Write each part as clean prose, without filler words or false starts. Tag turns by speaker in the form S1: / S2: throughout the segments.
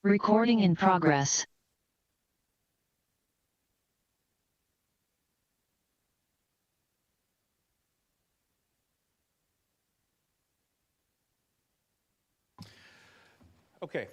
S1: Recording in progress.
S2: Okay.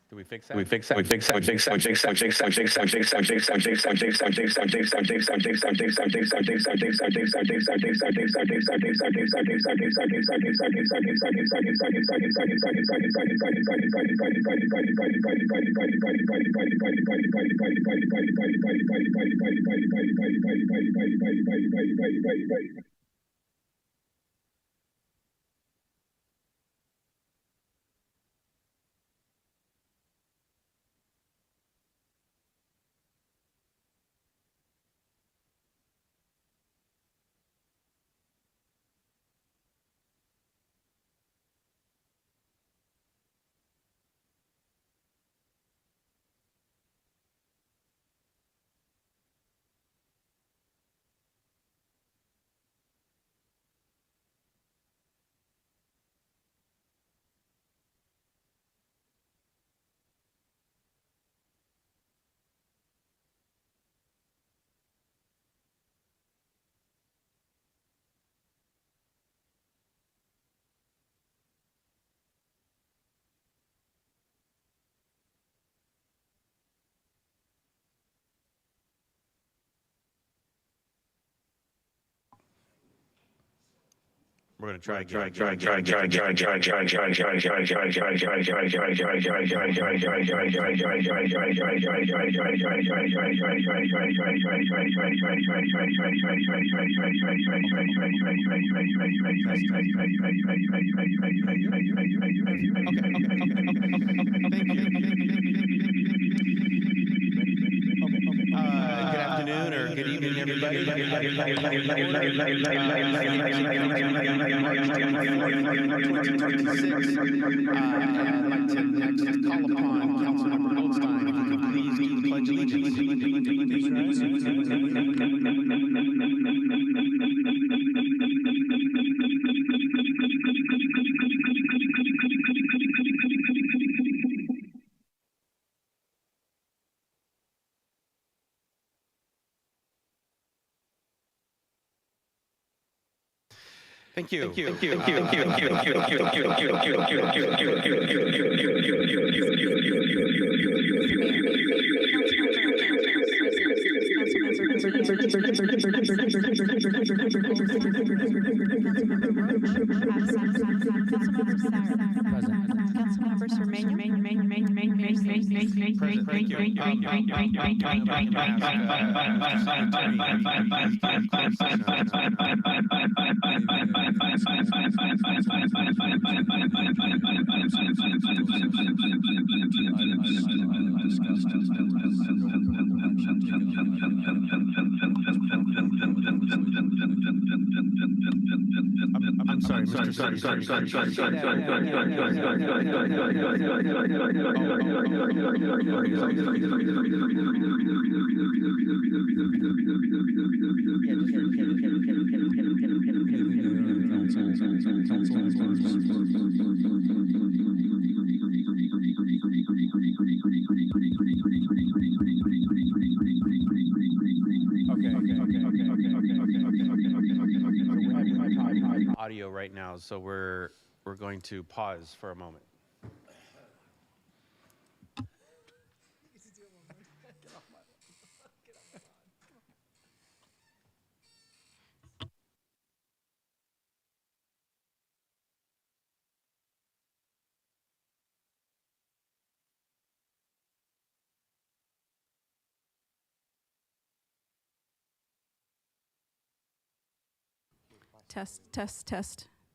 S2: Do we fix that? We're going to try again. Good afternoon or good evening, everybody. March 24th, 2026. I'd like to next call upon Councilmember Goldstein, if you could please do the Pledge of Allegiance. Thank you. I'm sorry, Mr. Audio right now, so we're going to pause for a moment.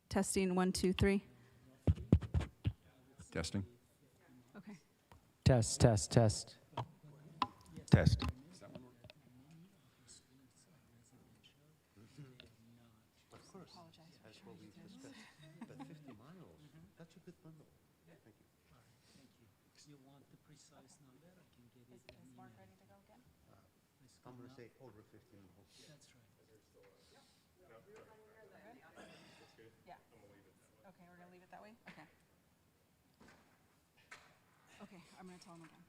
S3: Testing 1 2 3.
S4: Testing.
S3: Test, test, test.
S2: Test.
S4: You want the precise number? I can get it. Is Mark ready to go again?
S5: I'm going to say over 15.
S4: That's right.
S6: Yeah. Okay, we're gonna leave it that way? Okay. Okay, I'm gonna tell him again.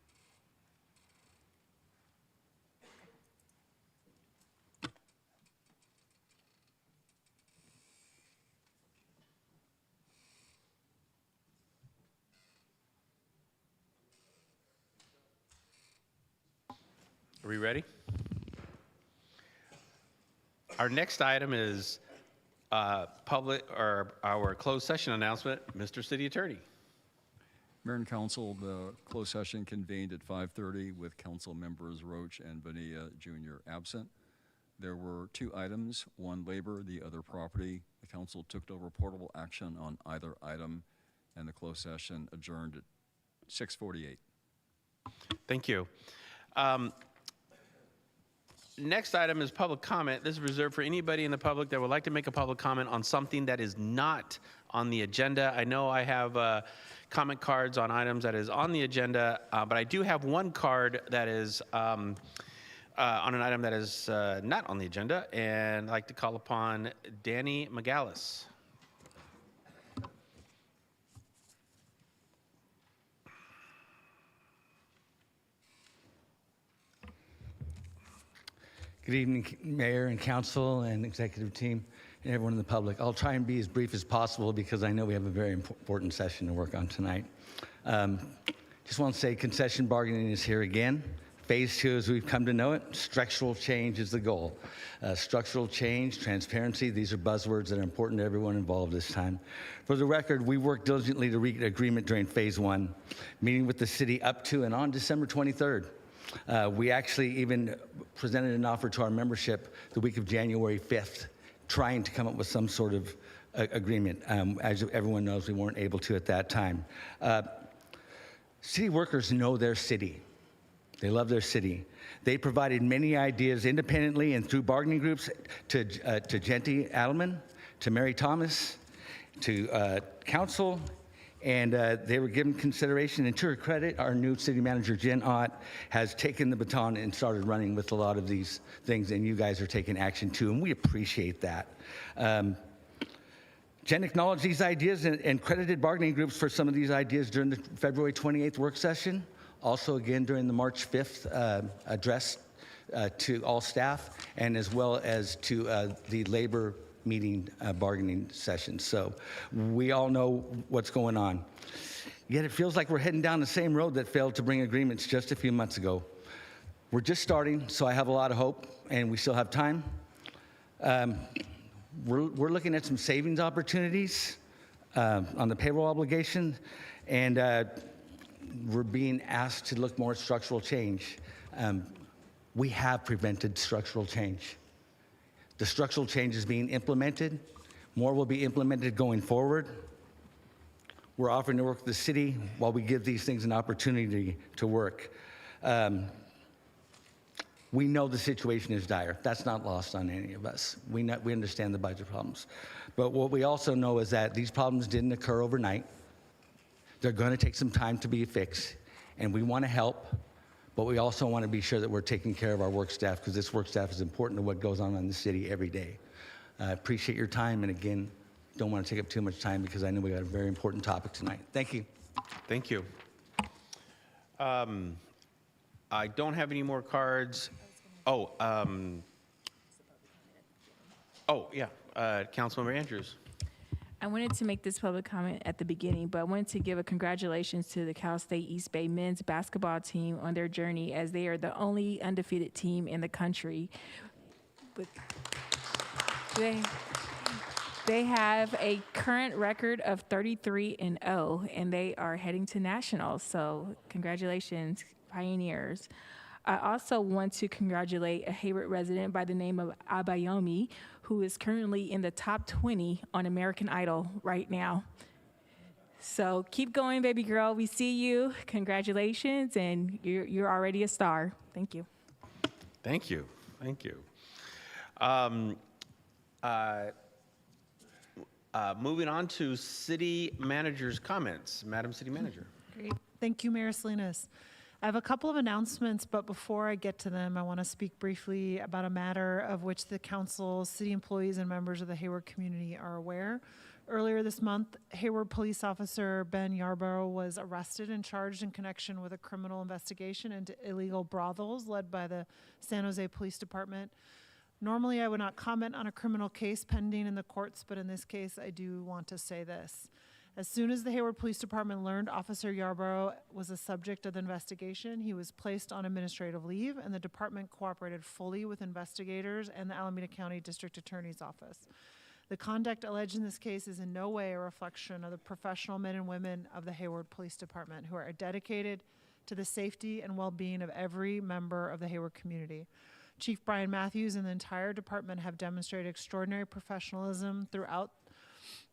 S2: Are we ready? Our next item is public or our closed session announcement. Mr. City Attorney.
S7: Mayor and Council, the closed session convened at 5:30 with Council members Roach and Bonilla Jr. absent. There were two items, one labor, the other property. The council took no reportable action on either item, and the closed session adjourned at 6:48.
S2: Thank you. Next item is public comment. This is reserved for anybody in the public that would like to make a public comment on something that is not on the agenda. I know I have comment cards on items that is on the agenda, but I do have one card that is on an item that is not on the agenda, and I'd like to call upon Danny McGallis.
S8: Good evening, Mayor and Council and Executive Team and everyone in the public. I'll try and be as brief as possible because I know we have a very important session to work on tonight. Just want to say concession bargaining is here again. Phase 2, as we've come to know it, structural change is the goal. Structural change, transparency, these are buzzwords that are important to everyone involved this time. For the record, we worked diligently to reach agreement during Phase 1, meeting with the city up to and on December 23rd. We actually even presented an offer to our membership the week of January 5th, trying to come up with some sort of agreement. As everyone knows, we weren't able to at that time. City workers know their city. They love their city. They provided many ideas independently and through bargaining groups to Genty Adelman, to Mary Thomas, to council, and they were given consideration. And to her credit, our new city manager, Jen Ott, has taken the baton and started running with a lot of these things, and you guys are taking action too, and we appreciate that. Jen acknowledged these ideas and credited bargaining groups for some of these ideas during the February 28th work session. Also, again, during the March 5th address to all staff, and as well as to the labor meeting bargaining session. So we all know what's going on. Yet it feels like we're heading down the same road that failed to bring agreements just a few months ago. We're just starting, so I have a lot of hope, and we still have time. We're looking at some savings opportunities on the payroll obligation, and we're being asked to look more at structural change. We have prevented structural change. The structural change is being implemented. More will be implemented going forward. We're offering to work with the city while we give these things an opportunity to work. We know the situation is dire. That's not lost on any of us. We understand the budget problems. But what we also know is that these problems didn't occur overnight. They're going to take some time to be fixed, and we want to help, but we also want to be sure that we're taking care of our work staff, because this work staff is important to what goes on in the city every day. I appreciate your time, and again, don't want to take up too much time because I know we got a very important topic tonight. Thank you.
S2: Thank you. I don't have any more cards. Councilmember Andrews.
S9: I wanted to make this public comment at the beginning, but I wanted to give a congratulations to the Cal State East Bay men's basketball team on their journey, as they are the only undefeated team in the country. They have a current record of 33-0, and they are heading to nationals. So congratulations, Pioneers. I also want to congratulate a Hayward resident by the name of Abayomi, who is currently in the top 20 on American Idol right now. So keep going, baby girl. We see you. Congratulations, and you're already a star. Thank you.
S2: Thank you. Thank you. Moving on to city manager's comments. Madam City Manager.
S6: Great. Thank you, Mayor Salinas. I have a couple of announcements, but before I get to them, I want to speak briefly about a matter of which the council, city employees, and members of the Hayward community are aware. Earlier this month, Hayward police officer Ben Yarborough was arrested and charged in connection with a criminal investigation into illegal brothels led by the San Jose Police Department. Normally, I would not comment on a criminal case pending in the courts, but in this case, I do want to say this. As soon as the Hayward Police Department learned Officer Yarborough was a subject of the investigation, he was placed on administrative leave, and the department cooperated fully with investigators and the Alameda County District Attorney's Office. The conduct alleged in this case is in no way a reflection of the professional men and women of the Hayward Police Department who are dedicated to the safety and well-being of every member of the Hayward community. Chief Brian Matthews and the entire department have demonstrated extraordinary professionalism throughout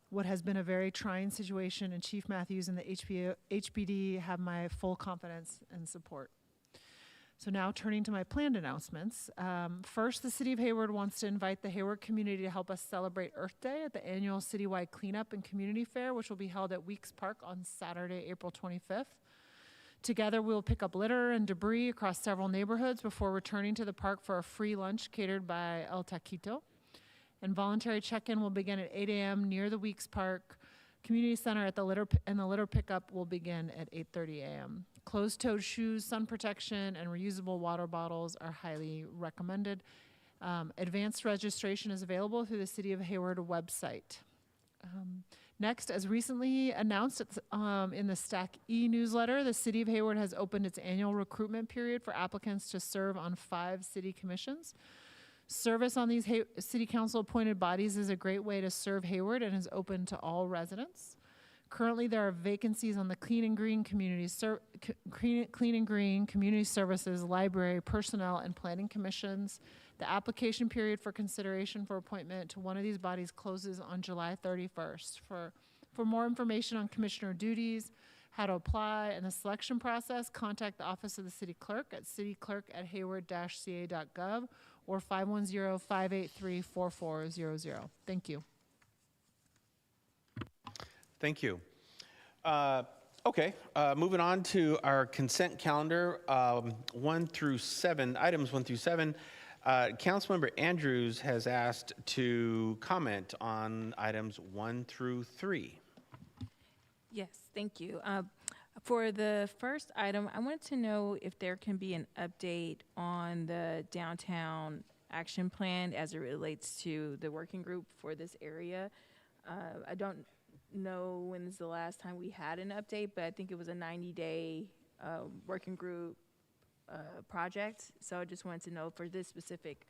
S6: what has been a very trying situation, and Chief Matthews and the HPD have my full confidence and support. So now turning to my planned announcements. First, the City of Hayward wants to invite the Hayward community to help us celebrate Earth Day at the annual citywide cleanup and community fair, which will be held at Weeks Park on Saturday, April 25th. Together, we will pick up litter and debris across several neighborhoods before returning to the park for a free lunch catered by El Taquito. And voluntary check-in will begin at 8 a.m. near the Weeks Park Community Center at the litter pickup will begin at 8:30 a.m. Closed-toed shoes, sun protection, and reusable water bottles are highly recommended. Advanced registration is available through the City of Hayward website. Next, as recently announced in the Stack e-newsletter, the City of Hayward has opened its annual recruitment period for applicants to serve on 5 city commissions. Service on these city council appointed bodies is a great way to serve Hayward and is open to all residents. Currently, there are vacancies on the Clean and Green Community Services, Library, Personnel, and Planning Commissions. The application period for consideration for appointment to one of these bodies closes on July 31st. For more information on commissioner duties, how to apply, and the selection process, contact the Office of the City Clerk at cityclerk@hayward-ca.gov or 510-583-4400. Thank you.
S2: Thank you. Moving on to our consent calendar, 1 through 7, items 1 through 7. Councilmember Andrews has asked to comment on items 1 through 3.
S9: Yes, thank you. For the first item, I wanted to know if there can be an update on the downtown action plan as it relates to the working group for this area. I don't know when's the last time we had an update, but I think it was a 90-day working group project. So I just wanted to know for this specific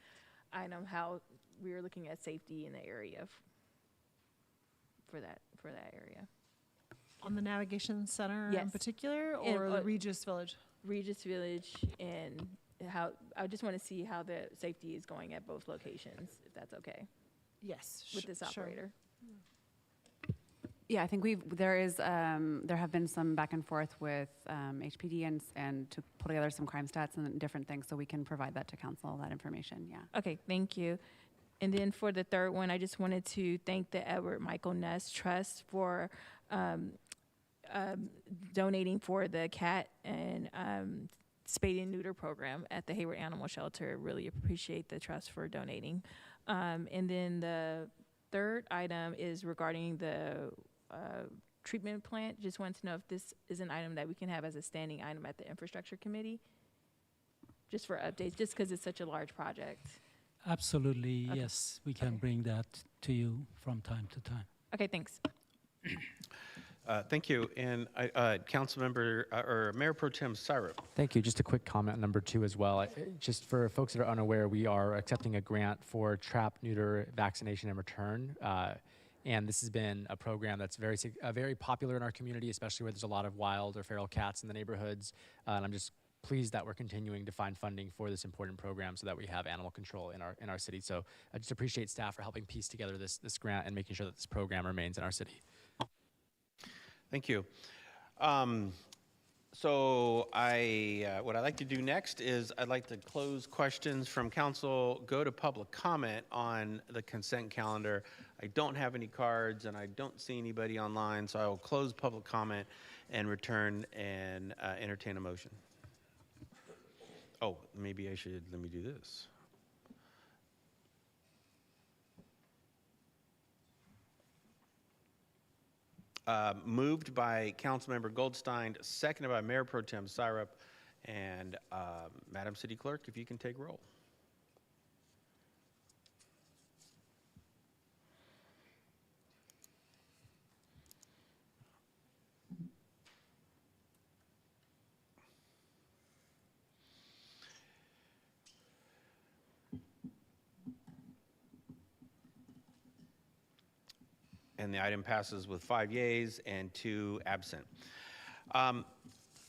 S9: item how we are looking at safety in the area for that area.
S6: On the Navigation Center in
S9: Yes.
S6: particular,
S9: And,
S6: or the Regis Village?
S9: Regis Village, and how I just want to see how the safety is going at both locations, if that's okay,
S6: Yes.
S9: with this
S6: sure.
S9: operator.
S3: Yeah, I think there have been some back and forth with HPD and to pull together some crime stats and different things, so we can provide that to council, that information, yeah.
S9: Okay, thank you. And then for the third one, I just wanted to thank the Edward Michael Ness Trust for donating for the cat and spay and neuter program at the Hayward Animal Shelter. Really appreciate the trust for donating. And then the third item is regarding the treatment plant. Just wanted to know if this is an item that we can have as a standing item at the infrastructure committee, just for updates, just because it's such a large project.
S4: Absolutely,
S9: Okay.
S4: yes. We can
S9: Okay.
S4: bring that to you from time to time.
S9: Okay, thanks.
S2: Thank you. And Councilmember or Mayor Pro Tem Syrup.
S10: Thank you. Just a quick comment on number 2 as well. Just for folks that are unaware, we are accepting a grant for trap, neuter, vaccination, and return. And this has been a program that's very popular in our community, especially where there's a lot of wild or feral cats in the neighborhoods. And I'm just pleased that we're continuing to find funding for this important program so that we have animal control in our city. So I just appreciate staff for helping piece together this grant and making sure that this program remains in our city.
S2: Thank you. So what I'd like to do next is I'd like to close questions from council, go to public comment on the consent calendar. I don't have any cards and I don't see anybody online, so I will close public comment and return and entertain a motion. Oh, maybe let me do this. Moved by Councilmember Goldstein, seconded by Mayor Pro Tem Syrup, and Madam City Clerk, if you can take roll. And the item passes with 5 yeas and 2 absent.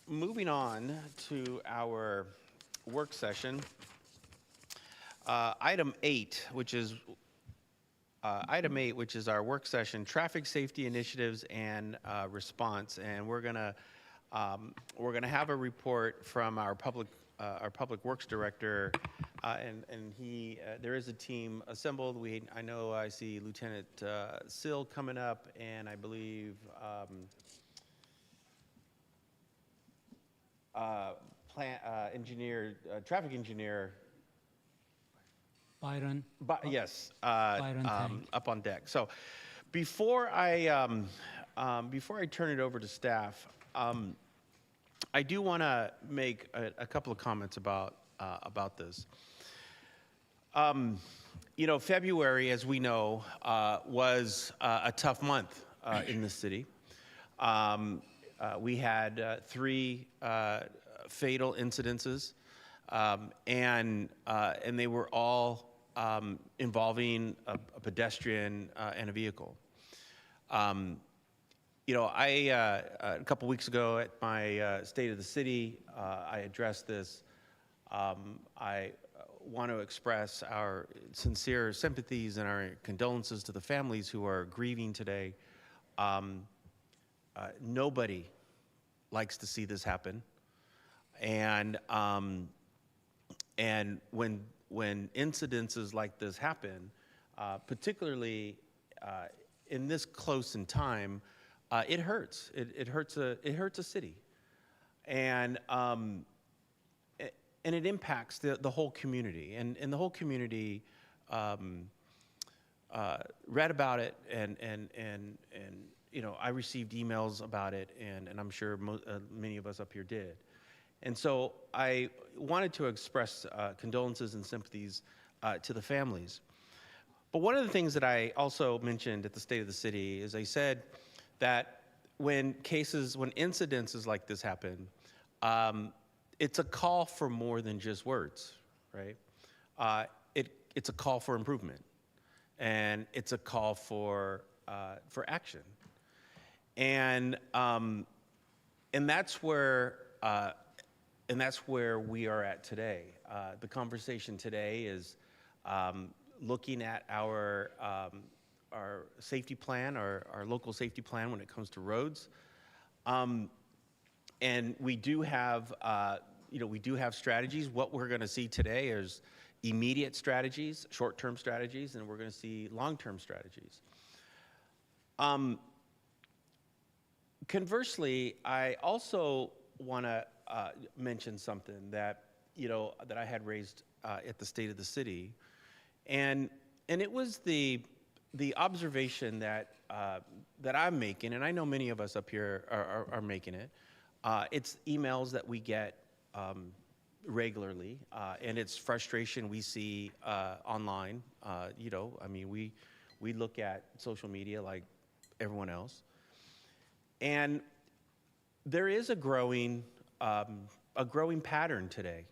S2: Moving on to our work session, item 8, which is our work session, traffic safety initiatives and response. And we're gonna have a report from our public works director, and there is a team assembled. I know I see Lieutenant Sill coming up, and I believe traffic engineer.
S4: Byron.
S2: Yes,
S4: Byron Tank.
S2: up on deck. So before I turn it over to staff, I do want to make a couple of comments about this. February, as we know, was a tough month in the city. We had 3 fatal incidences, and they were all involving a pedestrian and a vehicle. A couple weeks ago at my State of the City, I addressed this. I want to express our sincere sympathies and our condolences to the families who are grieving today. Nobody likes to see this happen, and when incidences like this happen, particularly in this close in time, it hurts. It hurts a city, and it impacts the whole community, and the whole community read about it, and I received emails about it, and I'm sure many of us up here did. And so I wanted to express condolences and sympathies to the families. But one of the things that I also mentioned at the State of the City is I said that when incidences like this happen, it's a call for more than just words, right? It's a call for improvement, and it's a call for action, and that's where we are at today. The conversation today is looking at our safety plan, our local safety plan when it comes to roads. And we do have strategies. What we're going to see today is immediate strategies, short-term strategies, and we're going to see long-term strategies. Conversely, I also want to mention something that I had raised at the State of the City, and it was the observation that I'm making, and I know many of us up here are making it. It's emails that we get regularly, and it's frustration we see online. We look at social media like everyone else, and there is a growing pattern today.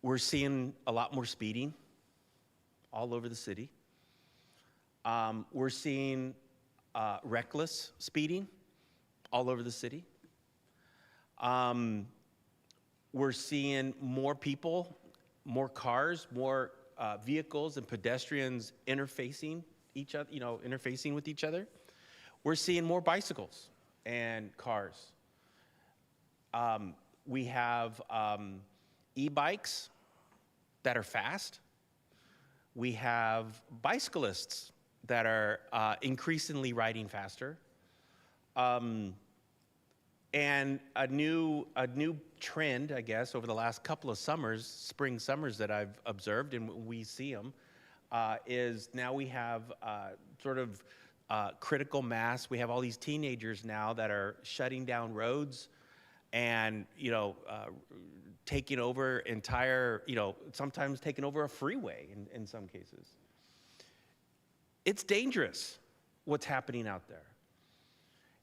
S2: We're seeing a lot more speeding all over the city. We're seeing reckless speeding all over the city. We're seeing more people, more cars, more vehicles and pedestrians interfacing with each other. we're seeing more bicycles and cars. We have e-bikes that are fast. We have bicyclists that are increasingly riding faster. And a new trend, I guess, over the last couple of summers, spring summers that I've observed, and we see them, is now we have sort of critical mass. We have all these teenagers now that are shutting down roads and, taking over entire, sometimes taking over a freeway in some cases. It's dangerous what's happening out there.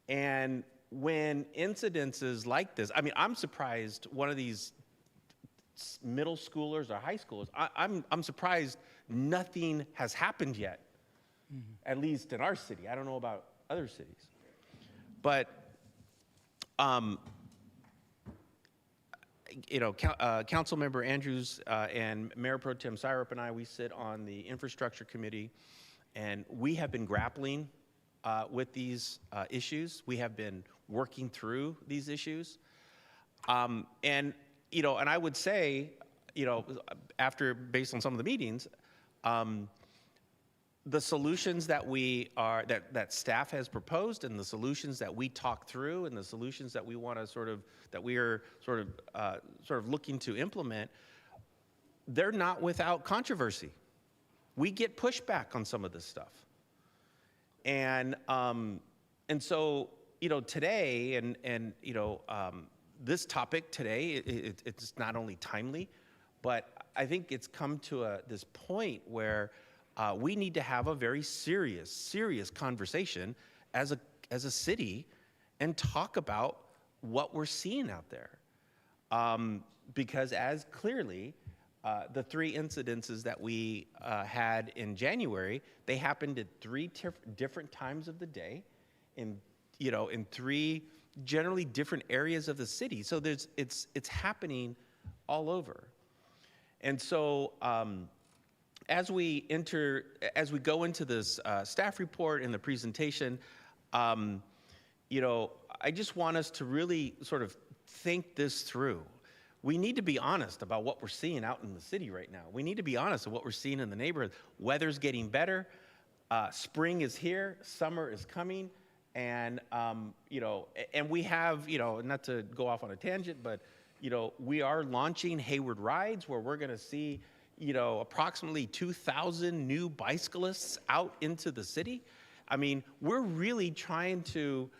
S2: And when incidences like this, I mean, I'm surprised one of these middle schoolers or high schoolers, I'm surprised nothing has happened yet, at least in our city. I don't know about other cities. But, Councilmember Andrews and Mayor Pro Tem Syrup and I, we sit on the Infrastructure Committee, and we have been grappling with these issues. We have been working through these issues. And I would say, based on some of the meetings, the solutions that that staff has proposed, and the solutions that we talk through, and the solutions that we want to that we are sort of looking to implement, they're not without controversy. We get pushback on some of this stuff. And so, today, this topic today, it's not only timely, but I think it's come to this point where we need to have a very serious conversation as a city and talk about what we're seeing out there. Because as clearly, the 3 incidences that we had in January, they happened at 3 different times of the day in 3 generally different areas of the city. So it's happening all over. And so as we go into this staff report and the presentation, I just want us to really sort of think this through. We need to be honest about what we're seeing out in the city right now. We need to be honest about what we're seeing in the neighborhood. Weather's getting better. Spring is here. Summer is coming. And, and we have, not to go off on a tangent, but, we are launching Hayward Rides, where we're going to see, approximately 2,000 new bicyclists out into the city. I mean, we're really trying to,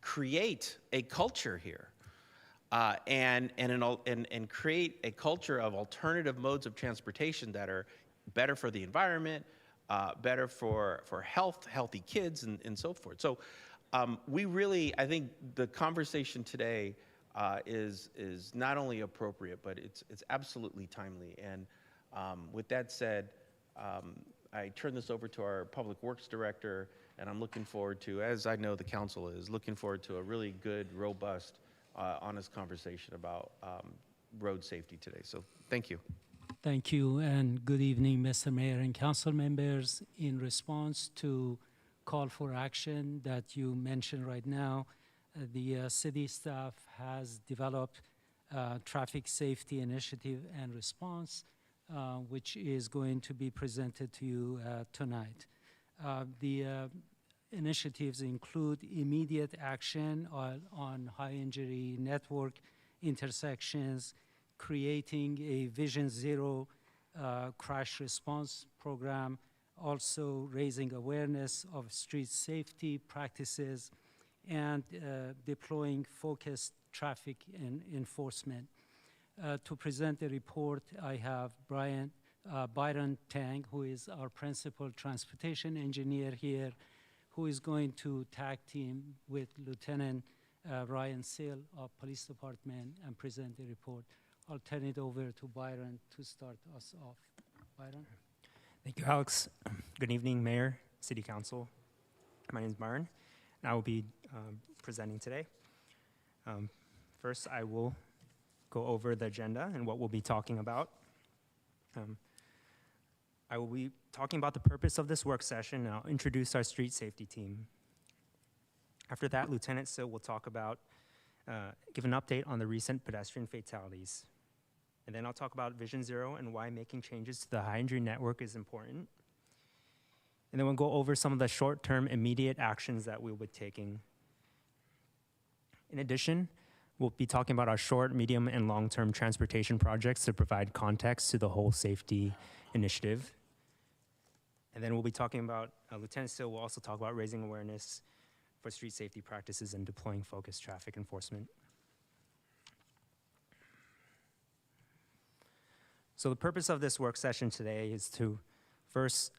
S2: create a culture here, and create a culture of alternative modes of transportation that are better for the environment, better for healthy kids, and so forth. So we really, I think the conversation today is not only appropriate, but it's absolutely timely. And with that said, I turn this over to our Public Works Director, and I'm looking forward to, as I know the council is, looking forward to a really good, robust, honest conversation about road safety today. So thank you.
S4: Thank you, and good evening, Mr. Mayor and council members. In response to call for action that you mentioned right now, the city staff has developed a traffic safety initiative and response, which is going to be presented to you tonight. The initiatives include immediate action on high injury network intersections, creating a Vision Zero crash response program, also raising awareness of street safety practices, and deploying focused traffic enforcement. To present the report, I have Byron Tang, who is our principal transportation engineer here, who is going to tag team with Lieutenant Ryan Seal of Police Department and present the report. I'll turn it over to Byron to start us off. Byron?
S11: Thank you, Alex. Good evening, Mayor, City Council. My name is Byron, and I will be presenting today. First, I will go over the agenda and what we'll be talking about. I will be talking about the purpose of this work session, and I'll introduce our street safety team. After that, Lieutenant Sill will talk about, give an update on the recent pedestrian fatalities. And then I'll talk about Vision Zero and why making changes to the high injury network is important. And then we'll go over some of the short-term immediate actions that we'll be taking. In addition, we'll be talking about our short, medium, and long-term transportation projects to provide context to the whole safety initiative. And then we'll be talking about, Lieutenant Sill will also talk about raising awareness for street safety practices and deploying focused traffic enforcement. So the purpose of this work session today is to, first,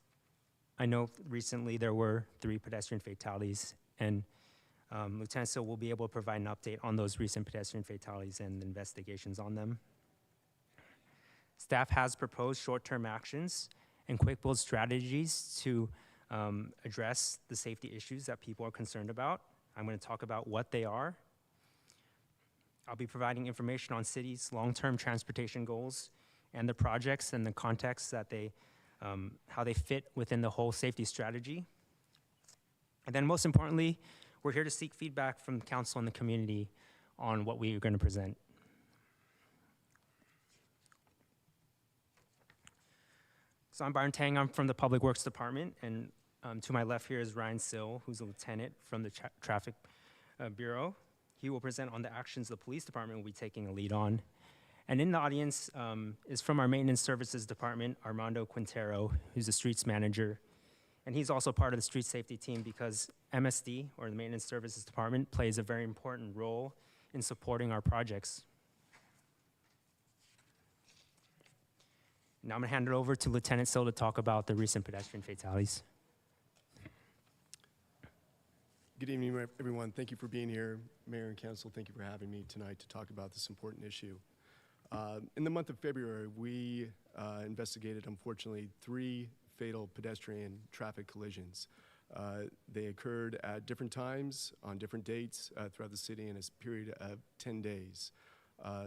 S11: I know recently there were 3 pedestrian fatalities, and Lieutenant Sill will be able to provide an update on those recent pedestrian fatalities and investigations on them. Staff has proposed short-term actions and quick build strategies to address the safety issues that people are concerned about. I'm going to talk about what they are. I'll be providing information on cities' long-term transportation goals and the projects and the context that they, how they fit within the whole safety strategy. And then most importantly, we're here to seek feedback from the council and the community on what we are going to present. So I'm Byron Tang, I'm from the Public Works Department, and to my left here is Ryan Sill, who's a lieutenant from the Traffic Bureau. He will present on the actions the police department will be taking a lead on. And in the audience is from our Maintenance Services Department, Armando Quintero, who's the streets manager. And he's also part of the street safety team because MSD, or the Maintenance Services Department, plays a very important role in supporting our projects. Now I'm gonna hand it over to Lieutenant Sill to talk about the recent pedestrian fatalities.
S12: Good evening, everyone. Thank you for being here. Mayor and Council, thank you for having me tonight to talk about this important issue. In the month of February, we investigated, unfortunately, 3 fatal pedestrian traffic collisions. They occurred at different times, on different dates throughout the city in a period of 10 days.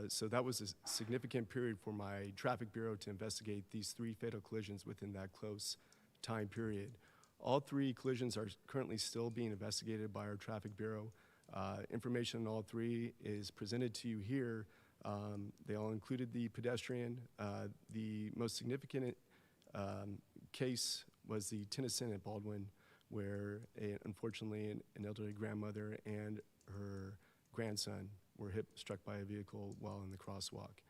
S12: So that was a significant period for my traffic bureau to investigate these 3 fatal collisions within that close time period. All 3 collisions are currently still being investigated by our traffic bureau. Information on all 3 is presented to you here. They all included the pedestrian. The most significant case was the Tennyson at Baldwin, where unfortunately an elderly grandmother and her grandson were struck by a vehicle while in the crosswalk.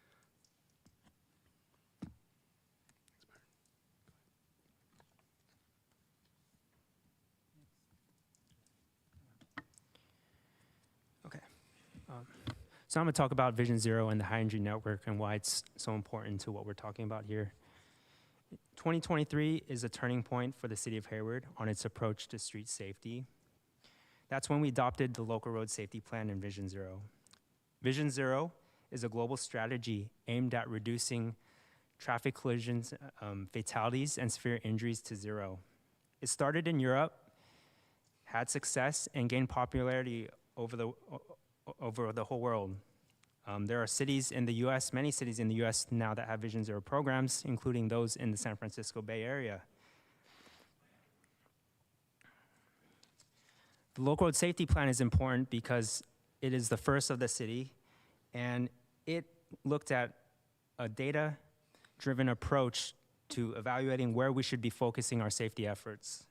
S11: Okay. So I'm going to talk about Vision Zero and the high injury network and why it's so important to what we're talking about here. 2023 is a turning point for the city of Hayward on its approach to street safety. That's when we adopted the local road safety plan and Vision Zero. Vision Zero is a global strategy aimed at reducing traffic collisions, fatalities, and severe injuries to zero. It started in Europe, had success, and gained popularity over the whole world. There are cities in the US, many cities in the US now that have Vision Zero programs, including those in the San Francisco Bay Area. The local road safety plan is important because it is the first of the city, and it looked at a data-driven approach to evaluating where we should be focusing our safety efforts.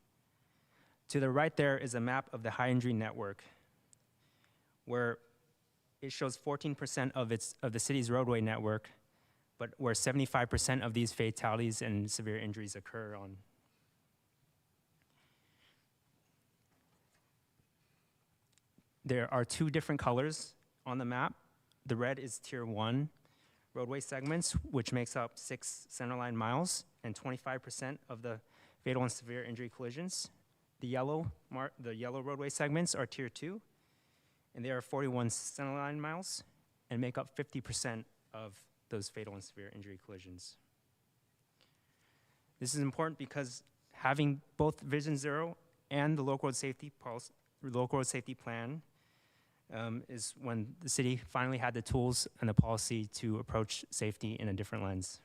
S11: To the right there is a map of the high injury network, where it shows 14% of the city's roadway network, but where 75% of these fatalities and severe injuries occur on. There are 2 different colors on the map. The red is Tier 1 roadway segments, which makes up 6 centerline miles and 25% of the fatal and severe injury collisions. The yellow roadway segments are Tier 2, and they are 41 centerline miles and make up 50% of those fatal and severe injury collisions. This is important because having both Vision Zero and the local road safety plan is when the city finally had the tools and the policy to approach safety in a different lens.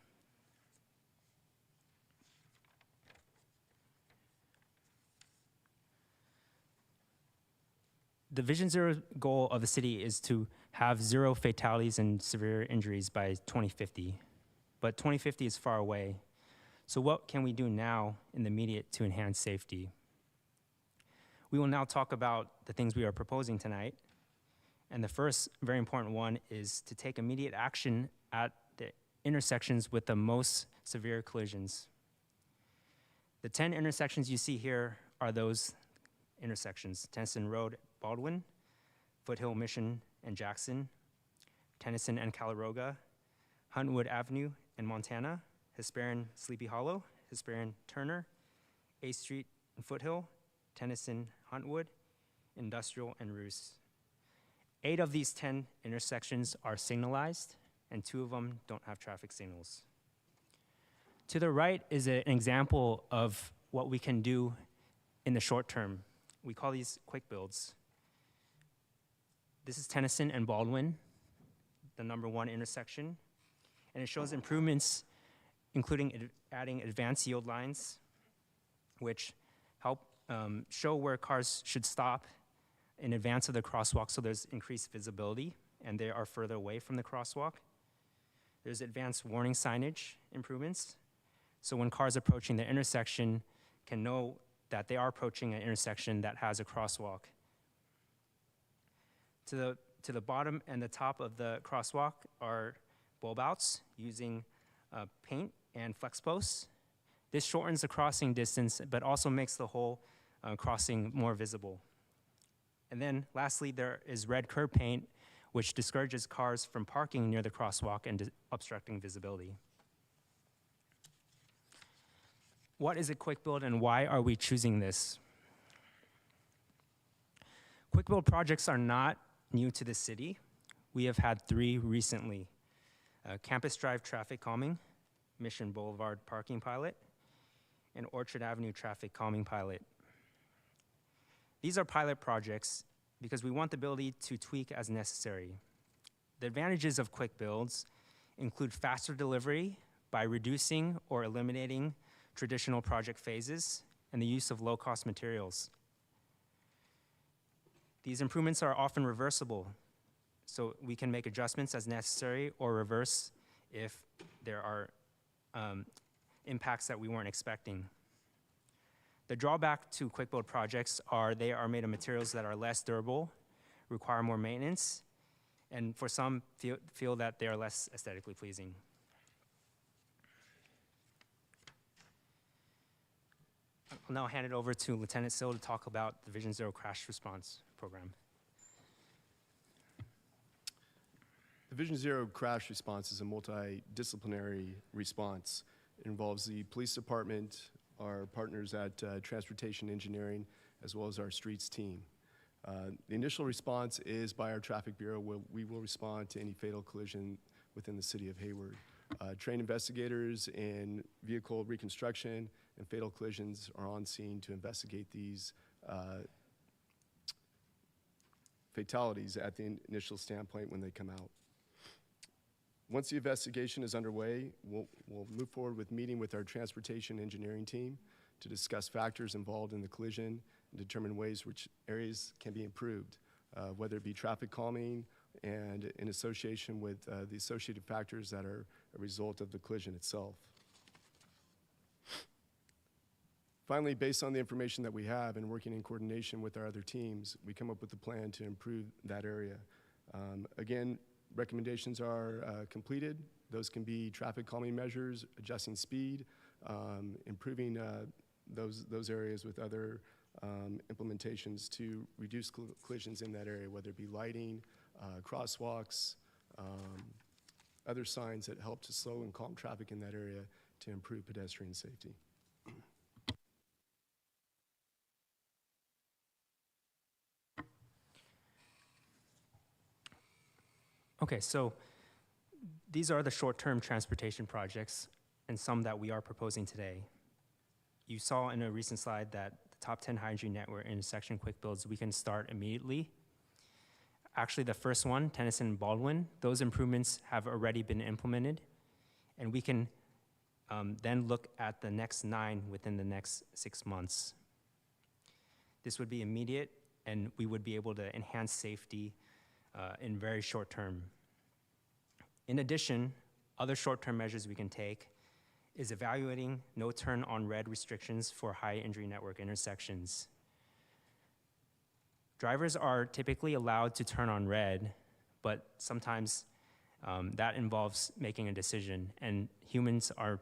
S11: The Vision Zero goal of the city is to have 0 fatalities and severe injuries by 2050, but 2050 is far away. So what can we do now in the immediate to enhance safety? We will now talk about the things we are proposing tonight. And the first very important one is to take immediate action at the intersections with the most severe collisions. The 10 intersections you see here are those intersections: Tennyson Road, Baldwin, Foothill, Mission, and Jackson, Tennyson and Caleroga, Huntwood Avenue and Montana, Hesperian, Sleepy Hollow, Hesperian, Turner, A Street and Foothill, Tennyson, Huntwood, Industrial, and Roos. 8 of these 10 intersections are signalized, and 2 of them don't have traffic signals. To the right is an example of what we can do in the short term. We call these quick builds. This is Tennyson and Baldwin, the #1 intersection, and it shows improvements, including adding advanced yield lines, which help show where cars should stop in advance of the crosswalk, so there's increased visibility, and they are further away from the crosswalk. There's advanced warning signage improvements, so when cars approaching the intersection can know that they are approaching an intersection that has a crosswalk. To the bottom and the top of the crosswalk are bulb outs using paint and flex posts. This shortens the crossing distance, but also makes the whole crossing more visible. And then lastly, there is red curb paint, which discourages cars from parking near the crosswalk and obstructing visibility. What is a quick build and why are we choosing this? Quick build projects are not new to the city. We have had 3 recently: Campus Drive traffic calming, Mission Boulevard parking pilot, and Orchard Avenue traffic calming pilot. These are pilot projects because we want the ability to tweak as necessary. The advantages of quick builds include faster delivery by reducing or eliminating traditional project phases and the use of low-cost materials. These improvements are often reversible, so we can make adjustments as necessary or reverse if there are impacts that we weren't expecting. The drawback to quick build projects are they are made of materials that are less durable, require more maintenance, and for some feel that they are less aesthetically pleasing. I'll now hand it over to Lieutenant Sill to talk about the Vision Zero Crash Response Program.
S12: The Vision Zero Crash Response is a multidisciplinary response. It involves the police department, our partners at Transportation Engineering, as well as our streets team. The initial response is by our traffic bureau. We will respond to any fatal collision within the city of Hayward. Trained investigators in vehicle reconstruction and fatal collisions are on scene to investigate these fatalities at the initial standpoint when they come out. Once the investigation is underway, we'll move forward with meeting with our transportation engineering team to discuss factors involved in the collision and determine ways which areas can be improved, whether it be traffic calming and in association with the associated factors that are a result of the collision itself. Finally, based on the information that we have and working in coordination with our other teams, we come up with a plan to improve that area. Again, recommendations are completed. Those can be traffic calming measures, adjusting speed, improving those areas with other implementations to reduce collisions in that area, whether it be lighting, crosswalks, other signs that help to slow and calm traffic in that area to improve pedestrian safety.
S11: Okay, so these are the short-term transportation projects and some that we are proposing today. You saw in a recent slide that the top 10 hydrogen network intersection quick builds we can start immediately. Actually, the first one, Tennyson and Baldwin, those improvements have already been implemented, and we can then look at the next 9 within the next 6 months. This would be immediate and we would be able to enhance safety in very short term. In addition, other short-term measures we can take is evaluating no turn on red restrictions for high injury network intersections. Drivers are typically allowed to turn on red, but sometimes that involves making a decision, and humans are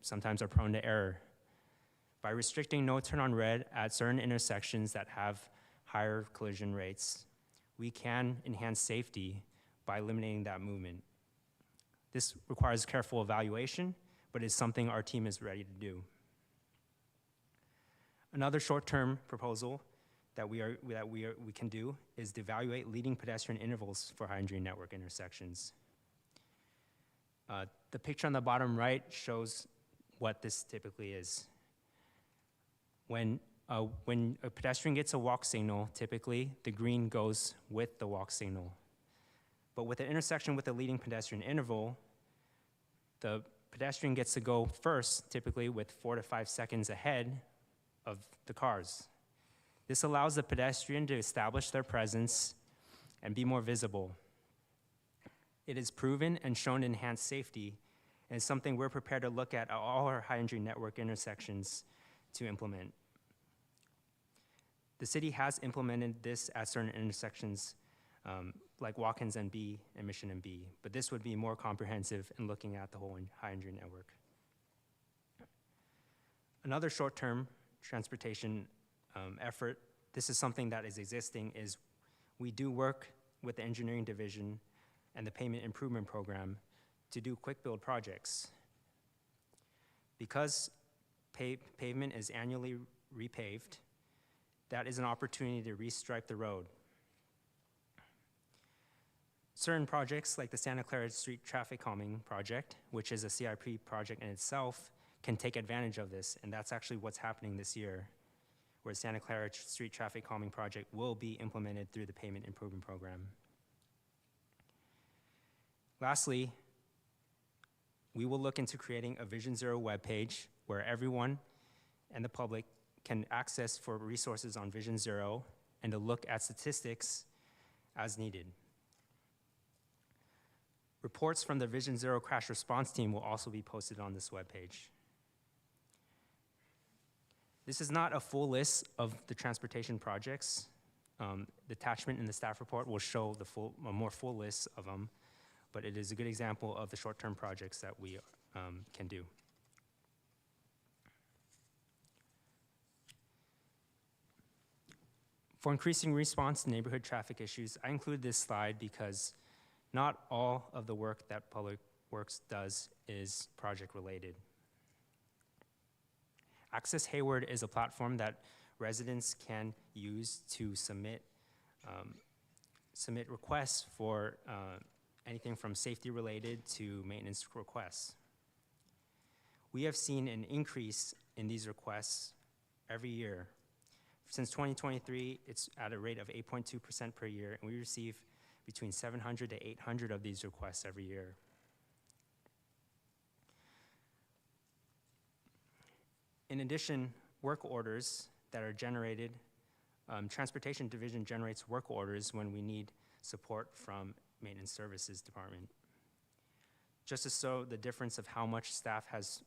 S11: sometimes prone to error. By restricting no turn on red at certain intersections that have higher collision rates, we can enhance safety by eliminating that movement. This requires careful evaluation, but is something our team is ready to do. Another short-term proposal that we can do is to evaluate leading pedestrian intervals for high injury network intersections. The picture on the bottom right shows what this typically is. When a pedestrian gets a walk signal, typically the green goes with the walk signal. But with an intersection with a leading pedestrian interval, the pedestrian gets to go first, typically with 4 to 5 seconds ahead of the cars. This allows the pedestrian to establish their presence and be more visible. It is proven and shown to enhance safety, and is something we're prepared to look at all our high injury network intersections to implement. The city has implemented this at certain intersections like Watkins and B and Mission and B, but this would be more comprehensive in looking at the whole high injury network. Another short-term transportation effort, this is something that is existing, is we do work with the engineering division and the pavement improvement program to do quick build projects. Because pavement is annually repaved, that is an opportunity to restripe the road. Certain projects, like the Santa Clara Street Traffic Calming Project, which is a CIP project in itself, can take advantage of this, and that's actually what's happening this year, where Santa Clara Street Traffic Calming Project will be implemented through the Pavement Improvement Program. Lastly, we will look into creating a Vision Zero webpage where everyone and the public can access for resources on Vision Zero and to look at statistics as needed. Reports from the Vision Zero crash response team will also be posted on this webpage. This is not a full list of the transportation projects. The attachment in the staff report will show a more full list of them, but it is a good example of the short-term projects that we can do. For increasing response to neighborhood traffic issues, I include this slide because not all of the work that Public Works does is project-related. Access Hayward is a platform that residents can use to submit requests for anything from safety-related to maintenance requests. We have seen an increase in these requests every year. Since 2023, it's at a rate of 8.2% per year, and we receive between 700 to 800 of these requests every year. In addition, work orders that are generated, Transportation Division generates work orders when we need support from Maintenance Services Department. Just to show the difference of how much staff has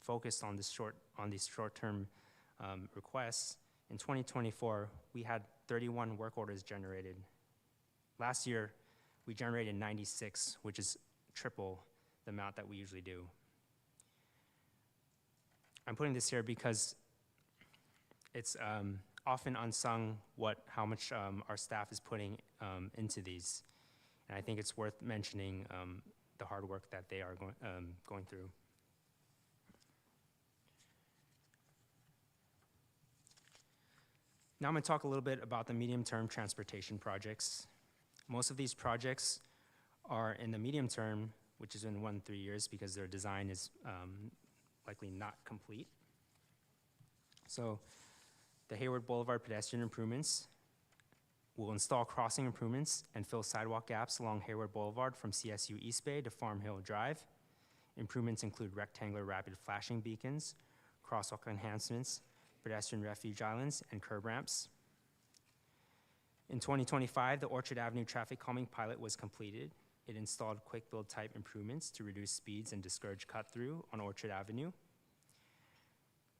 S11: focused on these short-term requests, in 2024, we had 31 work orders generated. Last year, we generated 96, which is triple the amount that we usually do. I'm putting this here because it's often unsung how much our staff is putting into these. And I think it's worth mentioning the hard work that they are going through. Now I'm going to talk a little bit about the medium-term transportation projects. Most of these projects are in the medium term, which is in 1 to 3 years because their design is likely not complete. So the Hayward Boulevard pedestrian improvements will install crossing improvements and fill sidewalk gaps along Hayward Boulevard from CSU East Bay to Farm Hill Drive. Improvements include rectangular rapid flashing beacons, crosswalk enhancements, pedestrian refuge islands, and curb ramps. In 2025, the Orchard Avenue traffic calming pilot was completed. It installed quick build type improvements to reduce speeds and discourage cut-through on Orchard Avenue.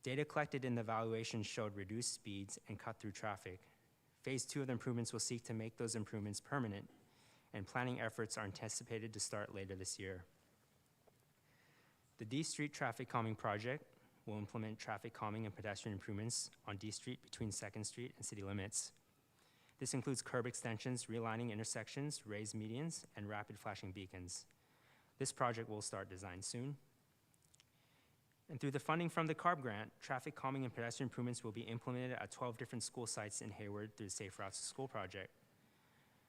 S11: Data collected in the evaluation showed reduced speeds and cut-through traffic. Phase 2 of the improvements will seek to make those improvements permanent, and planning efforts are anticipated to start later this year. The D Street traffic calming project will implement traffic calming and pedestrian improvements on D Street between 2nd Street and city limits. This includes curb extensions, realigning intersections, raised medians, and rapid flashing beacons. This project will start design soon. And through the funding from the CARB grant, traffic calming and pedestrian improvements will be implemented at 12 different school sites in Hayward through the Safe Routes to School project.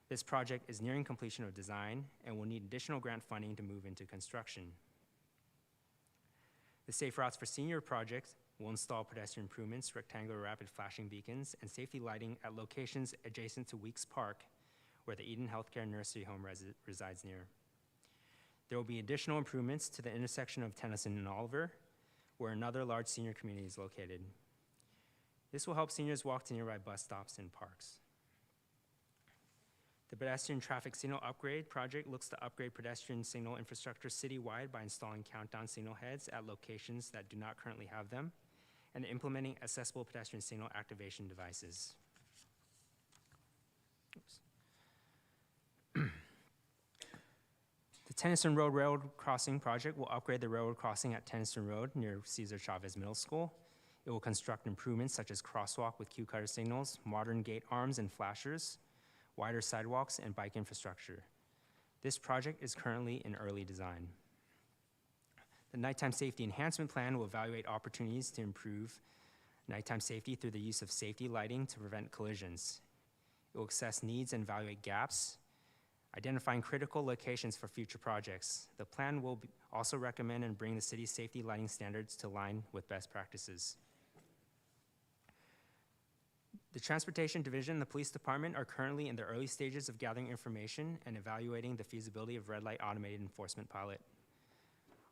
S11: This project is nearing completion of design and will need additional grant funding to move into construction. The Safe Routes for Senior project will install pedestrian improvements, rectangular rapid flashing beacons, and safety lighting at locations adjacent to Weeks Park, where the Eden Healthcare Nursery Home resides near. There will be additional improvements to the intersection of Tennyson and Oliver, where another large senior community is located. This will help seniors walk to nearby bus stops and parks. The pedestrian traffic signal upgrade project looks to upgrade pedestrian signal infrastructure citywide by installing countdown signal heads at locations that do not currently have them, and implementing accessible pedestrian signal activation devices. The Tennyson Road Railroad Crossing project will upgrade the railroad crossing at Tennyson Road near Cesar Chavez Middle School. It will construct improvements such as crosswalk with Q-cutter signals, modern gate arms and flashers, wider sidewalks, and bike infrastructure. This project is currently in early design. The Nighttime Safety Enhancement Plan will evaluate opportunities to improve nighttime safety through the use of safety lighting to prevent collisions. It will assess needs and evaluate gaps, identifying critical locations for future projects. The plan will also recommend and bring the city's safety lighting standards to line with best practices. The Transportation Division and the Police Department are currently in the early stages of gathering information and evaluating the feasibility of red light automated enforcement pilot.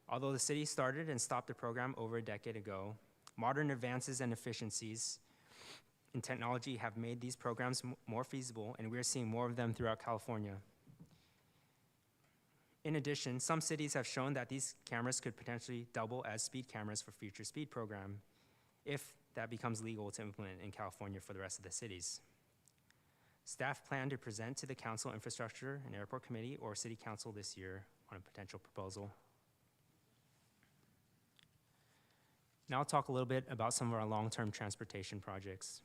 S11: Although the city started and stopped the program over a decade ago, modern advances and efficiencies in technology have made these programs more feasible, and we're seeing more of them throughout California. In addition, some cities have shown that these cameras could potentially double as speed cameras for future speed program, if that becomes legal to implement in California for the rest of the cities. Staff plan to present to the Council Infrastructure and Airport Committee or City Council this year on a potential proposal. Now I'll talk a little bit about some of our long-term transportation projects.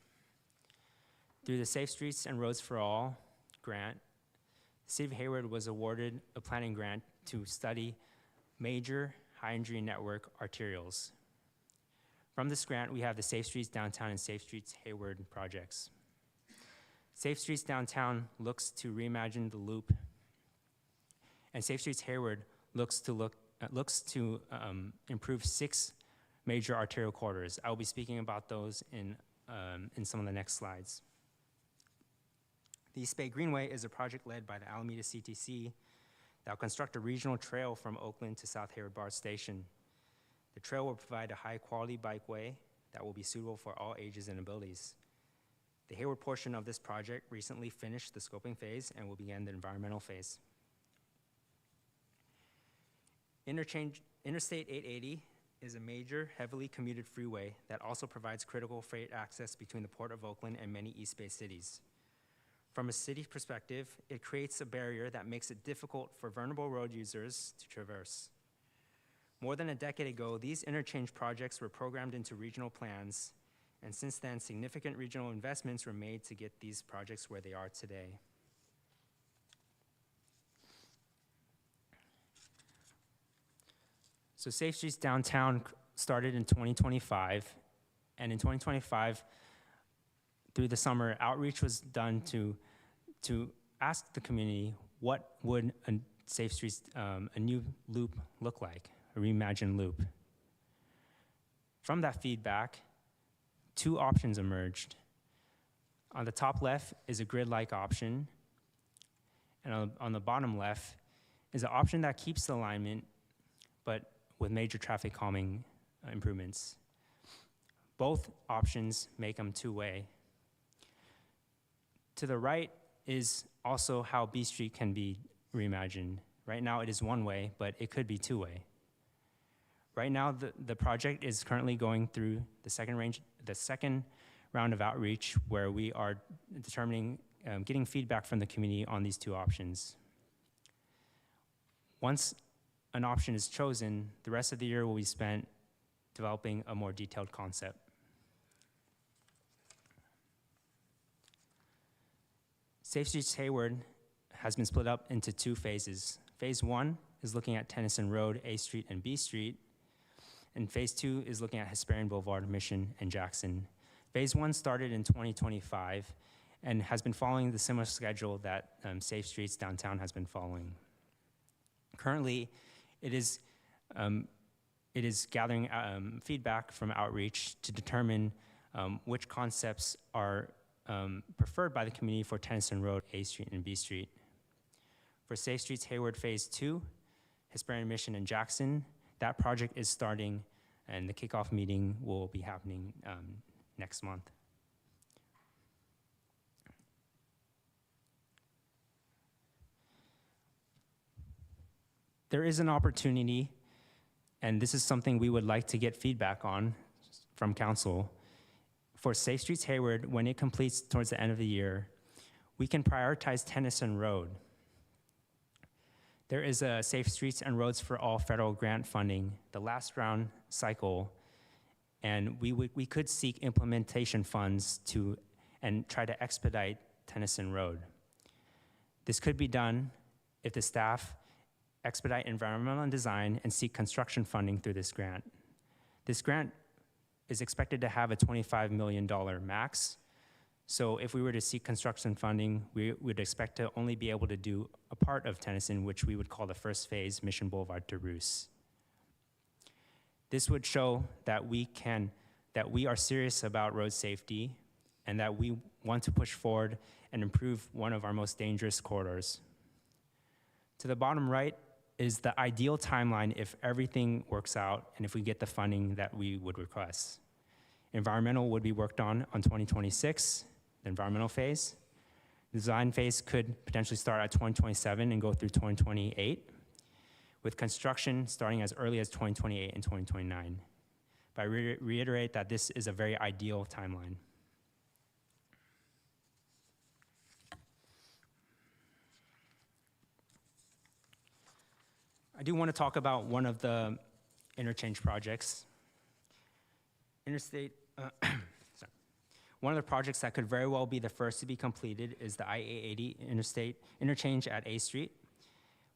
S11: Through the Safe Streets and Roads for All grant, the City of Hayward was awarded a planning grant to study major high-injury network arterials. From this grant, we have the Safe Streets Downtown and Safe Streets Hayward projects. Safe Streets Downtown looks to reimagine the loop, and Safe Streets Hayward looks to improve 6 major arterial corridors. I will be speaking about those in some of the next slides. The East Bay Greenway is a project led by the Alameda CTC that will construct a regional trail from Oakland to South Hayward BART Station. The trail will provide a high-quality bikeway that will be suitable for all ages and abilities. The Hayward portion of this project recently finished the scoping phase and will begin the environmental phase. Interstate 880 is a major, heavily commuted freeway that also provides critical freight access between the Port of Oakland and many East Bay cities. From a city perspective, it creates a barrier that makes it difficult for vulnerable road users to traverse. More than a decade ago, these interchange projects were programmed into regional plans, and since then, significant regional investments were made to get these projects where they are today. So Safe Streets Downtown started in 2025, and in 2025, through the summer, outreach was done to ask the community what would a Safe Streets, a new loop look like, a reimagined loop. From that feedback, 2 options emerged. On the top left is a grid-like option, and on the bottom left is an option that keeps the alignment, but with major traffic calming improvements. Both options make them two-way. To the right is also how B Street can be reimagined. Right now it is one way, but it could be two way. Right now the project is currently going through the second round of outreach where we are determining, getting feedback from the community on these two options. Once an option is chosen, the rest of the year will be spent developing a more detailed concept. Safe Streets Hayward has been split up into two phases. Phase 1 is looking at Tennyson Road, A Street, and B Street. And phase 2 is looking at Hesperian Boulevard, Mission, and Jackson. Phase 1 started in 2025 and has been following the similar schedule that Safe Streets Downtown has been following. Currently, it is gathering feedback from outreach to determine which concepts are preferred by the community for Tennyson Road, A Street, and B Street. For Safe Streets Hayward Phase 2, Hesperian, Mission, and Jackson, that project is starting, and the kickoff meeting will be happening next month. There is an opportunity, and this is something we would like to get feedback on from council. For Safe Streets Hayward, when it completes towards the end of the year, we can prioritize Tennyson Road. There is a Safe Streets and Roads for All federal grant funding, the last round cycle, and we could seek implementation funds and try to expedite Tennyson Road. This could be done if the staff expedite environmental and design and seek construction funding through this grant. This grant is expected to have a $25 million max. So if we were to seek construction funding, we would expect to only be able to do a part of Tennyson, which we would call the first phase, Mission Boulevard to Roos. This would show that we are serious about road safety and that we want to push forward and improve one of our most dangerous corridors. To the bottom right is the ideal timeline if everything works out and if we get the funding that we would request. Environmental would be worked on 2026, the environmental phase. The design phase could potentially start at 2027 and go through 2028, with construction starting as early as 2028 and 2029. But I reiterate that this is a very ideal timeline. I do want to talk about one of the interchange projects. One of the projects that could very well be the first to be completed is the I-880 interchange at A Street.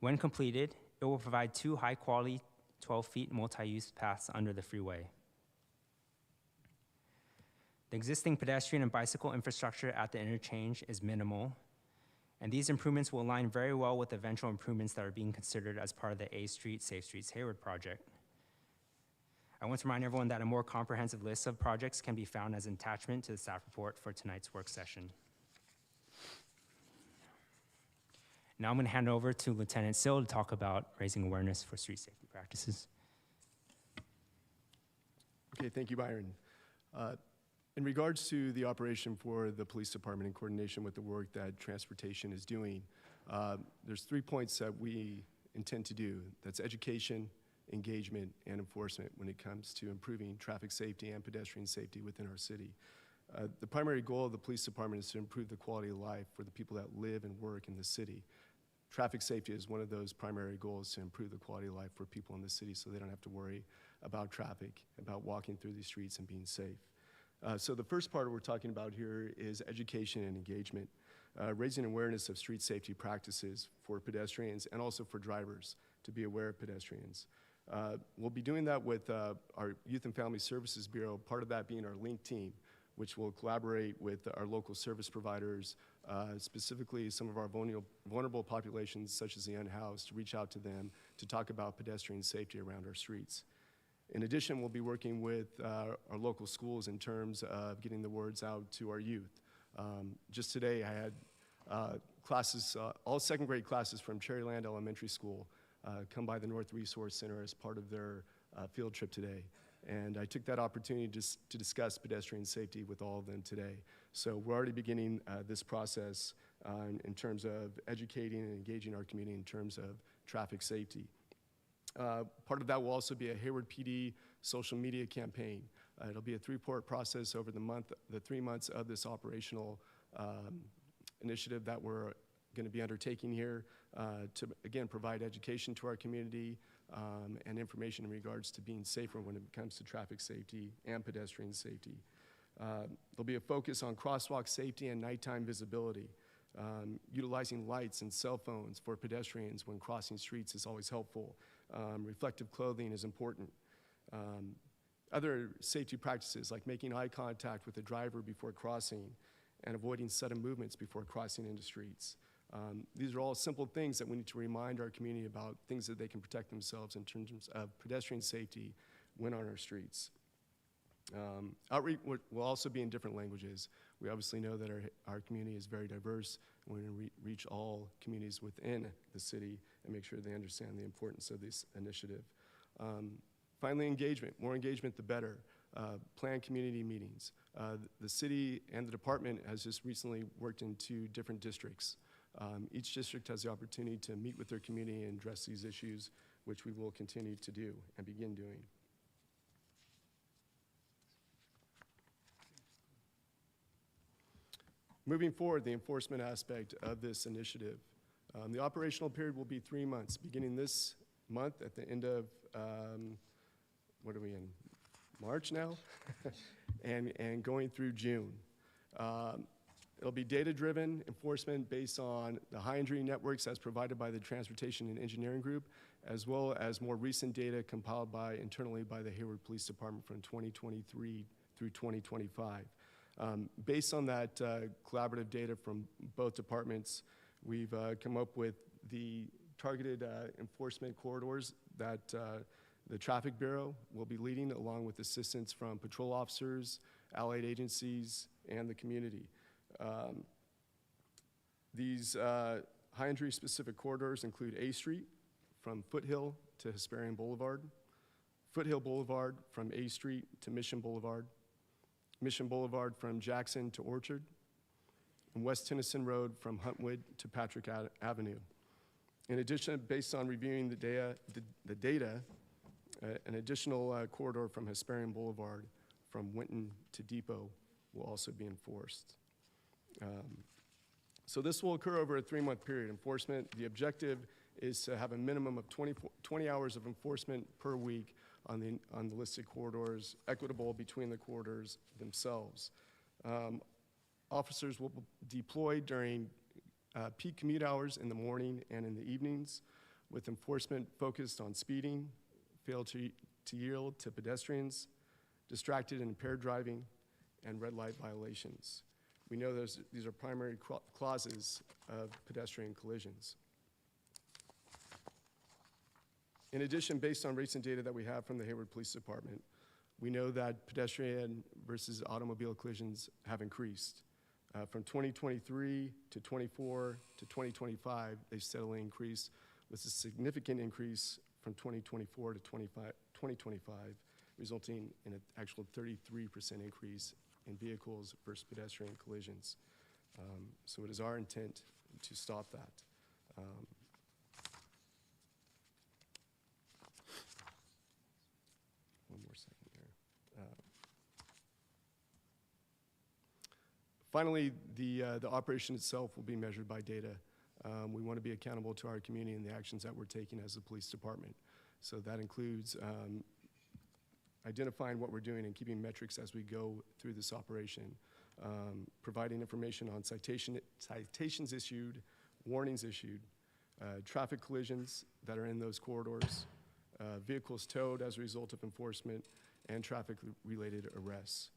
S11: When completed, it will provide 2 high-quality 12-feet multi-use paths under the freeway. The existing pedestrian and bicycle infrastructure at the interchange is minimal, and these improvements will align very well with eventual improvements that are being considered as part of the A Street, Safe Streets Hayward project. I want to remind everyone that a more comprehensive list of projects can be found as an attachment to the staff report for tonight's work session. Now I'm going to hand it over to Lieutenant Sill to talk about raising awareness for street safety practices.
S12: Okay, thank you, Byron. In regards to the operation for the police department in coordination with the work that transportation is doing, there's 3 points that we intend to do. That's education, engagement, and enforcement when it comes to improving traffic safety and pedestrian safety within our city. The primary goal of the police department is to improve the quality of life for the people that live and work in the city. Traffic safety is one of those primary goals, to improve the quality of life for people in the city so they don't have to worry about traffic, about walking through these streets and being safe. So the first part we're talking about here is education and engagement, raising awareness of street safety practices for pedestrians and also for drivers to be aware of pedestrians. We'll be doing that with our Youth and Family Services Bureau, part of that being our LINK team, which will collaborate with our local service providers, specifically some of our vulnerable populations such as the unhoused, to reach out to them to talk about pedestrian safety around our streets. In addition, we'll be working with our local schools in terms of getting the words out to our youth. Just today I had classes, all second grade classes from Cherryland Elementary School come by the North Resource Center as part of their field trip today. And I took that opportunity to discuss pedestrian safety with all of them today. So we're already beginning this process in terms of educating and engaging our community in terms of traffic safety. Part of that will also be a Hayward PD social media campaign. It'll be a 3-part process over the 3 months of this operational initiative that we're going to be undertaking here to, again, provide education to our community and information in regards to being safer when it comes to traffic safety and pedestrian safety. There'll be a focus on crosswalk safety and nighttime visibility. Utilizing lights and cell phones for pedestrians when crossing streets is always helpful. Reflective clothing is important. Other safety practices like making eye contact with the driver before crossing and avoiding sudden movements before crossing into streets. These are all simple things that we need to remind our community about, things that they can protect themselves in terms of pedestrian safety when on our streets. Outreach will also be in different languages. We obviously know that our community is very diverse. We're going to reach all communities within the city and make sure they understand the importance of this initiative. Finally, engagement. More engagement, the better. Plan community meetings. The city and the department has just recently worked in 2 different districts. Each district has the opportunity to meet with their community and address these issues, which we will continue to do and begin doing. Moving forward, the enforcement aspect of this initiative. The operational period will be 3 months, beginning this month at the end of, what are we in, March now? and going through June. It'll be data-driven enforcement based on the high injury networks as provided by the Transportation and Engineering Group, as well as more recent data compiled internally by the Hayward Police Department from 2023 through 2025. Based on that collaborative data from both departments, we've come up with the targeted enforcement corridors that the Traffic Bureau will be leading, along with assistance from patrol officers, allied agencies, and the community. These high injury specific corridors include A Street from Foothill to Hesperian Boulevard, Foothill Boulevard from A Street to Mission Boulevard, Mission Boulevard from Jackson to Orchard, and West Tennyson Road from Huntwood to Patrick Avenue. In addition, based on reviewing the data, an additional corridor from Hesperian Boulevard from Winton to Depot will also be enforced. So this will occur over a 3-month period. Enforcement, the objective is to have a minimum of 20 hours of enforcement per week on the listed corridors, equitable between the corridors themselves. Officers will be deployed during peak commute hours in the morning and in the evenings, with enforcement focused on speeding, fail to yield to pedestrians, distracted and impaired driving, and red light violations. We know these are primary causes of pedestrian collisions. In addition, based on recent data that we have from the Hayward Police Department, we know that pedestrian versus automobile collisions have increased. From 2023 to 24 to 2025, they've steadily increased, with a significant increase from 2024 to 2025, resulting in an actual 33% increase in vehicles versus pedestrian collisions. So it is our intent to stop that. One more second here. Finally, the operation itself will be measured by data. We want to be accountable to our community and the actions that we're taking as a police department. So that includes identifying what we're doing and keeping metrics as we go through this operation, providing information on citations issued, warnings issued, traffic collisions that are in those corridors, vehicles towed as a result of enforcement, and traffic-related arrests.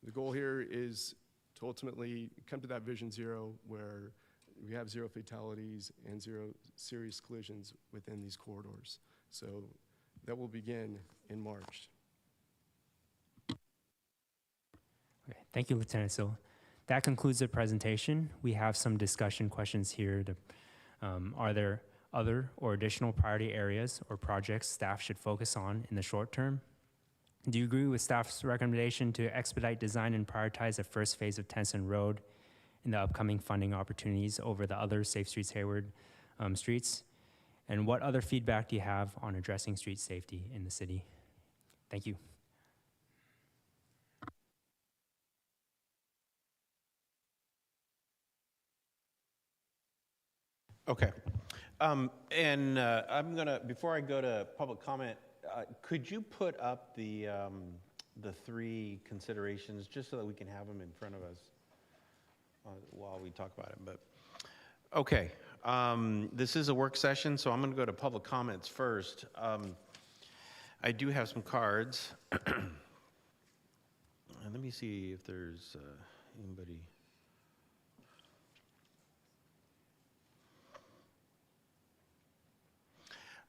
S12: The goal here is to ultimately come to that Vision Zero where we have 0 fatalities and 0 serious collisions within these corridors. So that will begin in March.
S11: Okay, thank you, Lieutenant. So that concludes the presentation. We have some discussion questions here. Are there other or additional priority areas or projects staff should focus on in the short term? Do you agree with staff's recommendation to expedite design and prioritize the first phase of Tennyson Road in the upcoming funding opportunities over the other Safe Streets Hayward streets? And what other feedback do you have on addressing street safety in the city? Thank you.
S2: Okay. I'm gonna, before I go to public comment, could you put up the 3 considerations just so that we can have them in front of us while we talk about it? But okay, this is a work session, so I'm going to go to public comments first. I do have some cards, and let me see if there's anybody.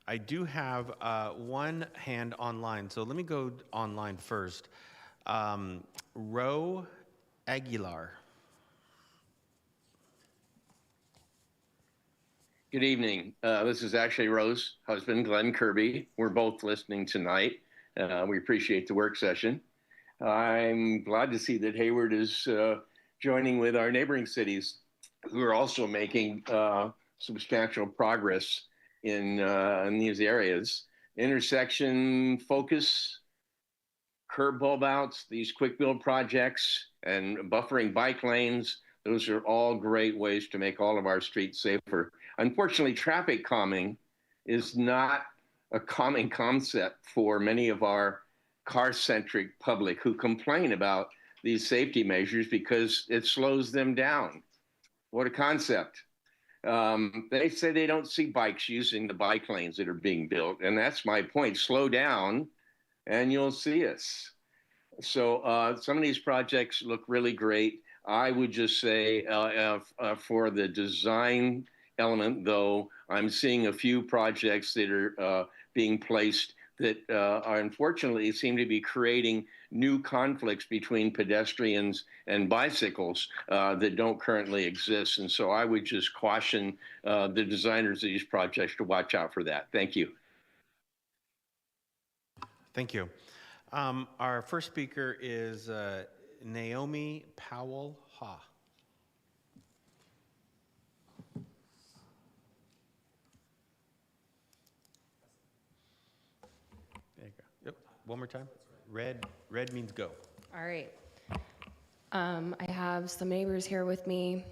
S2: I do have one hand online, so let me go online first. Ro Aguilar.
S13: Good evening. This is actually Rose's husband, Glenn Kirby. We're both listening tonight. We appreciate the work session. I'm glad to see that Hayward is joining with our neighboring cities who are also making substantial progress in these areas. Intersection focus, curb bulb outs, these quick build projects, and buffering bike lanes. Those are all great ways to make all of our streets safer. Unfortunately, traffic calming is not a common concept for many of our car-centric public who complain about these safety measures because it slows them down. What a concept. They say they don't see bikes using the bike lanes that are being built, and that's my point. Slow down and you'll see us. So some of these projects look really great. I would just say for the design element, though, I'm seeing a few projects that are being placed that are unfortunately seem to be creating new conflicts between pedestrians and bicycles that don't currently exist. And so I would just caution the designers of these projects to watch out for that. Thank you.
S2: Thank you. Our first speaker is Naomi Powell-Ha. There you go. Yep. One more time. Red means go.
S14: All right. I have some neighbors here with me.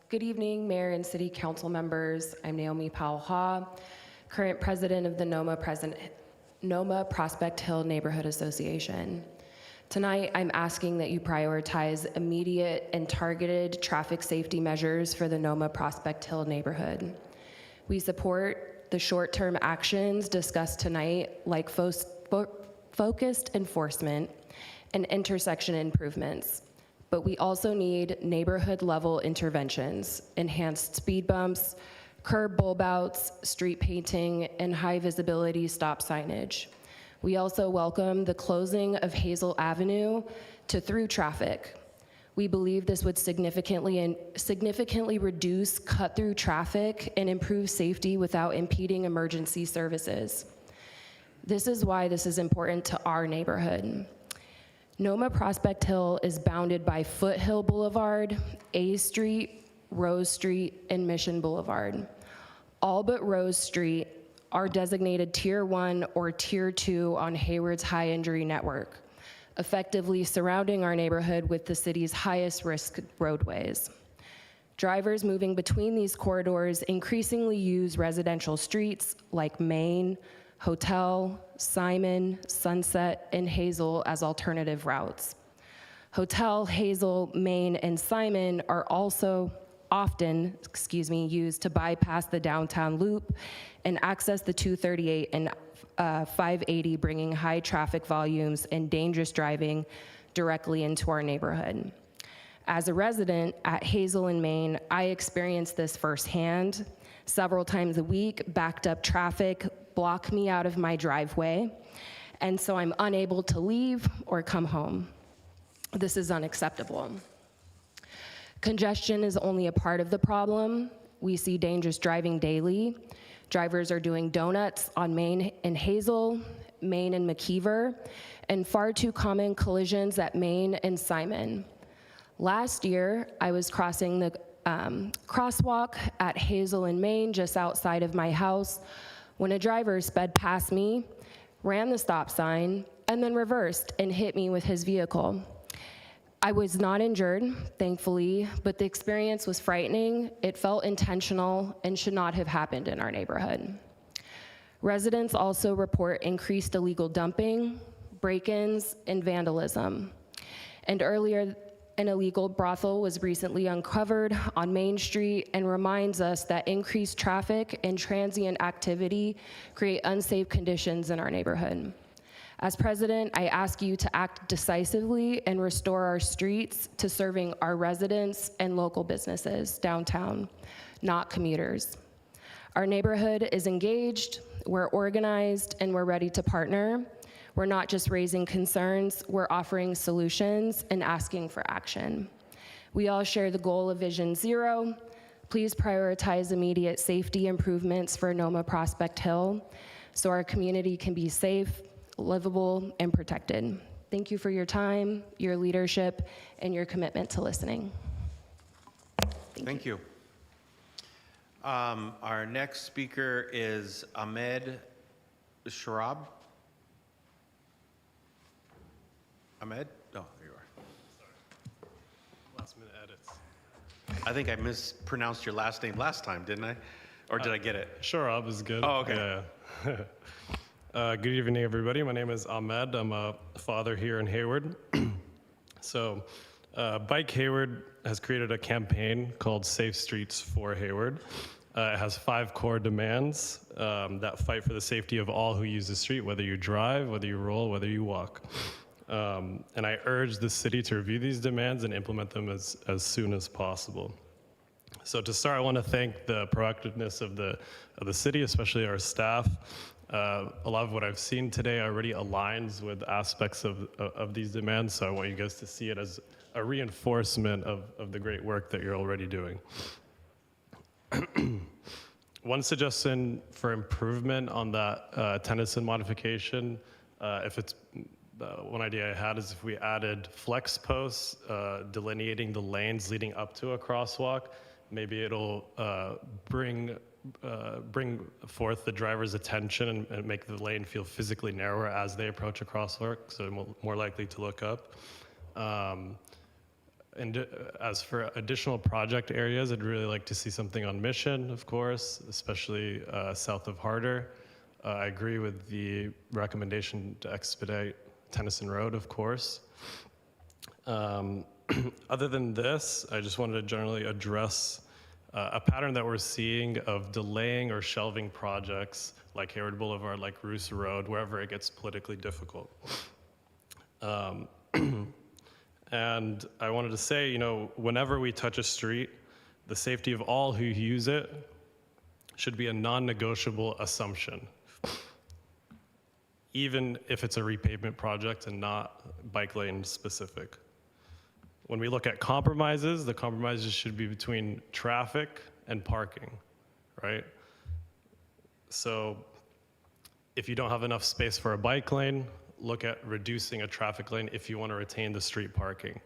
S14: Good evening, Mayor and City Council members. I'm Naomi Powell-Ha, current president of the NOMA Prospect Hill Neighborhood Association. Tonight, I'm asking that you prioritize immediate and targeted traffic safety measures for the NOMA Prospect Hill neighborhood. We support the short-term actions discussed tonight, like focused enforcement and intersection improvements. But we also need neighborhood-level interventions, enhanced speed bumps, curb bulb outs, street painting, and high-visibility stop signage. We also welcome the closing of Hazel Avenue to through traffic. We believe this would significantly reduce cut-through traffic and improve safety without impeding emergency services. This is why this is important to our neighborhood. NOMA Prospect Hill is bounded by Foothill Boulevard, A Street, Rose Street, and Mission Boulevard. All but Rose Street are designated Tier 1 or Tier 2 on Hayward's high injury network, effectively surrounding our neighborhood with the city's highest risk roadways. Drivers moving between these corridors increasingly use residential streets like Main, Hotel, Simon, Sunset, and Hazel as alternative routes. Hotel, Hazel, Main, and Simon are also often, used to bypass the downtown loop and access the 238 and 580, bringing high traffic volumes and dangerous driving directly into our neighborhood. As a resident at Hazel and Main, I experience this firsthand. Several times a week, backed up traffic block me out of my driveway, and so I'm unable to leave or come home. This is unacceptable. Congestion is only a part of the problem. We see dangerous driving daily. Drivers are doing donuts on Main and Hazel, Main and McKeever, and far too common collisions at Main and Simon. Last year, I was crossing the crosswalk at Hazel and Main just outside of my house when a driver sped past me, ran the stop sign, and then reversed and hit me with his vehicle. I was not injured, thankfully, but the experience was frightening. It felt intentional and should not have happened in our neighborhood. Residents also report increased illegal dumping, break-ins, and vandalism. And earlier, an illegal brothel was recently uncovered on Main Street and reminds us that increased traffic and transient activity create unsafe conditions in our neighborhood. As president, I ask you to act decisively and restore our streets to serving our residents and local businesses downtown, not commuters. Our neighborhood is engaged, we're organized, and we're ready to partner. We're not just raising concerns, we're offering solutions and asking for action. We all share the goal of Vision Zero. Please prioritize immediate safety improvements for Noma Prospect Hill so our community can be safe, livable, and protected. Thank you for your time, your leadership, and your commitment to listening.
S2: Thank you. Our next speaker is Ahmed Sharab. Ahmed? Oh, there you are.
S15: Last minute edits.
S2: I think I mispronounced your last name last time, didn't I? Or did I get it?
S15: Sharab is good.
S2: Oh, okay.
S15: Yeah. Good evening, everybody. My name is Ahmed. I'm a father here in Hayward. So, Bike Hayward has created a campaign called Safe Streets for Hayward. It has 5 core demands that fight for the safety of all who use the street, whether you drive, whether you roll, whether you walk. And I urge the city to review these demands and implement them as soon as possible. So to start, I want to thank the proactiveness of the city, especially our staff. A lot of what I've seen today already aligns with aspects of these demands, so I want you guys to see it as a reinforcement of the great work that you're already doing. One suggestion for improvement on that Tennyson modification, one idea I had is if we added flex posts delineating the lanes leading up to a crosswalk, maybe it'll bring forth the driver's attention and make the lane feel physically narrower as they approach a crosswalk, so more likely to look up. And as for additional project areas, I'd really like to see something on Mission, of course, especially south of Harder. I agree with the recommendation to expedite Tennyson Road, of course. Other than this, I just wanted to generally address a pattern that we're seeing of delaying or shelving projects like Hayward Boulevard, like Roos Road, wherever it gets politically difficult. And I wanted to say, whenever we touch a street, the safety of all who use it should be a non-negotiable assumption, even if it's a repavement project and not bike lane specific. When we look at compromises, the compromises should be between traffic and parking, right? So if you don't have enough space for a bike lane, look at reducing a traffic lane if you want to retain the street parking.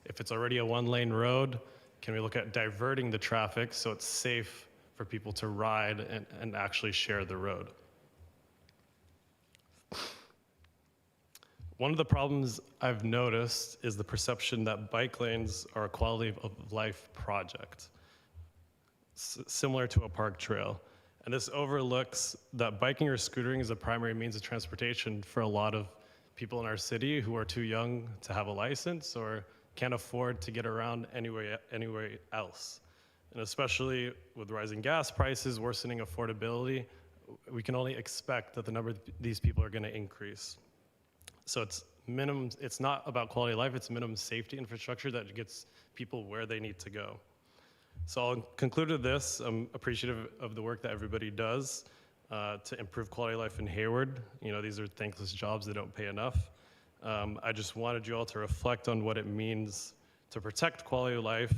S15: If it's already a 1-lane road, can we look at diverting the traffic so it's safe for people to ride and actually share the road? One of the problems I've noticed is the perception that bike lanes are a quality of life project, similar to a park trail. And this overlooks that biking or scootering is a primary means of transportation for a lot of people in our city who are too young to have a license or can't afford to get around anywhere else. And especially with rising gas prices, worsening affordability, we can only expect that the number of these people are going to increase. So it's not about quality of life, it's minimum safety infrastructure that gets people where they need to go. So I'll conclude with this. I'm appreciative of the work that everybody does to improve quality of life in Hayward. These are thankless jobs, they don't pay enough. I just wanted you all to reflect on what it means to protect quality of life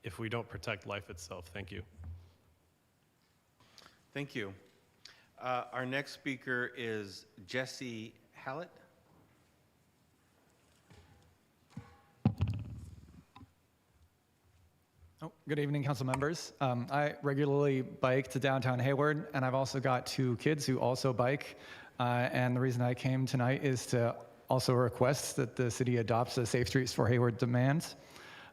S15: if we don't protect life itself. Thank you.
S2: Thank you. Our next speaker is Jesse Hallett.
S16: Good evening, council members. I regularly bike to downtown Hayward, and I've also got 2 kids who also bike. And the reason I came tonight is to also request that the city adopts the Safe Streets for Hayward demands.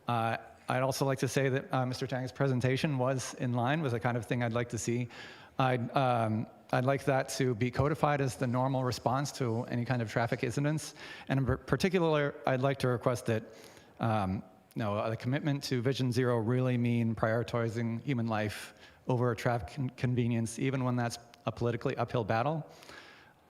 S16: I'd also like to say that Mr. Tang's presentation was in line with the kind of thing I'd like to see. I'd like that to be codified as the normal response to any kind of traffic incidents. And in particular, I'd like to request that the commitment to Vision Zero really mean prioritizing human life over traffic convenience, even when that's a politically uphill battle.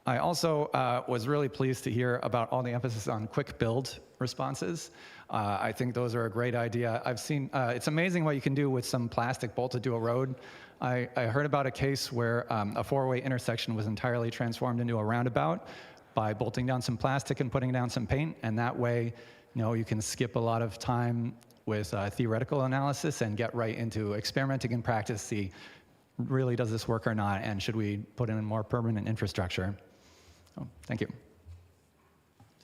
S16: I also was really pleased to hear about all the emphasis on quick build responses. I think those are a great idea. I've seen, it's amazing what you can do with some plastic bolted to a road. I heard about a case where a 4-way intersection was entirely transformed into a roundabout by bolting down some plastic and putting down some paint, and that way, you can skip a lot of time with theoretical analysis and get right into experimenting in practice, see really does this work or not, and should we put in more permanent infrastructure? Oh, thank you.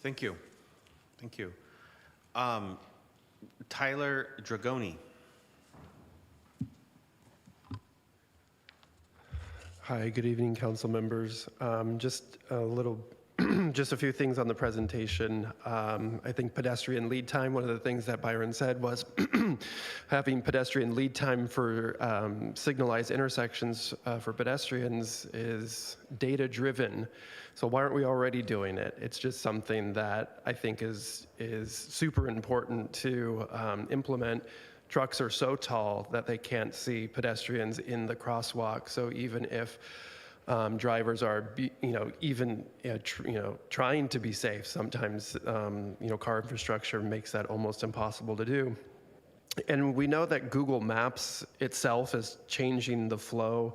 S2: Thank you. Thank you. Tyler Dragoni.
S17: Hi, good evening, council members. Just a few things on the presentation. I think pedestrian lead time, one of the things that Byron said was having pedestrian lead time for signalized intersections for pedestrians is data-driven. So why aren't we already doing it? It's just something that I think is super important to implement. Trucks are so tall that they can't see pedestrians in the crosswalk. So even if drivers are, trying to be safe, sometimes, car infrastructure makes that almost impossible to do. And we know that Google Maps itself is changing the flow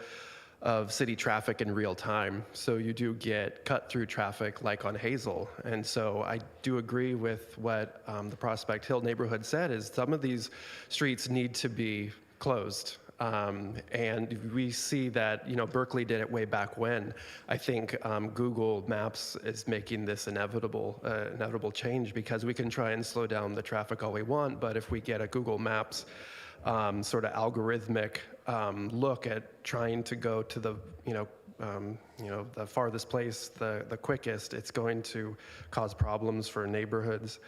S17: of city traffic in real time. So you do get cut through traffic like on Hazel. And so I do agree with what the Prospect Hill neighborhood said is some of these streets need to be closed. And we see that, Berkeley did it way back when. I think Google Maps is making this inevitable change because we can try and slow down the traffic all we want, but if we get a Google Maps sort of algorithmic look at trying to go to the, the farthest place, the quickest, it's going to cause problems for neighborhoods.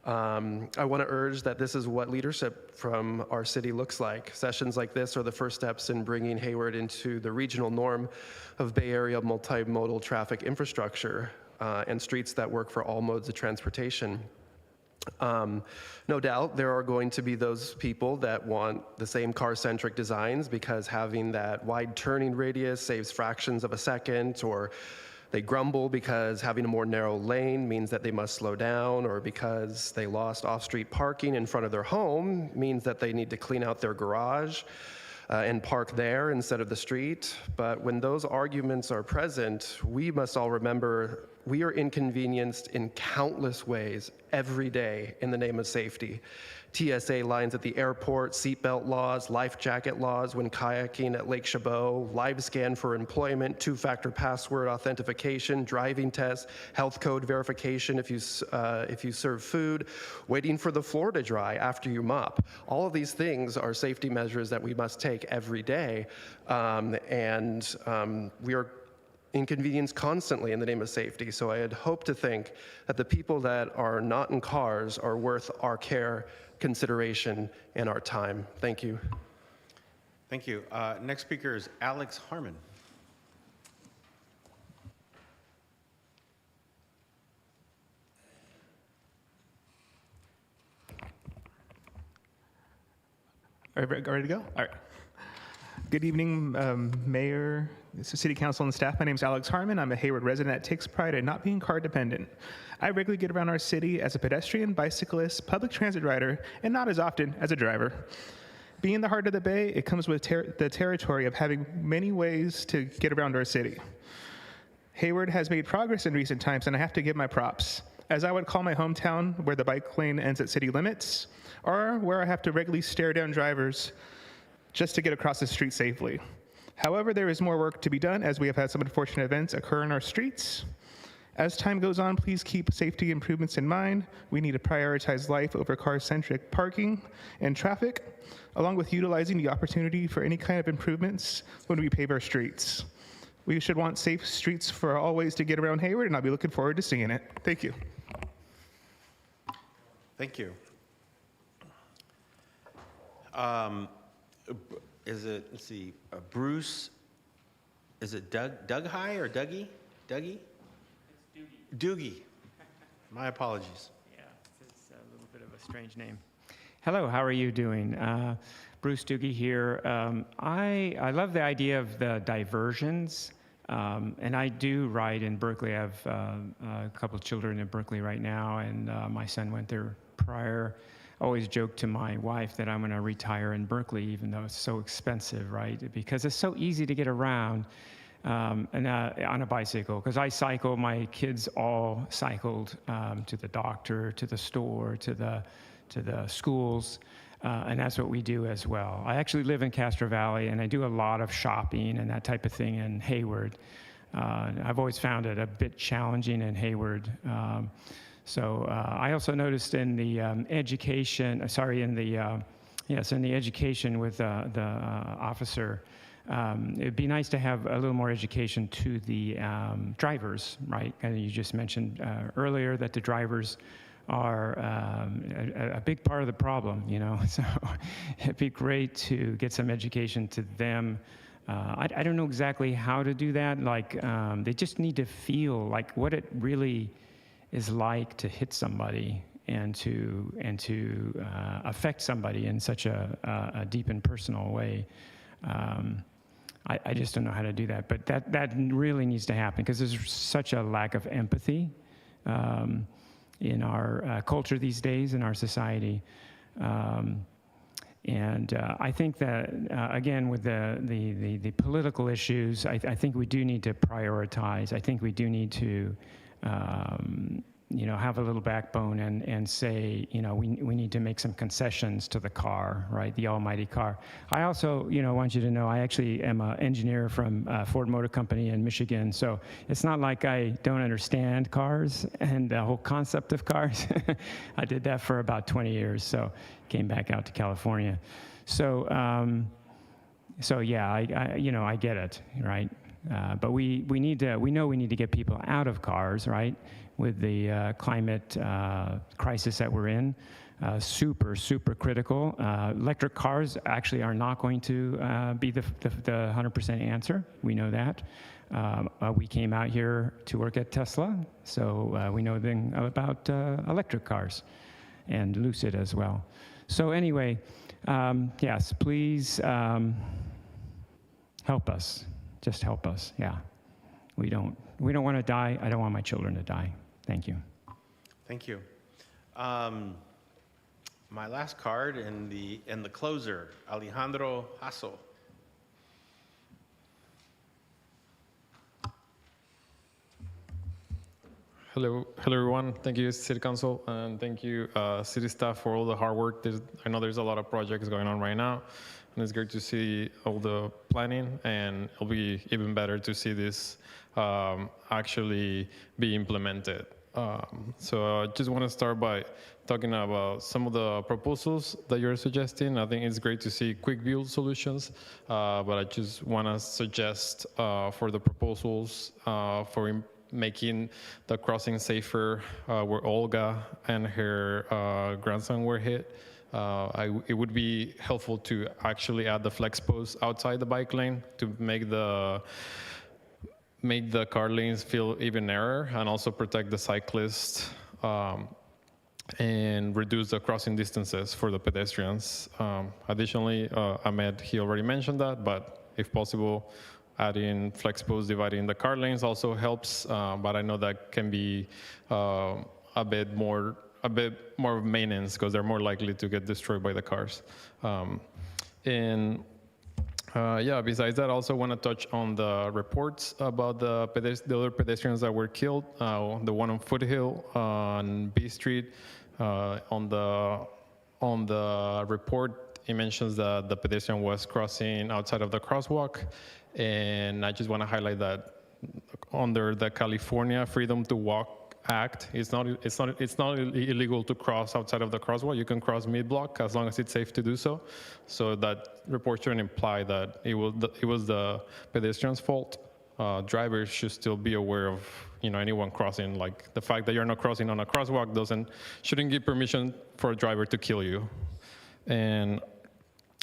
S17: I want to urge that this is what leadership from our city looks like. Sessions like this are the first steps in bringing Hayward into the regional norm of Bay Area multimodal traffic infrastructure and streets that work for all modes of transportation. No doubt there are going to be those people that want the same car-centric designs because having that wide turning radius saves fractions of a second, or they grumble because having a more narrow lane means that they must slow down, or because they lost off-street parking in front of their home means that they need to clean out their garage and park there instead of the street. But when those arguments are present, we must all remember we are inconvenienced in countless ways every day in the name of safety. TSA lines at the airport, seatbelt laws, life jacket laws when kayaking at Lake Chabot, live scan for employment, 2-factor password authentication, driving tests, health code verification if you serve food, waiting for the floor to dry after you mop. All of these things are safety measures that we must take every day, and we are inconvenienced constantly in the name of safety. So I had hoped to think that the people that are not in cars are worth our care, consideration, and our time. Thank you.
S2: Thank you. Next speaker is Alex Harmon.
S18: Ready to go? All right. Good evening, Mayor, City Council, and staff. My name is Alex Harmon. I'm a Hayward resident that takes pride in not being car dependent. I regularly get around our city as a pedestrian, bicyclist, public transit rider, and not as often as a driver. Being the heart of the Bay, it comes with the territory of having many ways to get around our city. Hayward has made progress in recent times, and I have to give my props. As I would call my hometown, where the bike lane ends at city limits, or where I have to regularly stare down drivers just to get across the street safely. However, there is more work to be done as we have had some unfortunate events occur in our streets. As time goes on, please keep safety improvements in mind. We need to prioritize life over car-centric parking and traffic, along with utilizing the opportunity for any kind of improvements when we pave our streets. We should want safe streets for all ways to get around Hayward, and I'll be looking forward to seeing it. Thank you.
S2: Thank you. Is it, let's see, Bruce, is it Doug High or Dougie? Dougie?
S19: It's
S2: Doogie. My apologies.
S19: Yeah, it's a little bit of a strange name. Hello, how are you doing? Bruce Doogie here. I love the idea of the diversions, and I do ride in Berkeley. I have a couple of children in Berkeley right now, and my son went there prior. I always joke to my wife that I'm going to retire in Berkeley, even though it's so expensive, right? Because it's so easy to get around. And on a bicycle, because I cycle. My kids all cycled to the doctor, to the store, to the schools, and that's what we do as well. I actually live in Castro Valley, and I do a lot of shopping and that type of thing in Hayward. I've always found it a bit challenging in Hayward. So I also noticed in the education with the officer. It'd be nice to have a little more education to the drivers, right? And you just mentioned earlier that the drivers are a big part of the problem, you know? So it'd be great to get some education to them. I don't know exactly how to do that. Like, they just need to feel like what it really is like to hit somebody and to affect somebody in such a deep and personal way. I just don't know how to do that, but that really needs to happen because there's such a lack of empathy in our culture these days, in our society. And I think that, again, with the political issues, I think we do need to prioritize. I think we do need to have a little backbone and say, we need to make some concessions to the car, right? The almighty car. I also, want you to know I actually am an engineer from Ford Motor Company in Michigan. So it's not like I don't understand cars and the whole concept of cars. I did that for about 20 years. So came back out to California. So yeah, I get it, right? But we know we need to get people out of cars, right? With the climate crisis that we're in, super critical. Electric cars actually are not going to be the 100% answer. We know that. We came out here to work at Tesla, so we know then about electric cars and Lucid as well. So anyway, yes, please help us. Just help us. Yeah, we don't want to die. I don't want my children to die. Thank you.
S2: Thank you. My last card and the closer, Alejandro Hasso.
S20: Hello everyone. Thank you, City Council, and thank you, City staff, for all the hard work. I know there's a lot of projects going on right now, and it's great to see all the planning, and it'll be even better to see this actually be implemented. So I just want to start by talking about some of the proposals that you're suggesting. I think it's great to see quick build solutions, but I just want to suggest for the proposals for making the crossing safer, where Olga and her grandson were hit. It would be helpful to actually add the flex post outside the bike lane to make the car lanes feel even narrower, and also protect the cyclists and reduce the crossing distances for the pedestrians. Additionally, Ahmed, he already mentioned that, but if possible, adding flex posts dividing the car lanes also helps, but I know that can be a bit more maintenance because they're more likely to get destroyed by the cars. Yeah, besides that, I also want to touch on the reports about the other pedestrians that were killed. The one on Foothill on B Street. On the report, it mentions that the pedestrian was crossing outside of the crosswalk, and I just want to highlight that under the California Freedom to Walk Act, it's not illegal to cross outside of the crosswalk. You can cross mid-block as long as it's safe to do so. So that report shouldn't imply that it was the pedestrian's fault. Drivers should still be aware of anyone crossing. Like the fact that you're not crossing on a crosswalk shouldn't give permission for a driver to kill you. And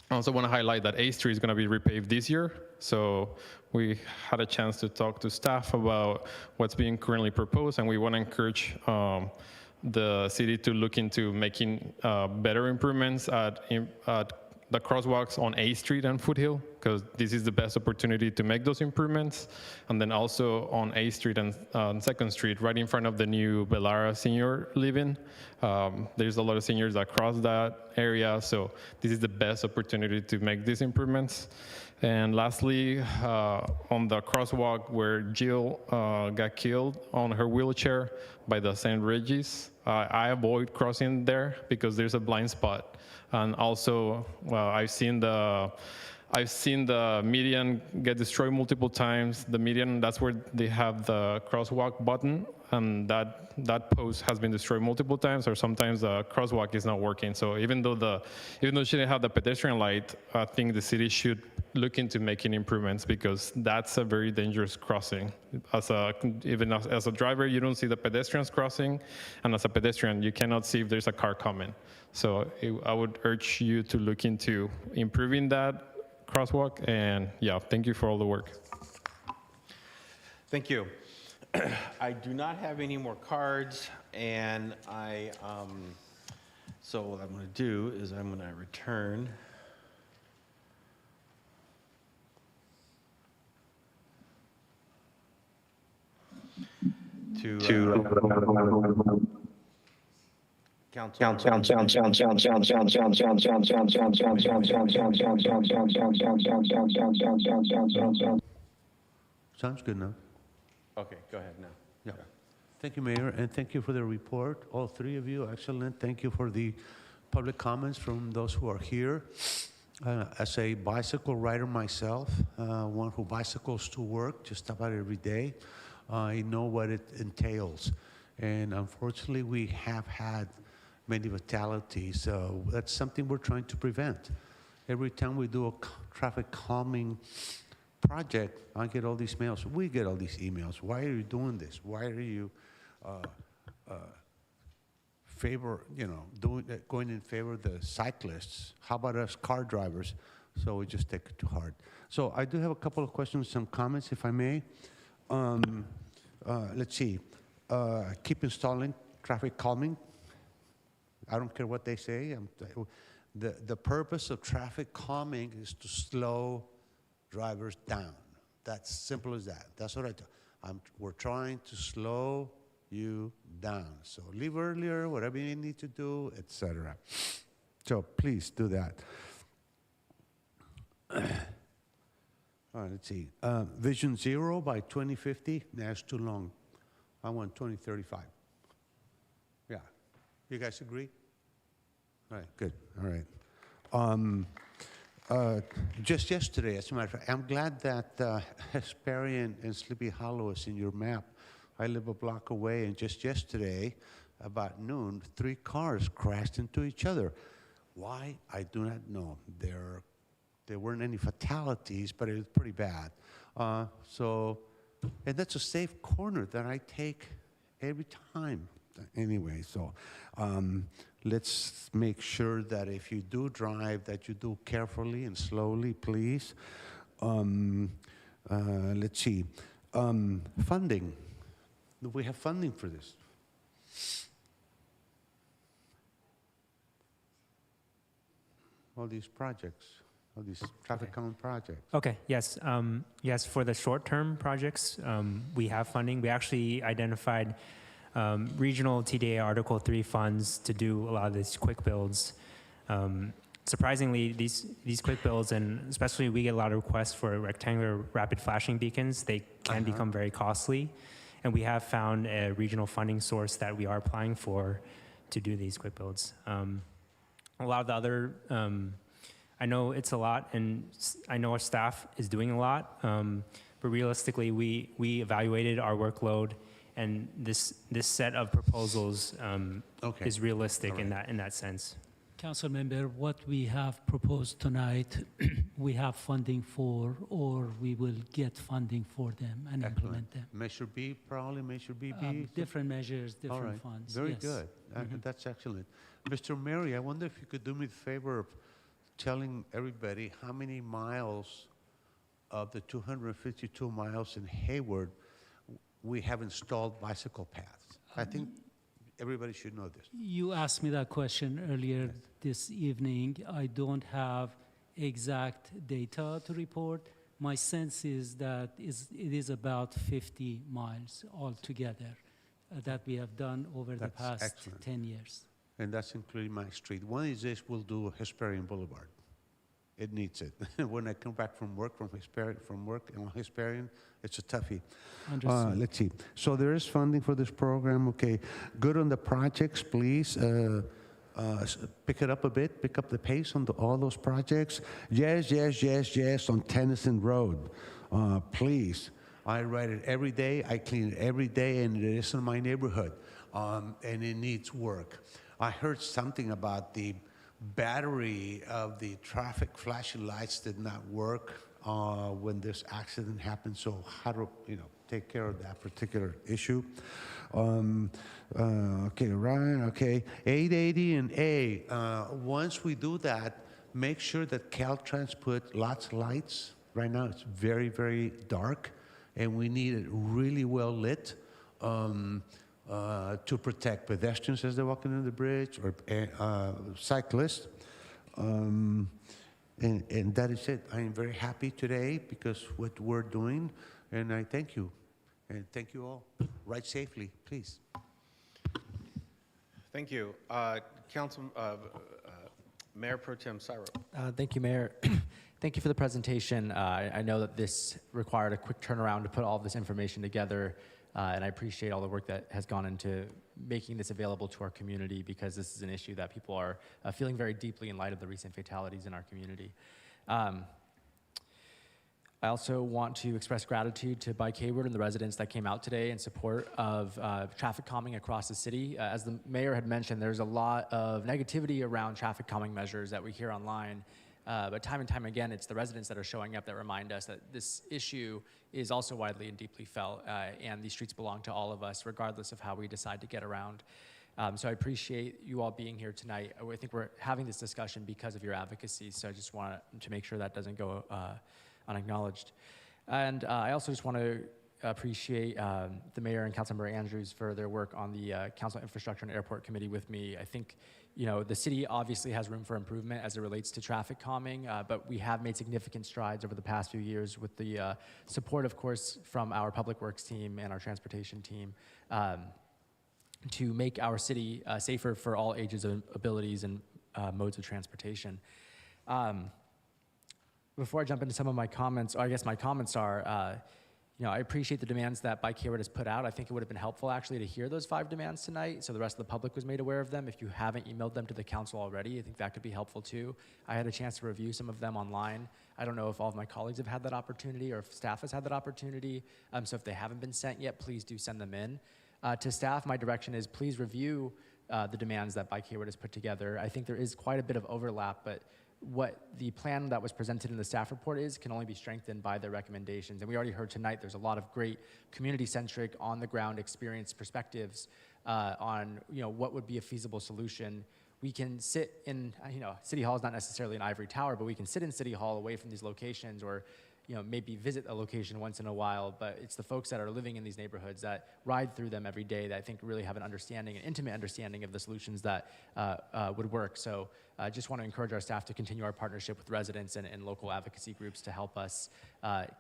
S20: I also want to highlight that A Street is going to be repaved this year. So we had a chance to talk to staff about what's being currently proposed, and we want to encourage the city to look into making better improvements at the crosswalks on A Street and Foothill, because this is the best opportunity to make those improvements. And then also on A Street and 2nd Street, right in front of the new Bellara Senior Living. There's a lot of seniors that cross that area, so this is the best opportunity to make these improvements. And lastly, on the crosswalk where Jill got killed on her wheelchair by the St. Regis, I avoid crossing there because there's a blind spot. And also, well, I've seen the median get destroyed multiple times. The median, that's where they have the crosswalk button, and that post has been destroyed multiple times, or sometimes the crosswalk is not working. So even though she didn't have the pedestrian light, I think the city should look into making improvements, because that's a very dangerous crossing. Even as a driver, you don't see the pedestrians crossing, and as a pedestrian, you cannot see if there's a car coming. So I would urge you to look into improving that crosswalk, and yeah, thank you for all the work.
S2: Thank you. I do not have any more cards, and so what I'm going to do is I'm going to return to
S5: Sounds good now.
S2: Okay, go ahead now.
S5: Yeah. Thank you, Mayor, and thank you for the report. All three of you, excellent. Thank you for the public comments from those who are here. As a bicycle rider myself, one who bicycles to work just about every day, I know what it entails. And unfortunately, we have had many fatalities. So that's something we're trying to prevent. Every time we do a traffic calming project, I get all these mails. We get all these emails. Why are you doing this? Why are you going in favor of the cyclists? How about us car drivers? So we just take it to heart. So I do have a couple of questions, some comments, if I may. Let's see. Keep installing traffic calming. I don't care what they say. The purpose of traffic calming is to slow drivers down. That's simple as that. That's what I do. We're trying to slow you down. So leave earlier, whatever you need to do, etc. So please do that. All right, let's see. Vision Zero by 2050. That's too long. I want 2035. Yeah. You guys agree? All right, good. All right. Just yesterday, as a matter of fact, I'm glad that Hesperian and Sleepy Hollow is in your map. I live a block away, and just yesterday, about noon, 3 cars crashed into each other. Why? I do not know. There weren't any fatalities, but it was pretty bad. And that's a safe corner that I take every time. Anyway, so let's make sure that if you do drive, that you do carefully and slowly, please. Let's see. Funding. Do we have funding for this? All these projects, all these traffic calming projects.
S11: Okay, yes. Yes, for the short-term projects, we have funding. We actually identified regional TDA Article 3 funds to do a lot of these quick builds. Surprisingly, these quick builds, and especially we get a lot of requests for rectangular rapid flashing beacons, they can become very costly. And we have found a regional funding source that we are applying for to do these quick builds. A lot of the other I know it's a lot, and I know our staff is doing a lot, but realistically, we evaluated our workload, and this set of proposals is realistic in that sense.
S4: Council member, what we have proposed tonight, we have funding for, or we will get funding for them and implement them.
S5: Measure B, probably Measure BB.
S4: Different measures,
S5: All
S4: different
S5: right.
S4: funds.
S5: Very
S4: yes.
S5: good. That's excellent. Mr. Mary, I wonder if you could do me the favor of telling everybody how many miles of the 252 miles in Hayward we have installed bicycle paths. I think everybody should know this.
S4: You asked me that question earlier this evening. I don't have exact data to report. My sense is that it is about 50 miles altogether that we have done over the past
S5: excellent.
S4: 10 years.
S5: And that's including my street. One is this, we'll do Hesperian Boulevard. It needs it. When I come back from work, on Hesperian, it's a toughie. Let's see. So there is funding for this program. Okay. Good on the projects, please. Pick it up a bit. Pick up the pace on all those projects. Yes, yes, yes, yes on Tennyson Road. Please. I ride it every day. I clean it every day, and it is in my neighborhood. And it needs work. I heard something about the battery of the traffic flashing lights did not work when this accident happened. So how to take care of that particular issue? Okay, right. Okay, 880 and A. Once we do that, make sure that Caltrans put lots of lights. Right now, it's very, very dark, and we need it really well lit. To protect pedestrians as they're walking under the bridge or cyclists. And that is it. I am very happy today because what we're doing, and I thank you. And thank you all. Ride safely, please.
S2: Thank you. Mayor Pro Tem Syro.
S10: Thank you, Mayor. Thank you for the presentation. I know that this required a quick turnaround to put all of this information together. And I appreciate all the work that has gone into making this available to our community because this is an issue that people are feeling very deeply in light of the recent fatalities in our community. I also want to express gratitude to Bike Hayward and the residents that came out today in support of traffic calming across the city. As the mayor had mentioned, there's a lot of negativity around traffic calming measures that we hear online. But time and time again, it's the residents that are showing up that remind us that this issue is also widely and deeply felt, and these streets belong to all of us, regardless of how we decide to get around. So I appreciate you all being here tonight. I think we're having this discussion because of your advocacy, so I just want to make sure that doesn't go unacknowledged. And I also just want to appreciate the mayor and Councilmember Andrews for their work on the Council Infrastructure and Airport Committee with me. I think the city obviously has room for improvement as it relates to traffic calming, but we have made significant strides over the past few years with the support, of course, from our public works team and our transportation team to make our city safer for all ages of abilities and modes of transportation. Before I jump into some of my comments, or I guess my comments are, I appreciate the demands that Bike Hayward has put out. I think it would have been helpful actually to hear those 5 demands tonight so the rest of the public was made aware of them. If you haven't emailed them to the council already, I think that could be helpful too. I had a chance to review some of them online. I don't know if all of my colleagues have had that opportunity or if staff has had that opportunity. So if they haven't been sent yet, please do send them in. To staff, my direction is please review the demands that Bike Hayward has put together. I think there is quite a bit of overlap, but what the plan that was presented in the staff report is can only be strengthened by their recommendations. And we already heard tonight there's a lot of great community-centric, on-the-ground experience perspectives on what would be a feasible solution. We can sit in, City Hall is not necessarily an ivory tower, but we can sit in City Hall away from these locations or maybe visit a location once in a while, but it's the folks that are living in these neighborhoods that ride through them every day that I think really have an intimate understanding of the solutions that would work. So I just want to encourage our staff to continue our partnership with residents and local advocacy groups to help us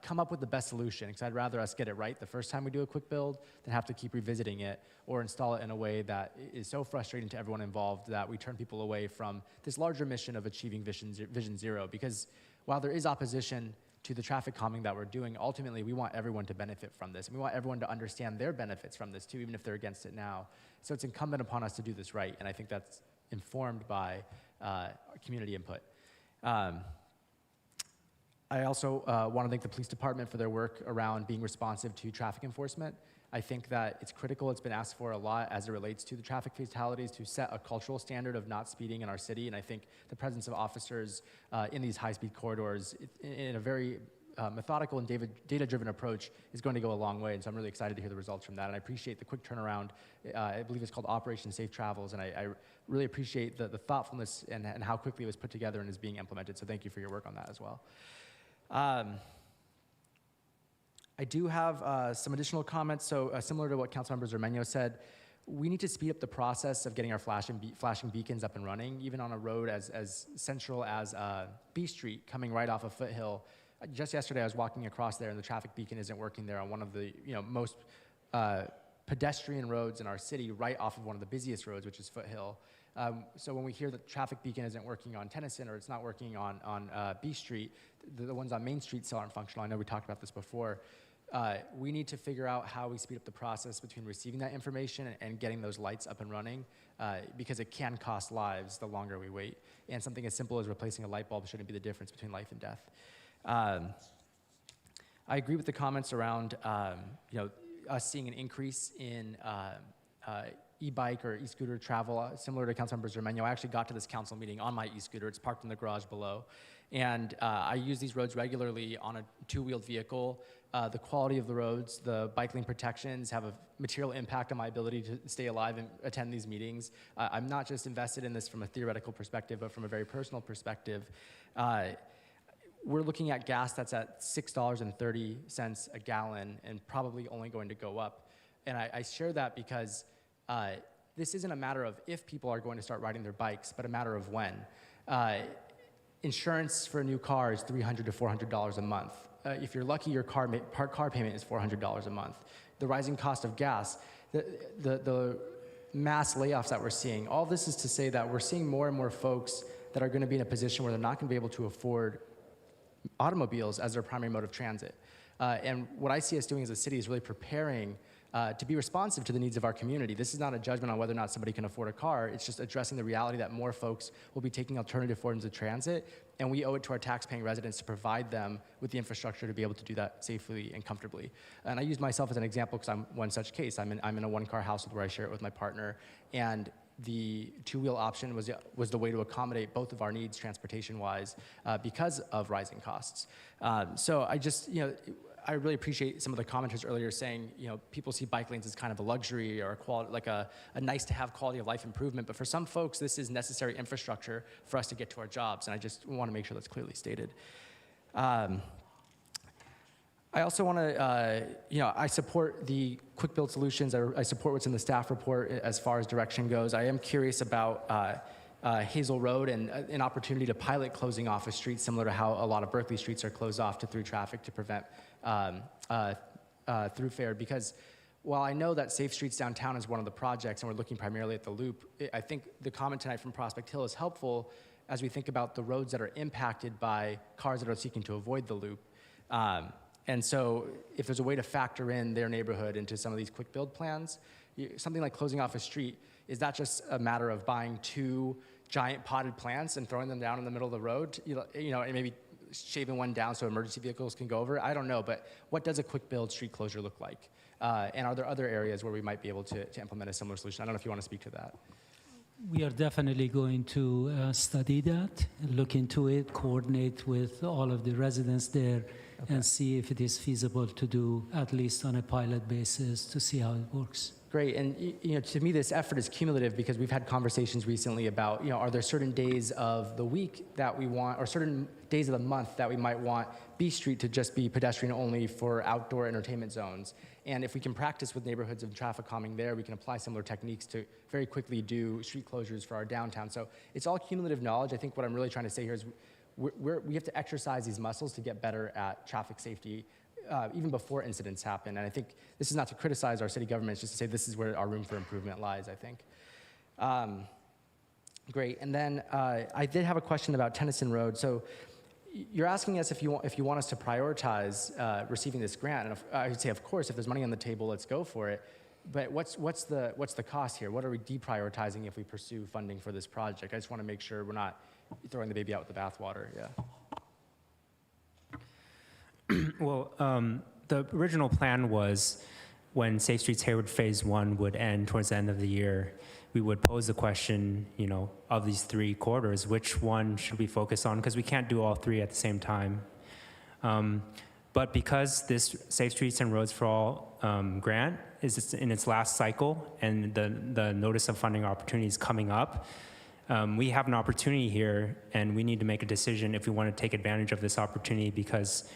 S10: come up with the best solution, because I'd rather us get it right the first time we do a quick build than have to keep revisiting it or install it in a way that is so frustrating to everyone involved that we turn people away from this larger mission of achieving Vision Zero. Because while there is opposition to the traffic calming that we're doing, ultimately we want everyone to benefit from this. And we want everyone to understand their benefits from this too, even if they're against it now. So it's incumbent upon us to do this right, and I think that's informed by community input. I also want to thank the police department for their work around being responsive to traffic enforcement. I think that it's critical. It's been asked for a lot as it relates to the traffic fatalities to set a cultural standard of not speeding in our city. And I think the presence of officers in these high-speed corridors in a very methodical and data-driven approach is going to go a long way. And so I'm really excited to hear the results from that. And I appreciate the quick turnaround. I believe it's called Operation Safe Travels. And I really appreciate the thoughtfulness and how quickly it was put together and is being implemented. So thank you for your work on that as well. I do have some additional comments. So similar to what Councilmember Zermeño said, we need to speed up the process of getting our flashing beacons up and running, even on a road as central as B Street coming right off of Foothill. Just yesterday, I was walking across there, and the traffic beacon isn't working there on one of the most pedestrian roads in our city, right off of one of the busiest roads, which is Foothill. So when we hear that the traffic beacon isn't working on Tennyson or it's not working on B Street, the ones on Main Street still aren't functional. I know we talked about this before. We need to figure out how we speed up the process between receiving that information and getting those lights up and running, because it can cost lives the longer we wait. And something as simple as replacing a light bulb shouldn't be the difference between life and death. I agree with the comments around us seeing an increase in e-bike or e-scooter travel, similar to Councilmember Zermeño. I actually got to this council meeting on my e-scooter. It's parked in the garage below. And I use these roads regularly on a two-wheeled vehicle. The quality of the roads, the bike lane protections have a material impact on my ability to stay alive and attend these meetings. I'm not just invested in this from a theoretical perspective, but from a very personal perspective. We're looking at gas that's at $6.30 a gallon and probably only going to go up. And I share that because this isn't a matter of if people are going to start riding their bikes, but a matter of when. Insurance for a new car is $300 to $400 a month. If you're lucky, your car payment is $400 a month. The rising cost of gas, the mass layoffs that we're seeing, all this is to say that we're seeing more and more folks that are going to be in a position where they're not going to be able to afford automobiles as their primary mode of transit. And what I see us doing as a city is really preparing to be responsive to the needs of our community. This is not a judgment on whether or not somebody can afford a car. It's just addressing the reality that more folks will be taking alternative forms of transit, and we owe it to our tax-paying residents to provide them with the infrastructure to be able to do that safely and comfortably. And I use myself as an example because I'm one such case. I'm in a one-car household where I share it with my partner, and the two-wheel option was the way to accommodate both of our needs transportation-wise because of rising costs. So I just, I really appreciate some of the commenters earlier saying, people see bike lanes as kind of a luxury or a quality, like a nice to have quality of life improvement. But for some folks, this is necessary infrastructure for us to get to our jobs. And I just want to make sure that's clearly stated. I also want to, I support the quick build solutions. I support what's in the staff report as far as direction goes. I am curious about Hazel Road and an opportunity to pilot closing off a street similar to how a lot of Berkeley streets are closed off to through traffic to prevent throughfare. Because while I know that Safe Streets Downtown is one of the projects and we're looking primarily at the loop, I think the comment tonight from Prospect Hill is helpful as we think about the roads that are impacted by cars that are seeking to avoid the loop. And so if there's a way to factor in their neighborhood into some of these quick build plans, something like closing off a street, is that just a matter of buying 2 giant potted plants and throwing them down in the middle of the road, and maybe shaving one down so emergency vehicles can go over it? I don't know, but what does a quick build street closure look like? And are there other areas where we might be able to implement a similar solution? I don't know if you want to speak to that.
S4: We are definitely going to study that, look into it, coordinate with all of the residents there, and see if it is feasible to do, at least on a pilot basis, to see how it works.
S10: Great, and to me this effort is cumulative because we've had conversations recently about, are there certain days of the week that we want, or certain days of the month that we might want B Street to just be pedestrian only for outdoor entertainment zones. And if we can practice with neighborhoods of traffic calming there, we can apply similar techniques to very quickly do street closures for our downtown. So it's all cumulative knowledge. I think what I'm really trying to say here is we have to exercise these muscles to get better at traffic safety even before incidents happen. And I think this is not to criticize our city government, it's just to say this is where our room for improvement lies, I think. Great, and then I did have a question about Tennyson Road. So you're asking us if you want us to prioritize receiving this grant, and I would say, of course, if there's money on the table, let's go for it. But what's the cost here? What are we deprioritizing if we pursue funding for this project? I just want to make sure we're not throwing the baby out with the bathwater. Yeah.
S11: Well, the original plan was when Safe Streets Hayward Phase 1 would end towards the end of the year, we would pose the question, you know, of these 3 corridors, which one should we focus on? Because we can't do all 3 at the same time. But because this Safe Streets and Roads for All grant is in its last cycle and the notice of funding opportunity is coming up, we have an opportunity here and we need to make a decision if we want to take advantage of this opportunity because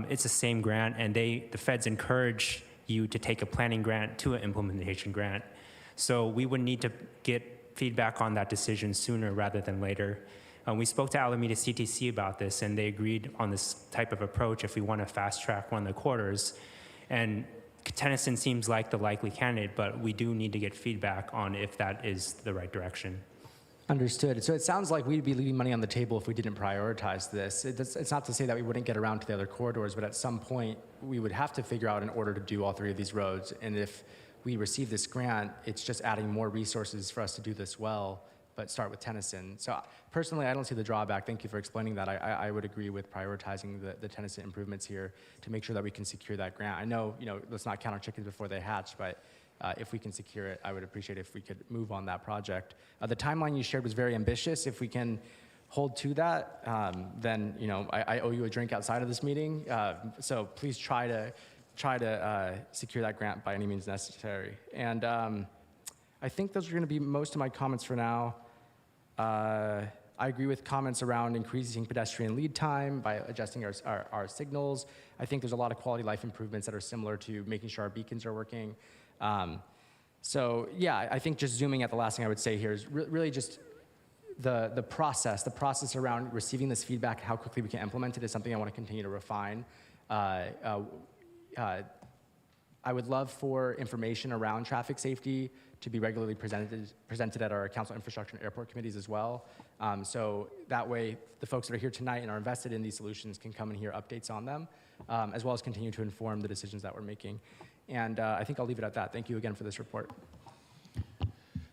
S11: it's the same grant and the feds encourage you to take a planning grant to an implementation grant. So we would need to get feedback on that decision sooner rather than later. We spoke to Alameda CTC about this and they agreed on this type of approach if we want to fast track one of the quarters. And Tennyson seems like the likely candidate, but we do need to get feedback on if that is the right direction.
S10: Understood. So it sounds like we'd be leaving money on the table if we didn't prioritize this. It's not to say that we wouldn't get around to the other corridors, but at some point we would have to figure out an order to do all 3 of these roads. And if we receive this grant, it's just adding more resources for us to do this well, but start with Tennyson. So personally, I don't see the drawback. Thank you for explaining that. I would agree with prioritizing the Tennyson improvements here to make sure that we can secure that grant. I know, let's not count our chickens before they hatch, but if we can secure it, I would appreciate it if we could move on that project. The timeline you shared was very ambitious. If we can hold to that, then I owe you a drink outside of this meeting. So please try to secure that grant by any means necessary. And I think those are going to be most of my comments for now. I agree with comments around increasing pedestrian lead time by adjusting our signals. I think there's a lot of quality of life improvements that are similar to making sure our beacons are working. So yeah, I think just zooming at the last thing I would say here is really just the process around receiving this feedback, how quickly we can implement it is something I want to continue to refine. I would love for information around traffic safety to be regularly presented at our council infrastructure and airport committees as well. So that way, the folks that are here tonight and are invested in these solutions can come and hear updates on them, as well as continue to inform the decisions that we're making. And I think I'll leave it at that. Thank you again for this report.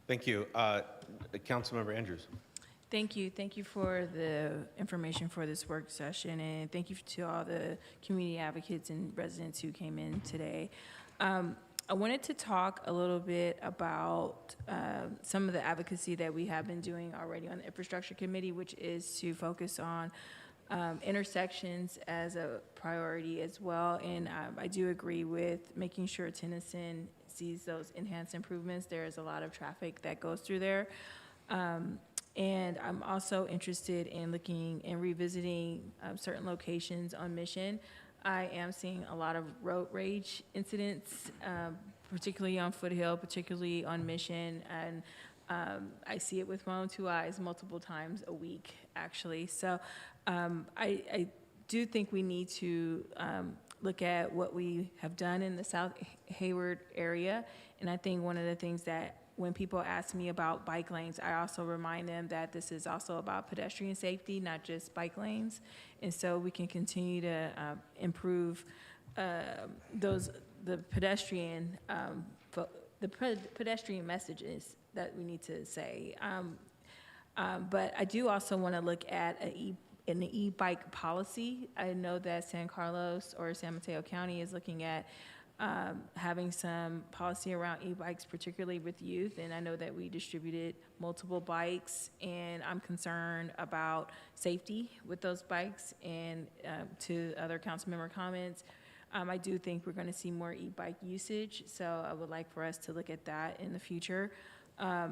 S2: Thank you. Councilmember Andrews.
S9: Thank you. Thank you for the information for this work session, and thank you to all the community advocates and residents who came in today. I wanted to talk a little bit about some of the advocacy that we have been doing already on the infrastructure committee, which is to focus on intersections as a priority as well. And I do agree with making sure Tennyson sees those enhanced improvements. There is a lot of traffic that goes through there. And I'm also interested in looking and revisiting certain locations on Mission. I am seeing a lot of road rage incidents, particularly on Foothill, particularly on Mission, and I see it with my own 2 eyes multiple times a week, actually. So I do think we need to look at what we have done in the South Hayward area, and I think one of the things that when people ask me about bike lanes, I also remind them that this is also about pedestrian safety, not just bike lanes. And so we can continue to improve the pedestrian messages that we need to say. But I do also want to look at an e-bike policy. I know that San Carlos or San Mateo County is looking at having some policy around e-bikes, particularly with youth, and I know that we distributed multiple bikes, and I'm concerned about safety with those bikes. And to other council member comments, I do think we're going to see more e-bike usage, so I would like for us to look at that in the future. I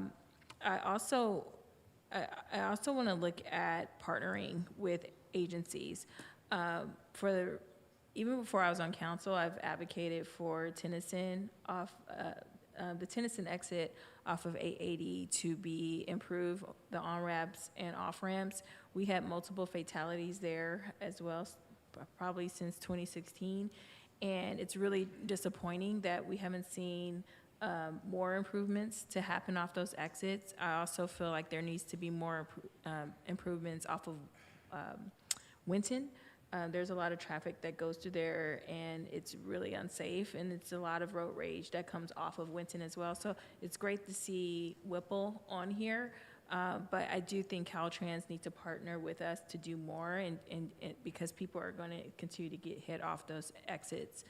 S9: also want to look at partnering with agencies. Even before I was on council, I've advocated for Tennyson the Tennyson exit off of 880 to be improved, the on-ramps and off-ramps. We had multiple fatalities there as well, probably since 2016. And it's really disappointing that we haven't seen more improvements to happen off those exits. I also feel like there needs to be more improvements off of Winton. There's a lot of traffic that goes through there, and it's really unsafe, and it's a lot of road rage that comes off of Winton as well. So it's great to see Whipple on here, But I do think Caltrans needs to partner with us to do more, and because people are going to continue to get hit off those exits.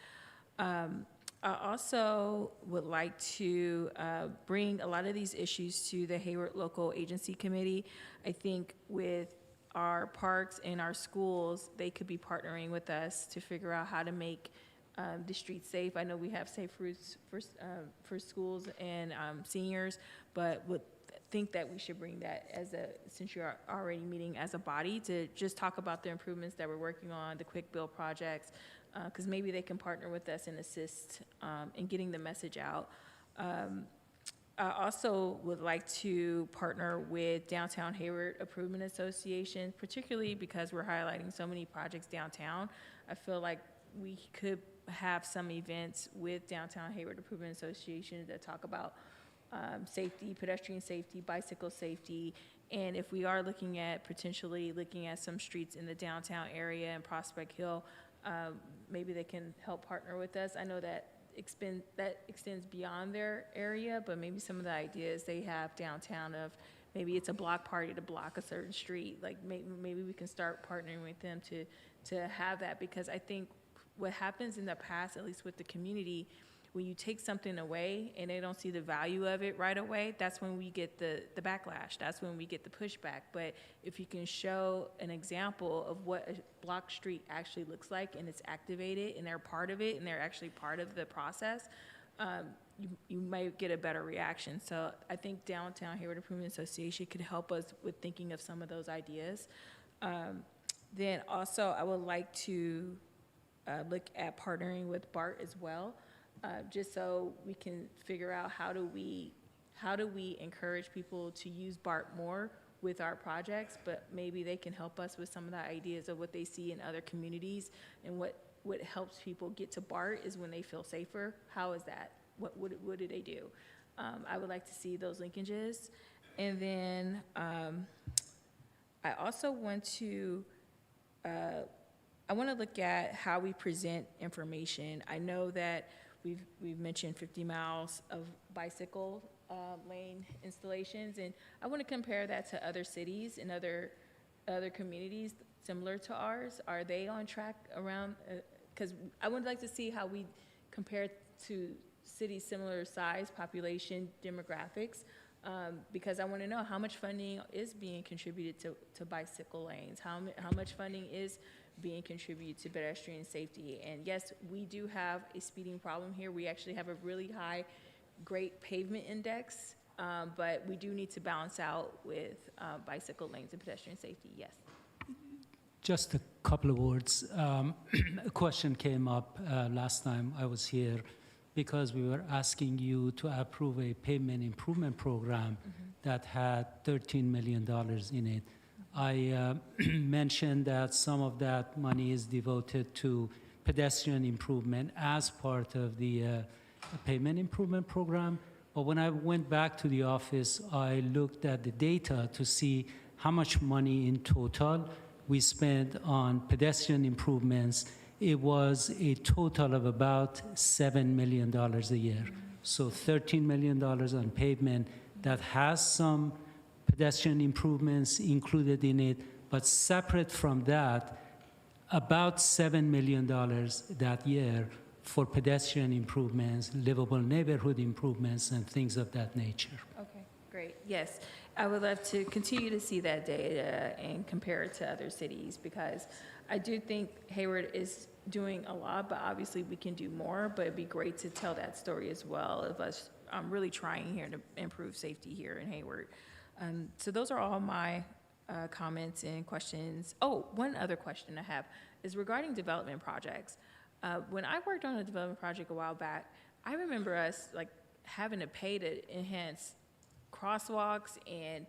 S9: I also would like to bring a lot of these issues to the Hayward Local Agency Committee. I think with our parks and our schools, they could be partnering with us to figure out how to make the streets safe. I know we have safe routes for schools and seniors, but would think that we should bring that since you're already meeting as a body, to just talk about the improvements that we're working on, the quick build projects, because maybe they can partner with us and assist in getting the message out. I also would like to partner with Downtown Hayward Improvement Association, particularly because we're highlighting so many projects downtown. I feel like we could have some events with Downtown Hayward Improvement Association that talk about safety, pedestrian safety, bicycle safety, and if we are potentially looking at some streets in the downtown area and Prospect Hill, maybe they can help partner with us. I know that extends beyond their area, but maybe some of the ideas they have downtown of maybe it's a block party to block a certain street. Like maybe we can start partnering with them to have that, because I think what happens in the past, at least with the community, when you take something away and they don't see the value of it right away, that's when we get the backlash. That's when we get the pushback. But if you can show an example of what a block street actually looks like, and it's activated and they're part of it and they're actually part of the process, you might get a better reaction. So I think Downtown Hayward Improvement Association could help us with thinking of some of those ideas. Then also I would like to look at partnering with BART as well. Just so we can figure out how do we encourage people to use BART more with our projects, but maybe they can help us with some of the ideas of what they see in other communities, and what helps people get to BART is when they feel safer. How is that? What do they do? I would like to see those linkages. And then I also want to look at how we present information. I know that we've mentioned 50 miles of bicycle lane installations, and I want to compare that to other cities and other communities similar to ours. Are they on track around? Because I would like to see how we compare to cities similar size, population, demographics, because I want to know how much funding is being contributed to bicycle lanes, how much funding is being contributed to pedestrian safety. And yes, we do have a speeding problem here. We actually have a really high, great pavement index, but we do need to balance out with bicycle lanes and pedestrian safety, yes.
S4: Just a couple of words. A question came up last time I was here, because we were asking you to approve a pavement improvement program that had $13 million in it. I mentioned that some of that money is devoted to pedestrian improvement as part of the pavement improvement program. But when I went back to the office, I looked at the data to see how much money in total we spent on pedestrian improvements. It was a total of about $7 million a year. So $13 million on pavement that has some pedestrian improvements included in it, but separate from that, about $7 million that year for pedestrian improvements, livable neighborhood improvements, and things of that nature.
S9: Okay, great. Yes, I would love to continue to see that data and compare it to other cities, because I do think Hayward is doing a lot, but obviously we can do more. But it'd be great to tell that story as well of us really trying here to improve safety here in Hayward. So those are all my comments and questions. Oh, one other question I have is regarding development projects. When I worked on a development project a while back, I remember us having to pay to enhance crosswalks and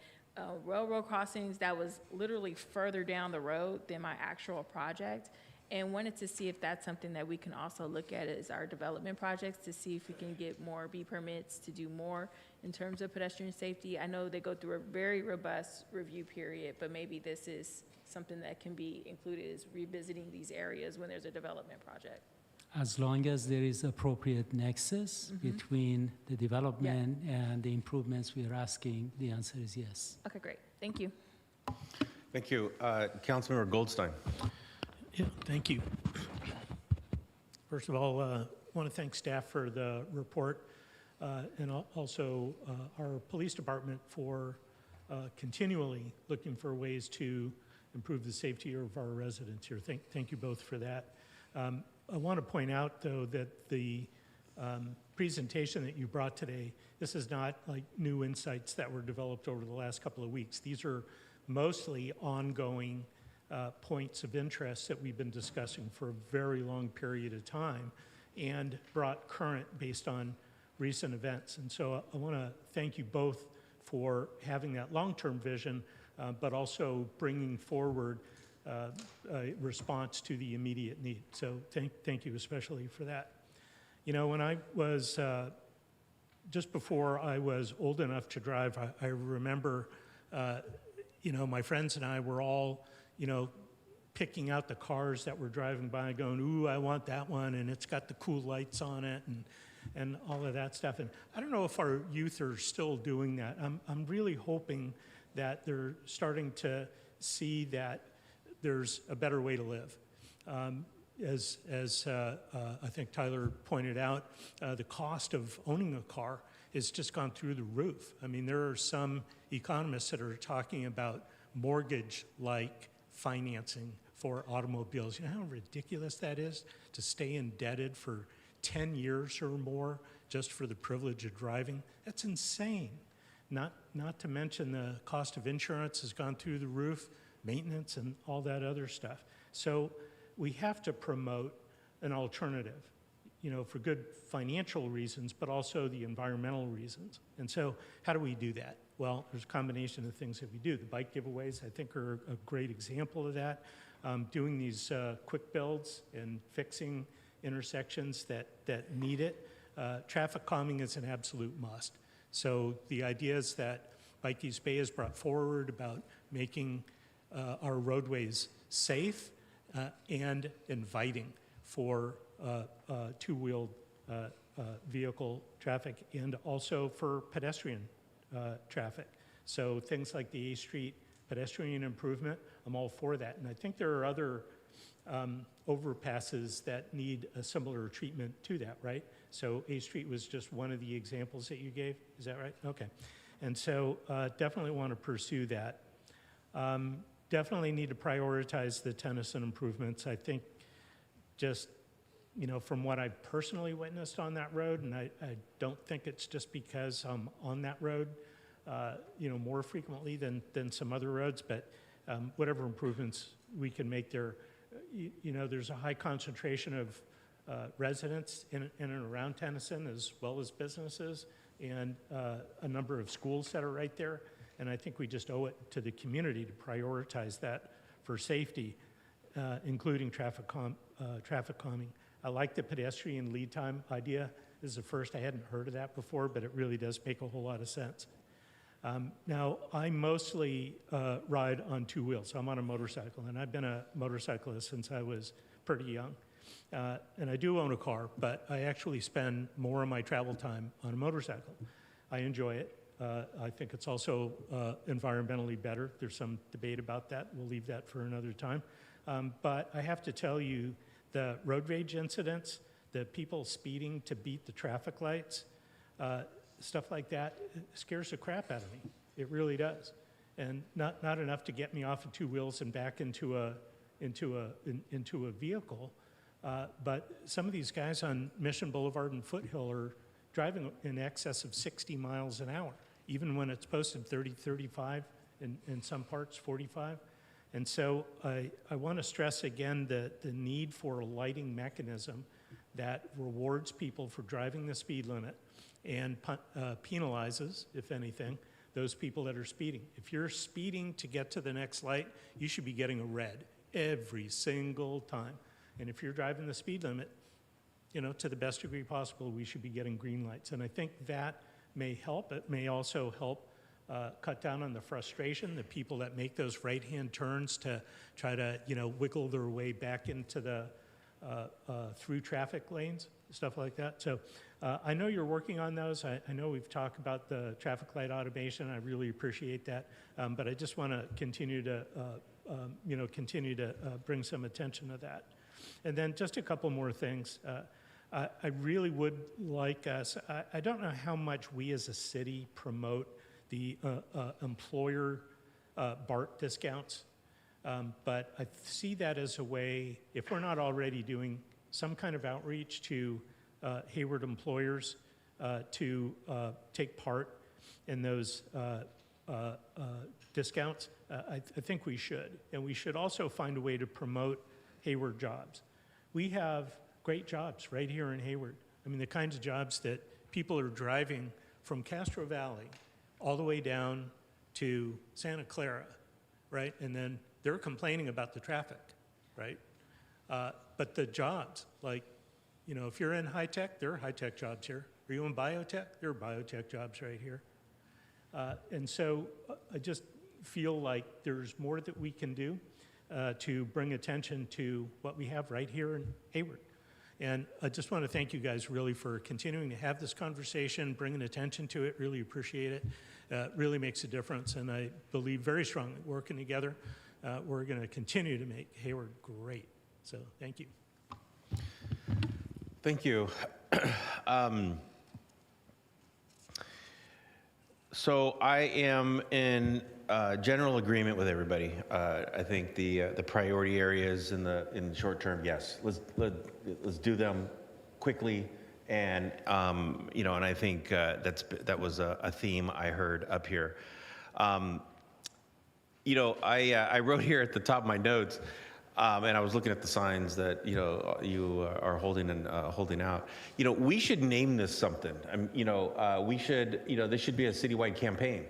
S9: railroad crossings that was literally further down the road than my actual project, and wanted to see if that's something that we can also look at as our development projects, to see if we can get more B permits to do more in terms of pedestrian safety. I know they go through a very robust review period, but maybe this is something that can be included, is revisiting these areas when there's a development project.
S4: As long as there is appropriate nexus between the development and the improvements we are asking, the answer is yes.
S9: Okay, great. Thank you.
S21: Thank you. Councilmember Goldstein.
S22: Yeah, thank you. First of all, I want to thank staff for the report and also our police department for continually looking for ways to improve the safety of our residents here. Thank you both for that. I want to point out, though, that the presentation that you brought today, this is not like new insights that were developed over the last couple of weeks. These are mostly ongoing points of interest that we've been discussing for a very long period of time and brought current based on recent events. And so I want to thank you both for having that long-term vision, but also bringing forward a response to the immediate need. So thank you especially for that. You know, when I was, just before I was old enough to drive, I remember, you know, my friends and I were all, you know, picking out the cars that were driving by going, ooh, I want that one, and it's got the cool lights on it, and all of that stuff. And I don't know if our youth are still doing that. I'm really hoping that they're starting to see that there's a better way to live. As I think Tyler pointed out, the cost of owning a car has just gone through the roof. I mean, there are some economists that are talking about mortgage-like financing for automobiles. You know how ridiculous that is to stay indebted for 10 years or more just for the privilege of driving? That's insane. Not to mention the cost of insurance has gone through the roof, maintenance and all that other stuff. So we have to promote an alternative, you know, for good financial reasons, but also the environmental reasons. And so how do we do that? Well, there's a combination of things that we do. The bike giveaways, I think, are a great example of that. Doing these quick builds and fixing intersections that need it. Traffic calming is an absolute must. So the ideas that Bike East Bay has brought forward about making our roadways safe and inviting for two-wheeled vehicle traffic and also for pedestrian traffic. So things like the A Street pedestrian improvement, I'm all for that. And I think there are other overpasses that need a similar treatment to that, right? So A Street was just one of the examples that you gave, is that right? Okay. And so definitely want to pursue that. Definitely need to prioritize the Tennyson improvements. I think just, you know, from what I've personally witnessed on that road, and I don't think it's just because I'm on that road, you know, more frequently than some other roads, but whatever improvements we can make there, you know, there's a high concentration of residents in and around Tennyson as well as businesses and a number of schools that are right there. And I think we just owe it to the community to prioritize that for safety, including traffic calming. I like the pedestrian lead time idea. This is the first. I hadn't heard of that before, but it really does make a whole lot of sense. Now, I mostly ride on two wheels. So I'm on a motorcycle, and I've been a motorcyclist since I was pretty young. And I do own a car, but I actually spend more of my travel time on a motorcycle. I enjoy it. I think it's also environmentally better. There's some debate about that. We'll leave that for another time. But I have to tell you, the road rage incidents, the people speeding to beat the traffic lights, stuff like that scares the crap out of me. It really does. And not enough to get me off of two wheels and back into a vehicle. But some of these guys on Mission Boulevard and Foothill are driving in excess of 60 miles an hour, even when it's posted 30, 35, in some parts 45. And so I want to stress again the need for a lighting mechanism that rewards people for driving the speed limit and penalizes, if anything, those people that are speeding. If you're speeding to get to the next light, you should be getting a red every single time. And if you're driving the speed limit, you know, to the best degree possible, we should be getting green lights. And I think that may help. It may also help cut down on the frustration, the people that make those right-hand turns to try to, you know, wiggle their way back into the through traffic lanes, stuff like that. So I know you're working on those. I know we've talked about the traffic light automation. I really appreciate that. But I just want to continue to, bring some attention to that. And then just a couple more things. I really would like us, I don't know how much we as a city promote the employer BART discounts, but I see that as a way, if we're not already doing some kind of outreach to Hayward employers to take part in those discounts, I think we should. And we should also find a way to promote Hayward jobs. We have great jobs right here in Hayward. I mean, the kinds of jobs that people are driving from Castro Valley all the way down to Santa Clara, right? And then they're complaining about the traffic, right? But the jobs, like, you know, if you're in high tech, there are high tech jobs here. Are you in biotech? There are biotech jobs right here. And so I just feel like there's more that we can do to bring attention to what we have right here in Hayward. And I just want to thank you guys really for continuing to have this conversation, bringing attention to it, really appreciate it. Really makes a difference, and I believe very strongly working together, we're going to continue to make Hayward great. So thank you.
S2: Thank you. So I am in general agreement with everybody. I think the priority areas in the short term, yes, let's do them quickly, and you know, and I think that was a theme I heard up here. You know, I wrote here at the top of my notes. And I was looking at the signs that you are holding and holding out. You know, we should name this something. You know, we should. You know, this should be a citywide campaign,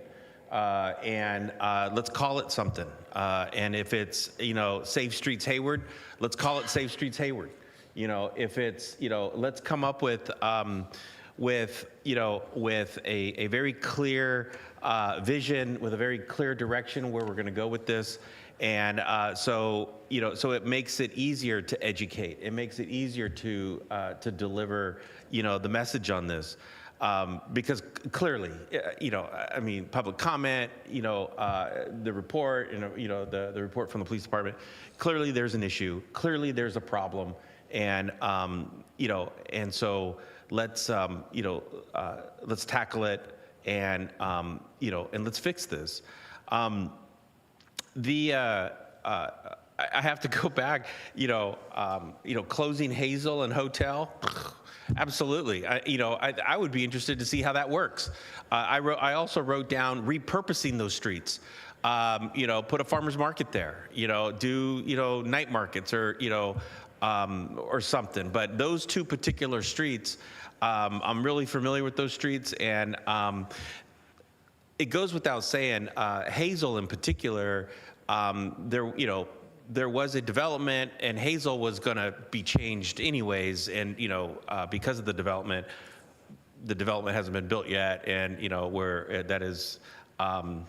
S2: and let's call it something. And if it's Safe Streets Hayward, let's call it Safe Streets Hayward. You know, if it's let's come up with a very clear vision with a very clear direction where we're going to go with this. And so it makes it easier to educate. It makes it easier to deliver, the message on this, because clearly, I mean, public comment, the report, the report from the police department. Clearly, there's an issue. Clearly, there's a problem, and and so let's let's tackle it, and and let's fix this. I have to go back, closing Hazel and Hotel. Absolutely. I would be interested to see how that works. I also wrote down repurposing those streets. Put a farmer's market there, do, night markets or something. But those two particular streets, I'm really familiar with those streets, and it goes without saying, Hazel in particular, there was a development, and Hazel was going to be changed anyways, and because of the development hasn't been built yet, and where that is, that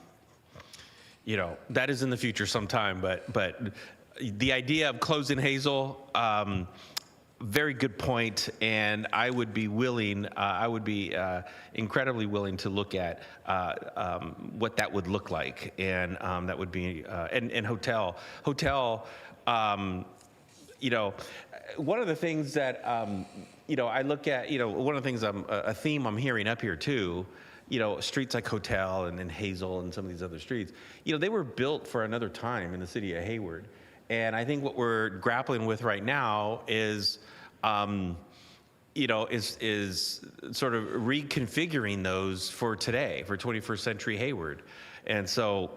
S2: is in the future sometime. But the idea of closing Hazel. Very good point, and I would be willing. I would be incredibly willing to look at what that would look like, and that would be and hotel. One of the things that I look at. One of the things a theme I'm hearing up here too. Streets like Hotel and Hazel and some of these other streets. They were built for another time in the city of Hayward. And I think what we're grappling with right now is, is sort of reconfiguring those for today, for 21st century Hayward. And so,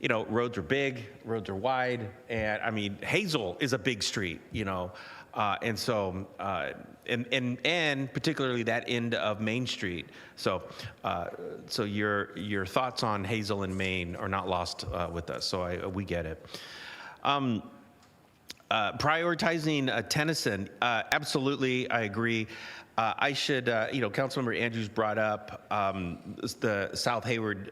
S2: roads are big, roads are wide, and I mean, Hazel is a big street, and so, and particularly that end of Main Street. So, so your thoughts on Hazel and Main are not lost with us. So we get it. Prioritizing Tennyson, absolutely, I agree. I should, Councilmember Andrews brought up the South Hayward,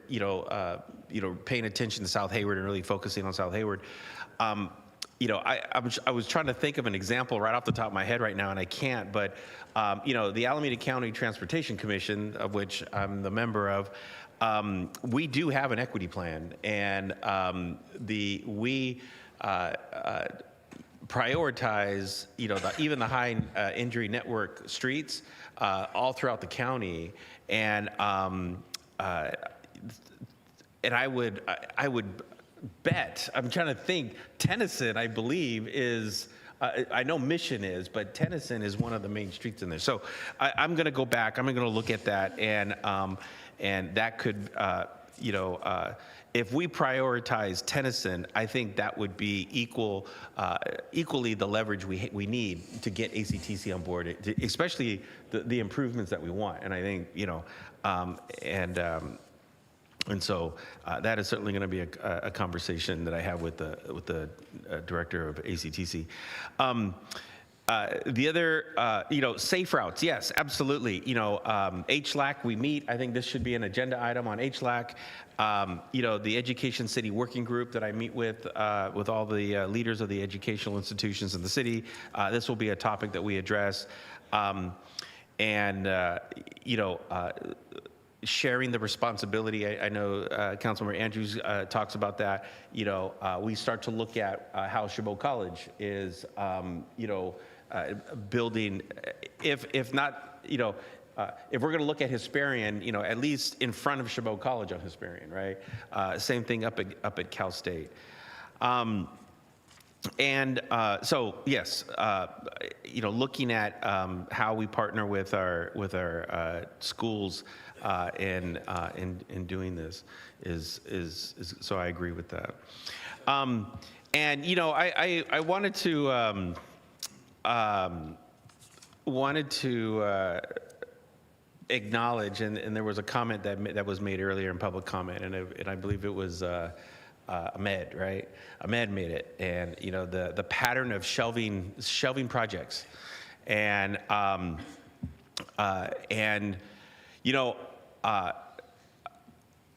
S2: paying attention to South Hayward and really focusing on South Hayward. I was trying to think of an example right off the top of my head right now, and I can't. But the Alameda County Transportation Commission, of which I'm the member of, we do have an equity plan, and we prioritize, even the high injury network streets all throughout the county, and I would bet, I'm trying to think, Tennyson, I believe, is, I know Mission is, but Tennyson is one of the main streets in there. So I'm going to go back, I'm going to look at that, and that could, if we prioritize Tennyson, I think that would be equally the leverage we need to get ACTC on board, especially the improvements that we want. And I think, and so that is certainly going to be a conversation that I have with the director of ACTC. The other, safe routes, yes, absolutely. HLAC, we meet. I think this should be an agenda item on HLAC. The Education City Working Group that I meet with all the leaders of the educational institutions in the city, this will be a topic that we address. Sharing the responsibility, I know Councilmember Andrews talks about that. We start to look at how Chabot College is, building, if not, if we're going to look at Hesperian, at least in front of Chabot College on Hesperian, right? Same thing up at Cal State. So yes, looking at how we partner with our schools in doing this is so I agree with that. I wanted to acknowledge, and there was a comment that was made earlier in public comment, and I believe it was Ahmed, right? Ahmed made it, and the pattern of shelving projects, and I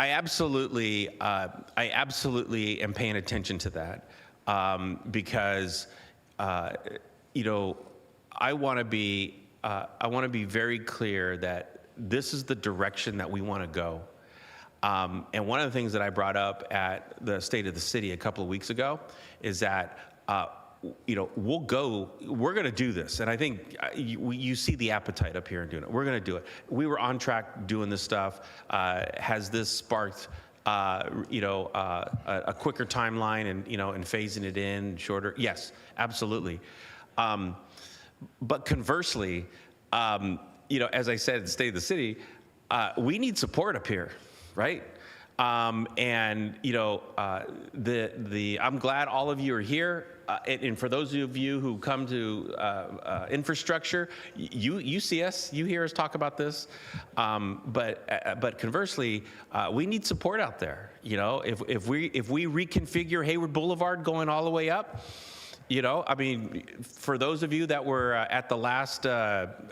S2: absolutely am paying attention to that because I want to be very clear that this is the direction that we want to go. And one of the things that I brought up at the State of the City a couple of weeks ago is that we're going to do this. And I think you see the appetite up here in doing it. We're going to do it. We were on track doing this stuff. Has this sparked, a quicker timeline and phasing it in shorter? Yes, absolutely. But conversely, as I said at the State of the City, we need support up here, right? I'm glad all of you are here. And for those of you who come to infrastructure, you see us, you hear us talk about this. But conversely, we need support out there. If we reconfigure Hayward Boulevard going all the way up, for those of you that were at the last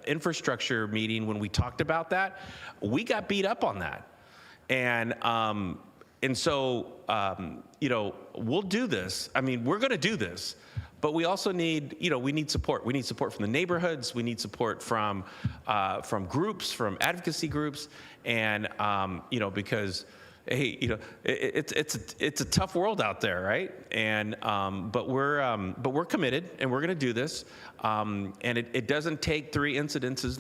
S2: infrastructure meeting when we talked about that, we got beat up on that. And so, we'll do this. We're going to do this, but we also need, we need support. We need support from the neighborhoods. We need support from groups, from advocacy groups, and because hey, it's a tough world out there, right? And but we're committed, and we're going to do this. And it doesn't take 3 incidences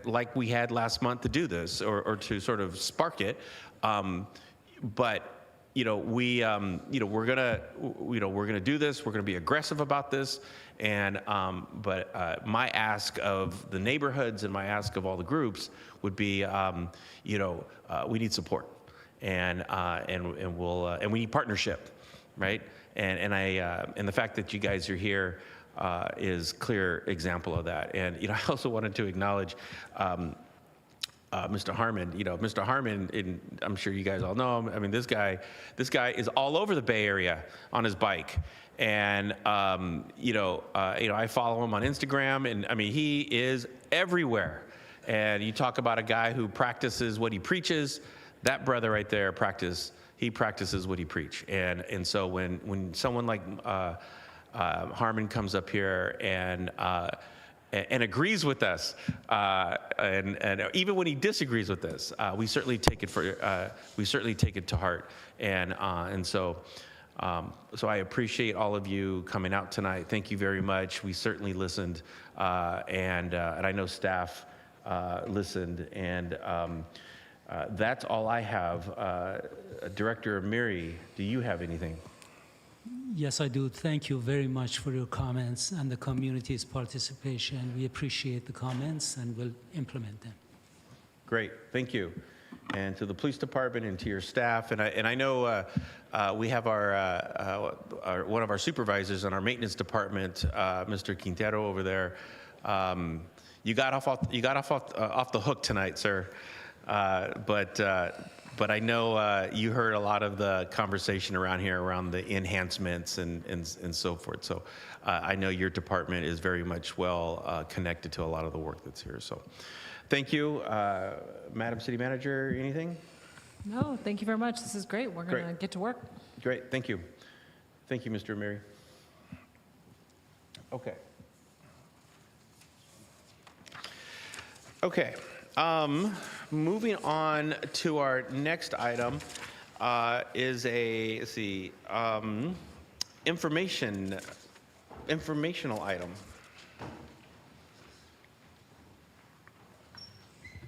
S2: like we had last month to do this, or to sort of spark it. But we're gonna do this. We're gonna be aggressive about this. And but my ask of the neighborhoods and my ask of all the groups would be, we need support. And we need partnership, right? And the fact that you guys are here is clear example of that. And I also wanted to acknowledge Mr. Harmon. Mr. Harmon, I'm sure you guys all know him. This guy is all over the Bay Area on his bike. And I follow him on Instagram, and he is everywhere. And you talk about a guy who practices what he preaches. That brother right there practices what he preach. And so when someone like Harmon comes up here and agrees with us, and even when he disagrees with us, we certainly take it to heart, and so I appreciate all of you coming out tonight. Thank you very much. We certainly listened, and I know staff listened, and that's all I have. Director Miri, do you have anything?
S4: Yes, I do. Thank you very much for your comments and the community's participation. We appreciate the comments and will implement them.
S2: Great, thank you. And to the police department and to your staff, and I know we have our one of our supervisors in our maintenance department, Mr. Quintero over there. You got off the hook tonight, sir. But I know you heard a lot of the conversation around here around the enhancements and so forth. So I know your department is very much well connected to a lot of the work that's here. So thank you. Madam City Manager, anything?
S6: No, thank you very much. This is great. We're going to get to work.
S2: Great, thank you. Thank you, Mr. Amiri. Okay. Okay. Moving on to our next item is a, let's see, informational item.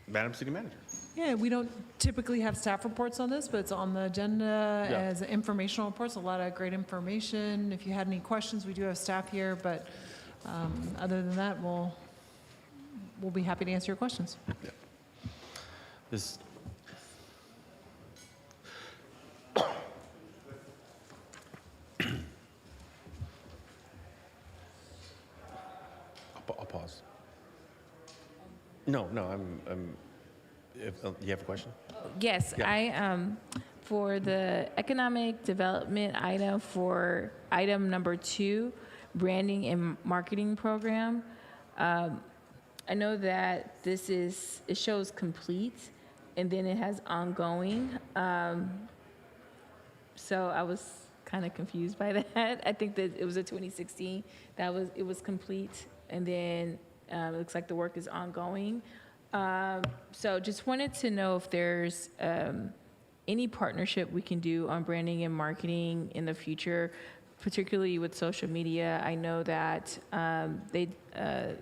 S2: Madam City Manager.
S6: Yeah, we don't typically have staff reports on this, but it's on the agenda as informational reports. A lot of great information. If you had any questions, we do have staff here, but other than that, we'll be happy to answer your questions.
S2: Yeah. This. I'll pause. No, I'm if, you have a question?
S9: Yes,
S2: Yeah.
S9: For the economic development item for item number 2, branding and marketing program, I know that it shows complete, and then it has ongoing. So I was kind of confused by that. I think that it was a 2016 it was complete, and then it looks like the work is ongoing. So just wanted to know if there's any partnership we can do on branding and marketing in the future, particularly with social media. I know that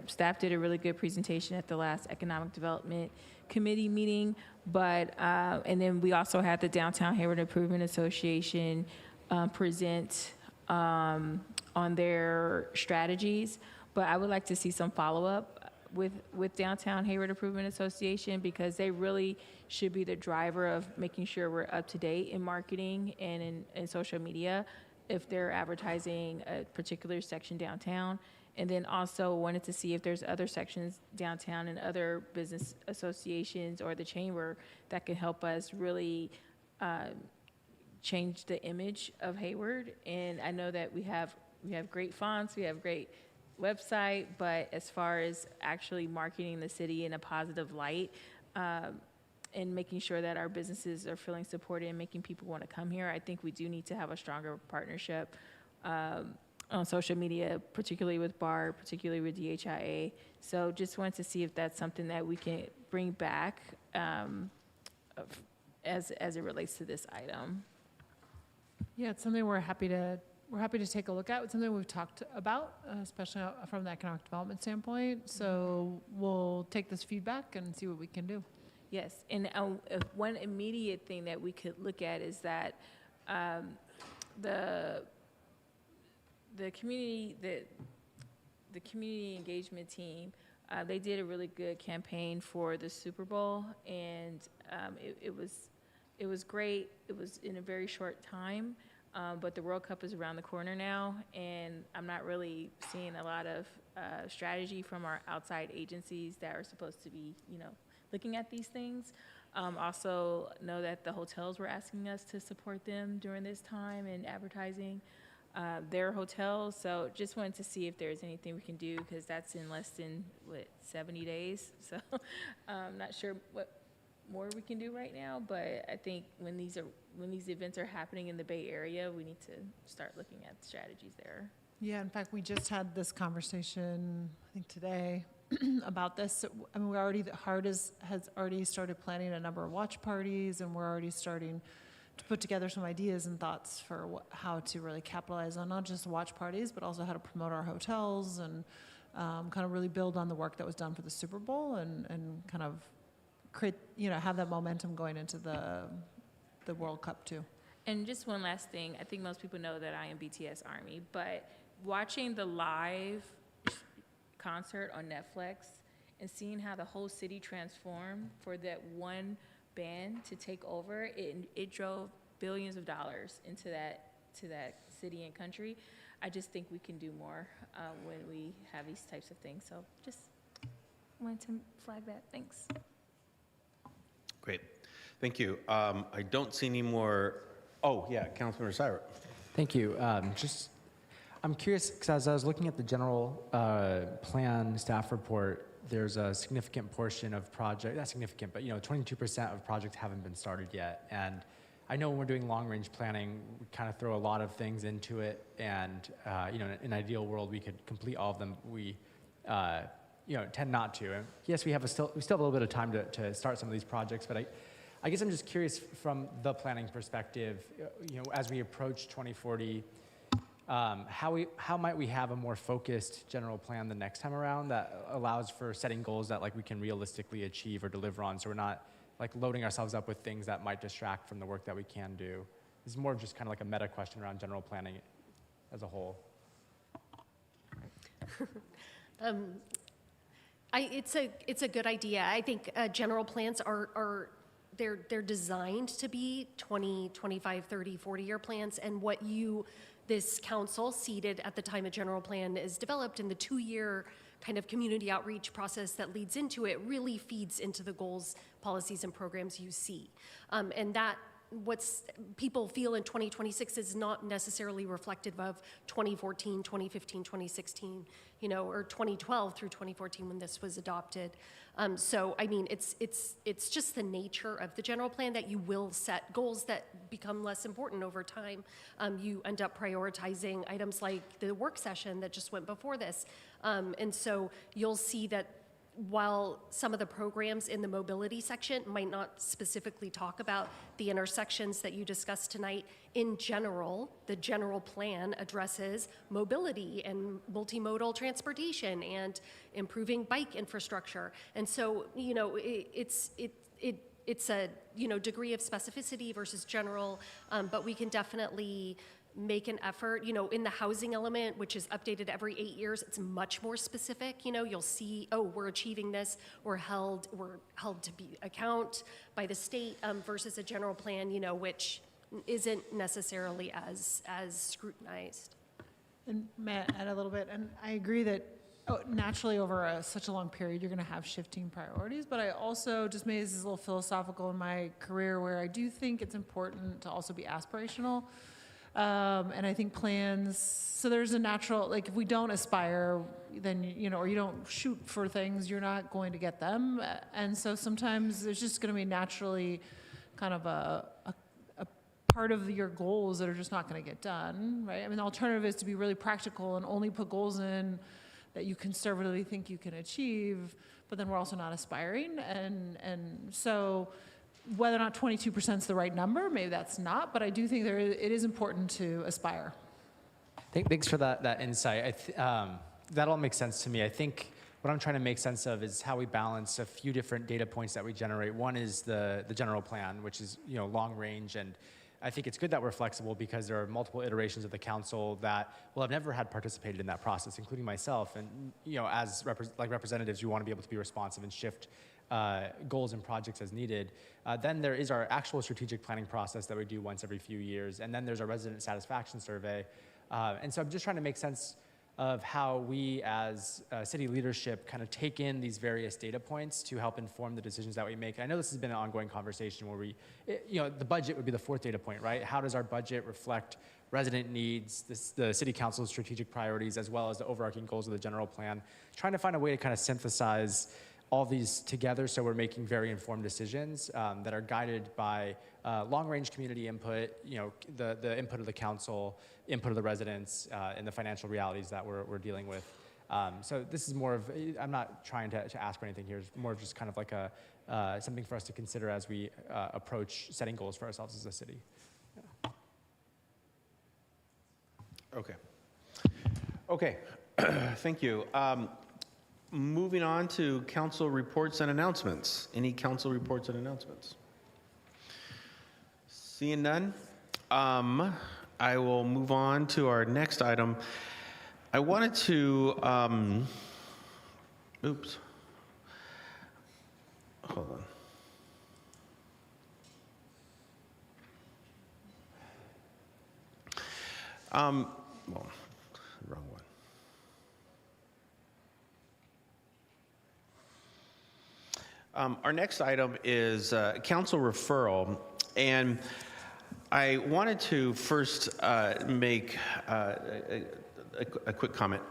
S9: staff did a really good presentation at the last Economic Development Committee meeting, but and then we also had the Downtown Hayward Improvement Association present on their strategies, but I would like to see some follow-up with Downtown Hayward Improvement Association, because they really should be the driver of making sure we're up to date in marketing and in social media if they're advertising a particular section downtown. And then also wanted to see if there's other sections downtown and other business associations or the chamber that can help us really change the image of Hayward. And I know that we have great fonts, we have great website, but as far as actually marketing the city in a positive light, and making sure that our businesses are feeling supported and making people want to come here, I think we do need to have a stronger partnership on social media, particularly with BAR, particularly with DHIA. So just wanted to see if that's something that we can bring back as it relates to this item.
S6: Yeah, it's something we're happy to take a look at. It's something we've talked about, especially from the economic development standpoint. So we'll take this feedback and see what we can do.
S9: Yes, and one immediate thing that we could look at is that the community engagement team, they did a really good campaign for the Super Bowl, and it was great. It was in a very short time, but the World Cup is around the corner now, and I'm not really seeing a lot of strategy from our outside agencies that are supposed to be, looking at these things. Also know that the hotels were asking us to support them during this time in advertising their hotels. So just wanted to see if there's anything we can do, because that's in less than 70 days. So I'm not sure what more we can do right now, but I think when these events are happening in the Bay Area, we need to start looking at strategies there.
S6: Yeah, in fact, we just had this conversation, I think today, about this. I mean, has already started planning a number of watch parties, and we're already starting to put together some ideas and thoughts for how to really capitalize on not just watch parties, but also how to promote our hotels and kind of really build on the work that was done for the Super Bowl and kind of create, have that momentum going into the World Cup too.
S9: And just one last thing, I think most people know that I am BTS Army, but watching the live concert on Netflix and seeing how the whole city transformed for that one band to take over, it drove billions of dollars into that city and country. I just think we can do more when we have these types of things. So just wanted to flag that. Thanks.
S2: Great. Thank you. I don't see any more. Oh, yeah, Councilmember Seibert.
S10: Thank you. I'm curious, because as I was looking at the general plan staff report, there's a significant portion of project, not significant, but 22% of projects haven't been started yet. And I know when we're doing long-range planning, we kind of throw a lot of things into it, and in an ideal world, we could complete all of them. We tend not to. And yes, we still have a little bit of time to start some of these projects, but I guess I'm just curious from the planning perspective, as we approach 2040, how might we have a more focused general plan the next time around that allows for setting goals that we can realistically achieve or deliver on, so we're not loading ourselves up with things that might distract from the work that we can do? This is more of just kind of a meta question around general planning as a whole.
S1: It's a good idea. I think general plans they're designed to be 20, 25, 30, 40-year plans, and what this council seated at the time a general plan is developed, and the 2-year kind of community outreach process that leads into it really feeds into the goals, policies, and programs you see. And that what's people feel in 2026 is not necessarily reflective of 2014, 2015, 2016, or 2012 through 2014 when this was adopted. So, I mean, it's just the nature of the general plan that you will set goals that become less important over time. You end up prioritizing items like the work session that just went before this. And so you'll see that while some of the programs in the mobility section might not specifically talk about the intersections that you discussed tonight, in general, the general plan addresses mobility and multimodal transportation and improving bike infrastructure. And so, it's a, degree of specificity versus general, but we can definitely make an effort, in the housing element, which is updated every 8 years, it's much more specific. You'll see, oh, we're achieving this, we're held to be account by the state, versus a general plan, which isn't necessarily as scrutinized.
S6: And Matt, add a little bit, and I agree that naturally over such a long period, you're going to have shifting priorities, but I also, just maybe this is a little philosophical in my career, where I do think it's important to also be aspirational. And I think plans, so there's a natural, if we don't aspire, then, or you don't shoot for things, you're not going to get them. And so sometimes there's just going to be naturally kind of a part of your goals that are just not going to get done, right? I mean, the alternative is to be really practical and only put goals in that you conservatively think you can achieve, but then we're also not aspiring. And so whether or not 22% is the right number, maybe that's not, but I do think it is important to aspire.
S10: Thanks for that insight. That all makes sense to me. I think what I'm trying to make sense of is how we balance a few different data points that we generate. One is the general plan, which is long range, and I think it's good that we're flexible because there are multiple iterations of the council that have never had participated in that process, including myself. And as representatives, we want to be able to be responsive and shift goals and projects as needed. Then there is our actual strategic planning process that we do once every few years. And then there's our resident satisfaction survey. And so I'm just trying to make sense of how we as city leadership kind of take in these various data points to help inform the decisions that we make. I know this has been an ongoing conversation where the budget would be the fourth data point, right? How does our budget reflect resident needs, the city council's strategic priorities, as well as the overarching goals of the general plan? Trying to find a way to kind of synthesize all these together, so we're making very informed decisions that are guided by long-range community input, the input of the council, input of the residents, and the financial realities that we're dealing with. So this is more of, I'm not trying to ask for anything here, it's more of just kind of like something for us to consider as we approach setting goals for ourselves as a city. Yeah.
S2: Okay, thank you. Moving on to council reports and announcements. Any council reports and announcements? Seeing none, I will move on to our next item. I wanted to, oops, hold on. Well, wrong one. Our next item is council referral, and I wanted to first make a quick comment.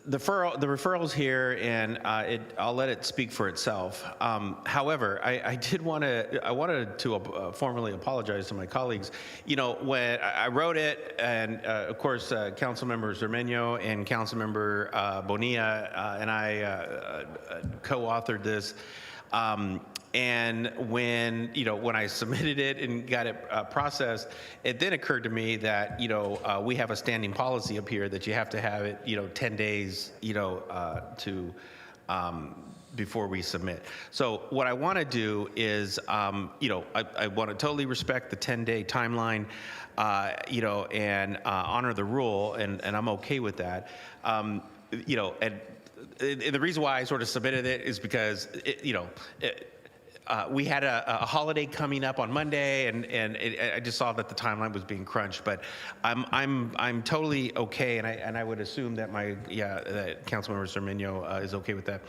S2: The referral's here, and I'll let it speak for itself. However, I wanted to formally apologize to my colleagues. When I wrote it, and of course, Councilmember Zermeño and Councilmember Bonilla and I co-authored this. And when I submitted it and got it processed, it then occurred to me that we have a standing policy up here that you have to have it 10 days before we submit. So what I want to do is I want to totally respect the 10-day timeline, and honor the rule, and I'm okay with that. And the reason why I sort of submitted it is because we had a holiday coming up on Monday, and I just saw that the timeline was being crunched. But I'm totally okay, and I would assume that that Councilmember Zermeño is okay with that.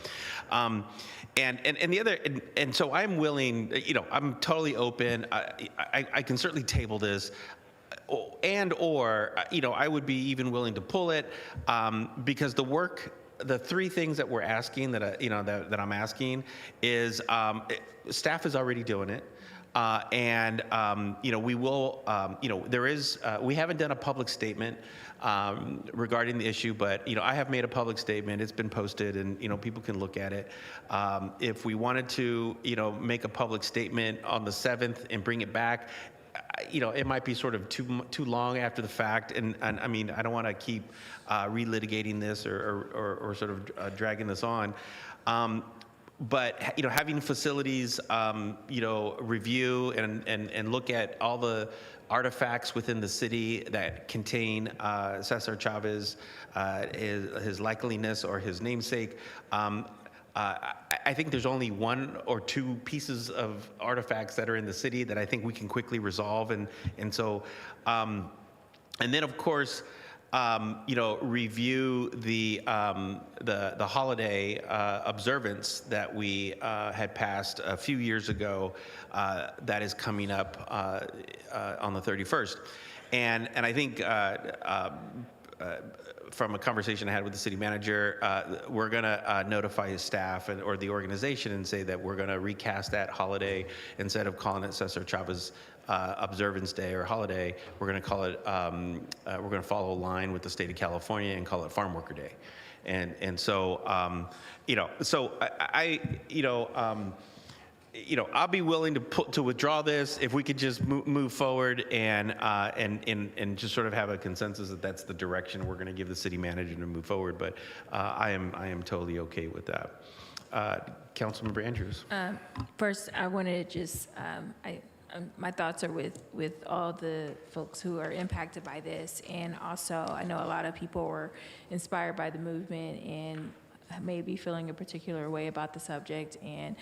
S2: And so I'm willing. I'm totally open. I can certainly table this. Or I would be even willing to pull it because the three things that we're asking that I'm asking is staff is already doing it. We will, we haven't done a public statement regarding the issue, but, I have made a public statement. It's been posted, and, people can look at it. If we wanted to, make a public statement on the 7th and bring it back, it might be sort of too long after the fact, and I mean, I don't want to keep relitigating this or sort of dragging this on. But having facilities, review and look at all the artifacts within the city that contain Cesar Chavez, his likeliness or his namesake. I think there's only one or two pieces of artifacts that are in the city that I think we can quickly resolve, and so, and then of course, review the holiday observance that we had passed a few years ago that is coming up on the 31st, and I think. From a conversation I had with the city manager, we're going to notify his staff or the organization and say that we're going to recast that holiday. Instead of calling it Cesar Chavez Observance Day or holiday, we're going to call it, we're going to follow a line with the state of California and call it Farm Worker Day. And so, so I'll be willing to withdraw this if we could just move forward and just sort of have a consensus that that's the direction we're going to give the city manager to move forward. But I am totally okay with that. Councilmember Andrews.
S9: First, I want to just my thoughts are with all the folks who are impacted by this, and also I know a lot of people were inspired by the movement and may be feeling a particular way about the subject, and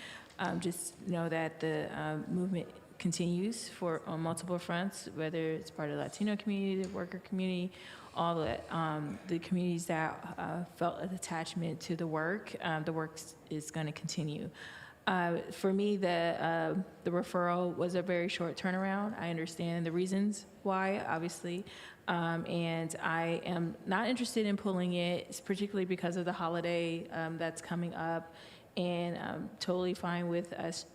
S9: just know that the movement continues on multiple fronts, whether it's part of the Latino community, the worker community, all the communities that felt an attachment to the work is going to continue. For me, the referral was a very short turnaround. I understand the reasons why, obviously, and I am not interested in pulling it, particularly because of the holiday that's coming up, and I'm totally fine with us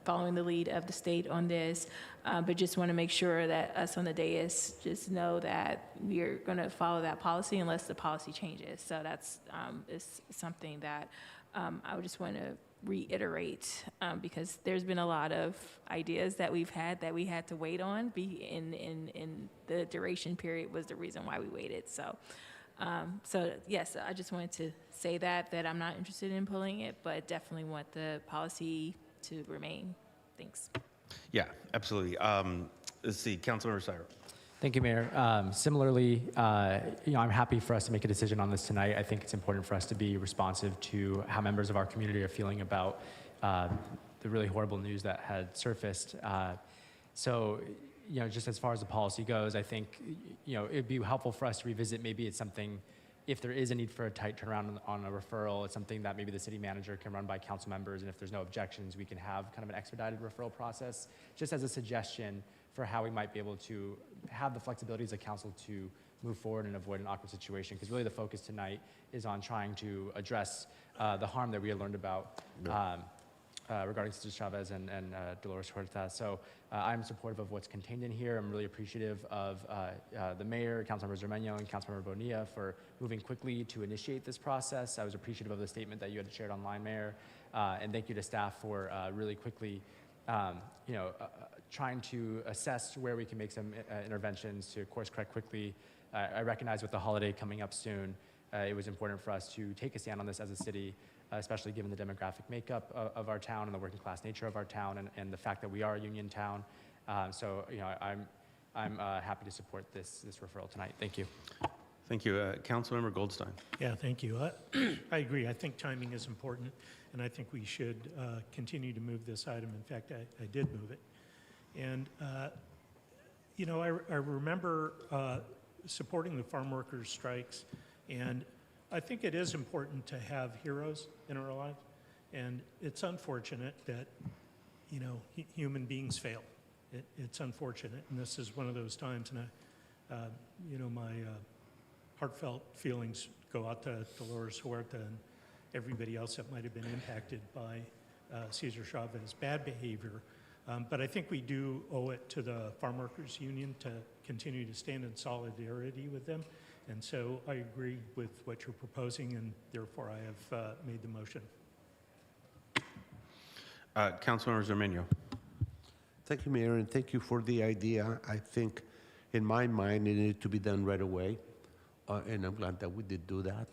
S9: following the lead of the state on this, but just want to make sure that us on the dais just know that we're going to follow that policy unless the policy changes. So that's is something that I would just want to reiterate, because there's been a lot of ideas that we've had that we had to wait on. In the duration period was the reason why we waited. So, yes, I just wanted to say that I'm not interested in pulling it, but definitely want the policy to remain. Thanks.
S2: Yeah, absolutely. Let's see, Councilmember Syra.
S10: Thank you, Mayor. Similarly, I'm happy for us to make a decision on this tonight. I think it's important for us to be responsive to how members of our community are feeling about the really horrible news that had surfaced. So, just as far as the policy goes, I think, it'd be helpful for us to revisit. Maybe it's something, if there is a need for a tight turnaround on a referral, it's something that maybe the city manager can run by council members, and if there's no objections, we can have kind of an expedited referral process, just as a suggestion for how we might be able to have the flexibility as a council to move forward and avoid an awkward situation. Because really the focus tonight is on trying to address the harm that we had learned about regarding Sister Chavez and Dolores Huerta. So I'm supportive of what's contained in here. I'm really appreciative of the mayor, Councilmember Zermeño, and Councilmember Bonilla for moving quickly to initiate this process. I was appreciative of the statement that you had shared online, Mayor. And thank you to staff for really quickly trying to assess where we can make some interventions to course correct quickly. I recognize with the holiday coming up soon, it was important for us to take a stand on this as a city, especially given the demographic makeup of our town and the working class nature of our town, and the fact that we are a union town. I'm happy to support this referral tonight. Thank you.
S2: Thank you. Councilmember Goldstein.
S22: Yeah, thank you. I agree. I think timing is important, and I think we should continue to move this item. In fact, I did move it. And, I remember supporting the farm workers' strikes, and I think it is important to have heroes in our lives. And it's unfortunate that, human beings fail. It's unfortunate, and this is one of those times, and my heartfelt feelings go out to Dolores Huerta and everybody else that might have been impacted by Cesar Chavez's bad behavior. But I think we do owe it to the Farm Workers Union to continue to stand in solidarity with them. And so I agree with what you're proposing, and therefore I have made the motion.
S2: Councilmember Zermeño.
S5: Thank you, Mayor, and thank you for the idea. I think, in my mind, it needed to be done right away, and I'm glad that we did do that,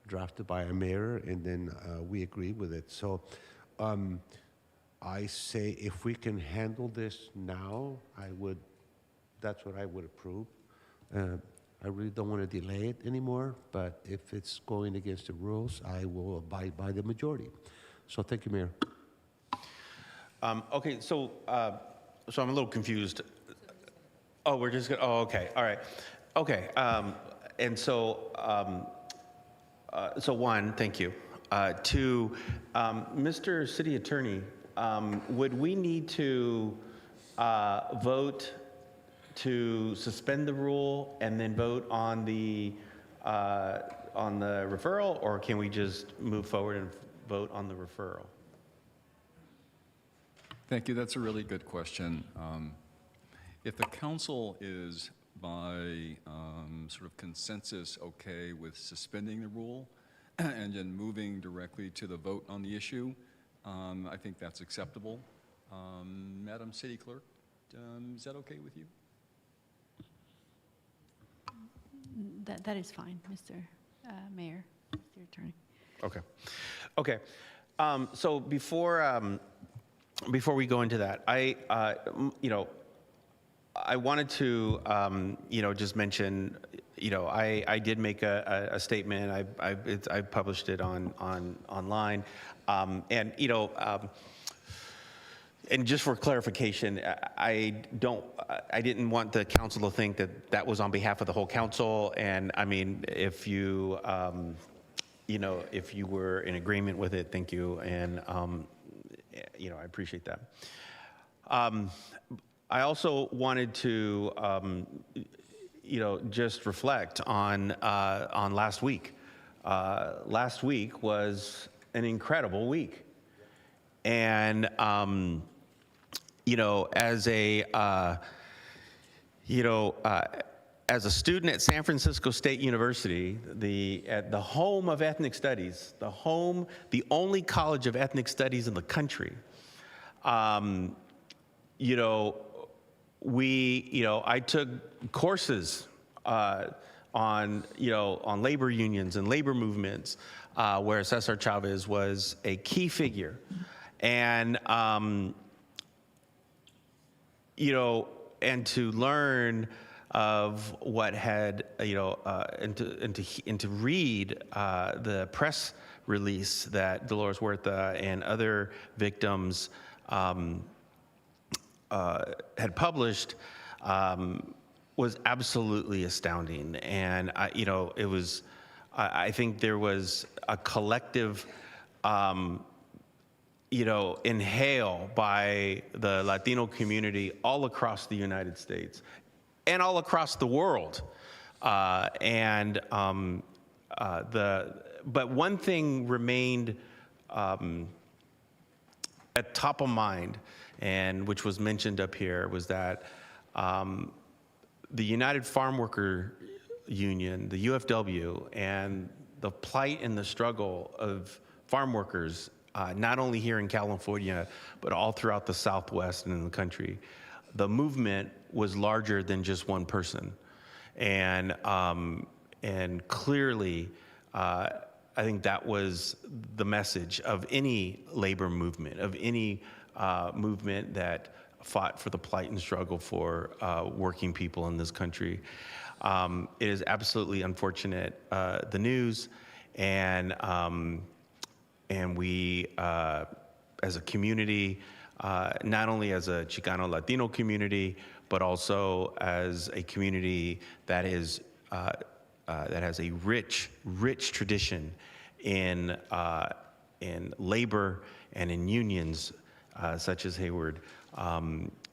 S5: drafted by a mayor, and then we agreed with it. So I say if we can handle this now, that's what I would approve. I really don't want to delay it anymore, but if it's going against the rules, I will abide by the majority. So thank you, Mayor.
S2: Okay, so I'm a little confused. Oh, we're just gonna, okay, all right. Okay, and so, one, thank you. Two, Mr. City Attorney, would we need to vote to suspend the rule and then vote on the referral, or can we just move forward and vote on the referral?
S7: Thank you. That's a really good question. If the council is by sort of consensus okay with suspending the rule and then moving directly to the vote on the issue, I think that's acceptable. Madam City Clerk, is that okay with you?
S3: That is fine, Mr. Mayor, Mr. Attorney.
S2: Okay. Okay. So before we go into that, I wanted to, just mention, I did make a statement. I published it online, and just for clarification, I didn't want the council to think that was on behalf of the whole council. And I mean, if you, if you were in agreement with it, thank you. And, I appreciate that. I also wanted to, just reflect on last week. Last week was an incredible week. And, as a student at San Francisco State University, at the home of ethnic studies, the only college of ethnic studies in the country, I took courses on labor unions and labor movements, where Cesar Chavez was a key figure. And, and to learn of what had, and to read the press release that Dolores Huerta and other victims had published was absolutely astounding. And I think there was a collective inhale by the Latino community all across the United States and all across the world. But one thing remained at top of mind, and which was mentioned up here, was that the United Farm Worker Union, the UFW, and the plight and the struggle of farm workers, not only here in California, but all throughout the Southwest and in the country, the movement was larger than just one person. And clearly, I think that was the message of any labor movement, of any movement that fought for the plight and struggle for working people in this country. It is absolutely unfortunate, the news, and we, as a community, not only as a Chicano Latino community, but also as a community that is that has a rich tradition in labor and in unions such as Hayward.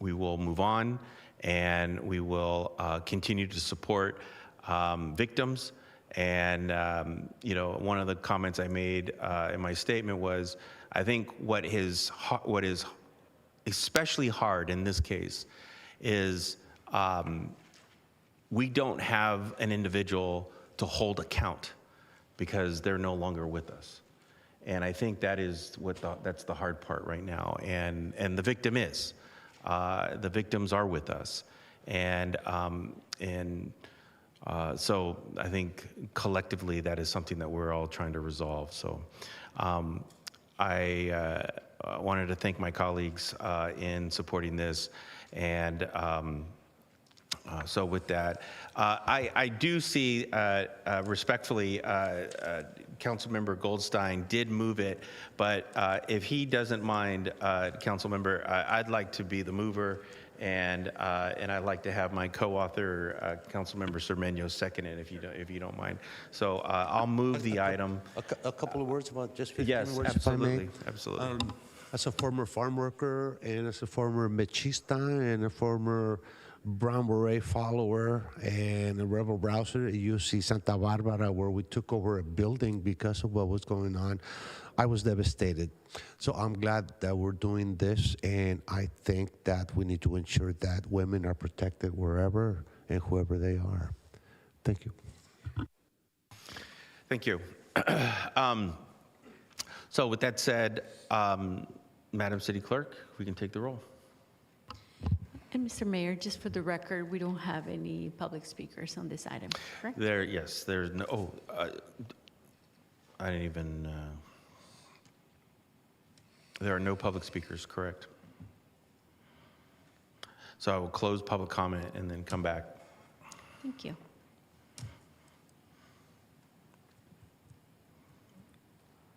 S2: We will move on, and we will continue to support victims. And one of the comments I made in my statement was, I think what is especially hard in this case is we don't have an individual to hold account because they're no longer with us. And I think that is that's the hard part right now. And the victim is. The victims are with us. And so I think collectively that is something that we're all trying to resolve. So I wanted to thank my colleagues in supporting this. And so with that, I do see respectfully, Councilmember Goldstein did move it, but if he doesn't mind, Councilmember, I'd like to be the mover, and I'd like to have my co-author, Councilmember Cermeño, second it, if you don't mind. So I'll move the item.
S5: A couple of words about just 15
S2: yes,
S5: words,
S2: absolutely,
S5: if I may.
S2: absolutely.
S5: As a former farm worker, and as a former mechista, and a former Brown Beret follower, and a rebel browser at UC Santa Barbara, where we took over a building because of what was going on, I was devastated. So I'm glad that we're doing this, and I think that we need to ensure that women are protected wherever and whoever they are. Thank you.
S2: Thank you. So with that said, Madam City Clerk, we can take the roll.
S8: And Mr. Mayor, just for the record, we don't have any public speakers on this item, correct?
S2: Yes, there's no, I didn't even, there are no public speakers, correct? So I will close public comment and then come back.
S8: Thank you.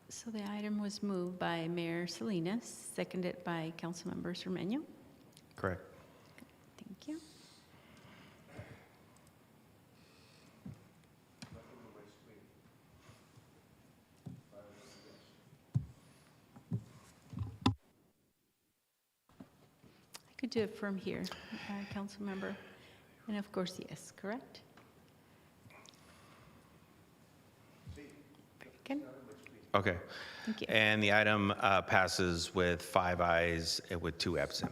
S8: So the item was moved by Mayor Salinas, seconded by Councilmember Cermeño.
S2: Correct.
S8: Thank you. could do it from here, council member. And of course, yes, correct? Very good.
S2: Okay.
S8: Thank you.
S2: And the item passes with 5 ayes and with 2 absent.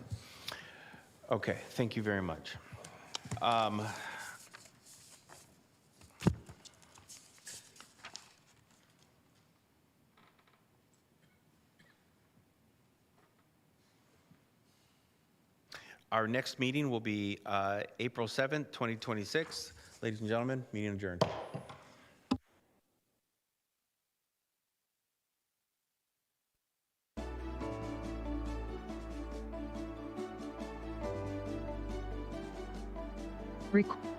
S2: Okay, thank you very much. Our next meeting will be April 7th, 2026. Ladies and gentlemen, meeting adjourned.
S12: Record.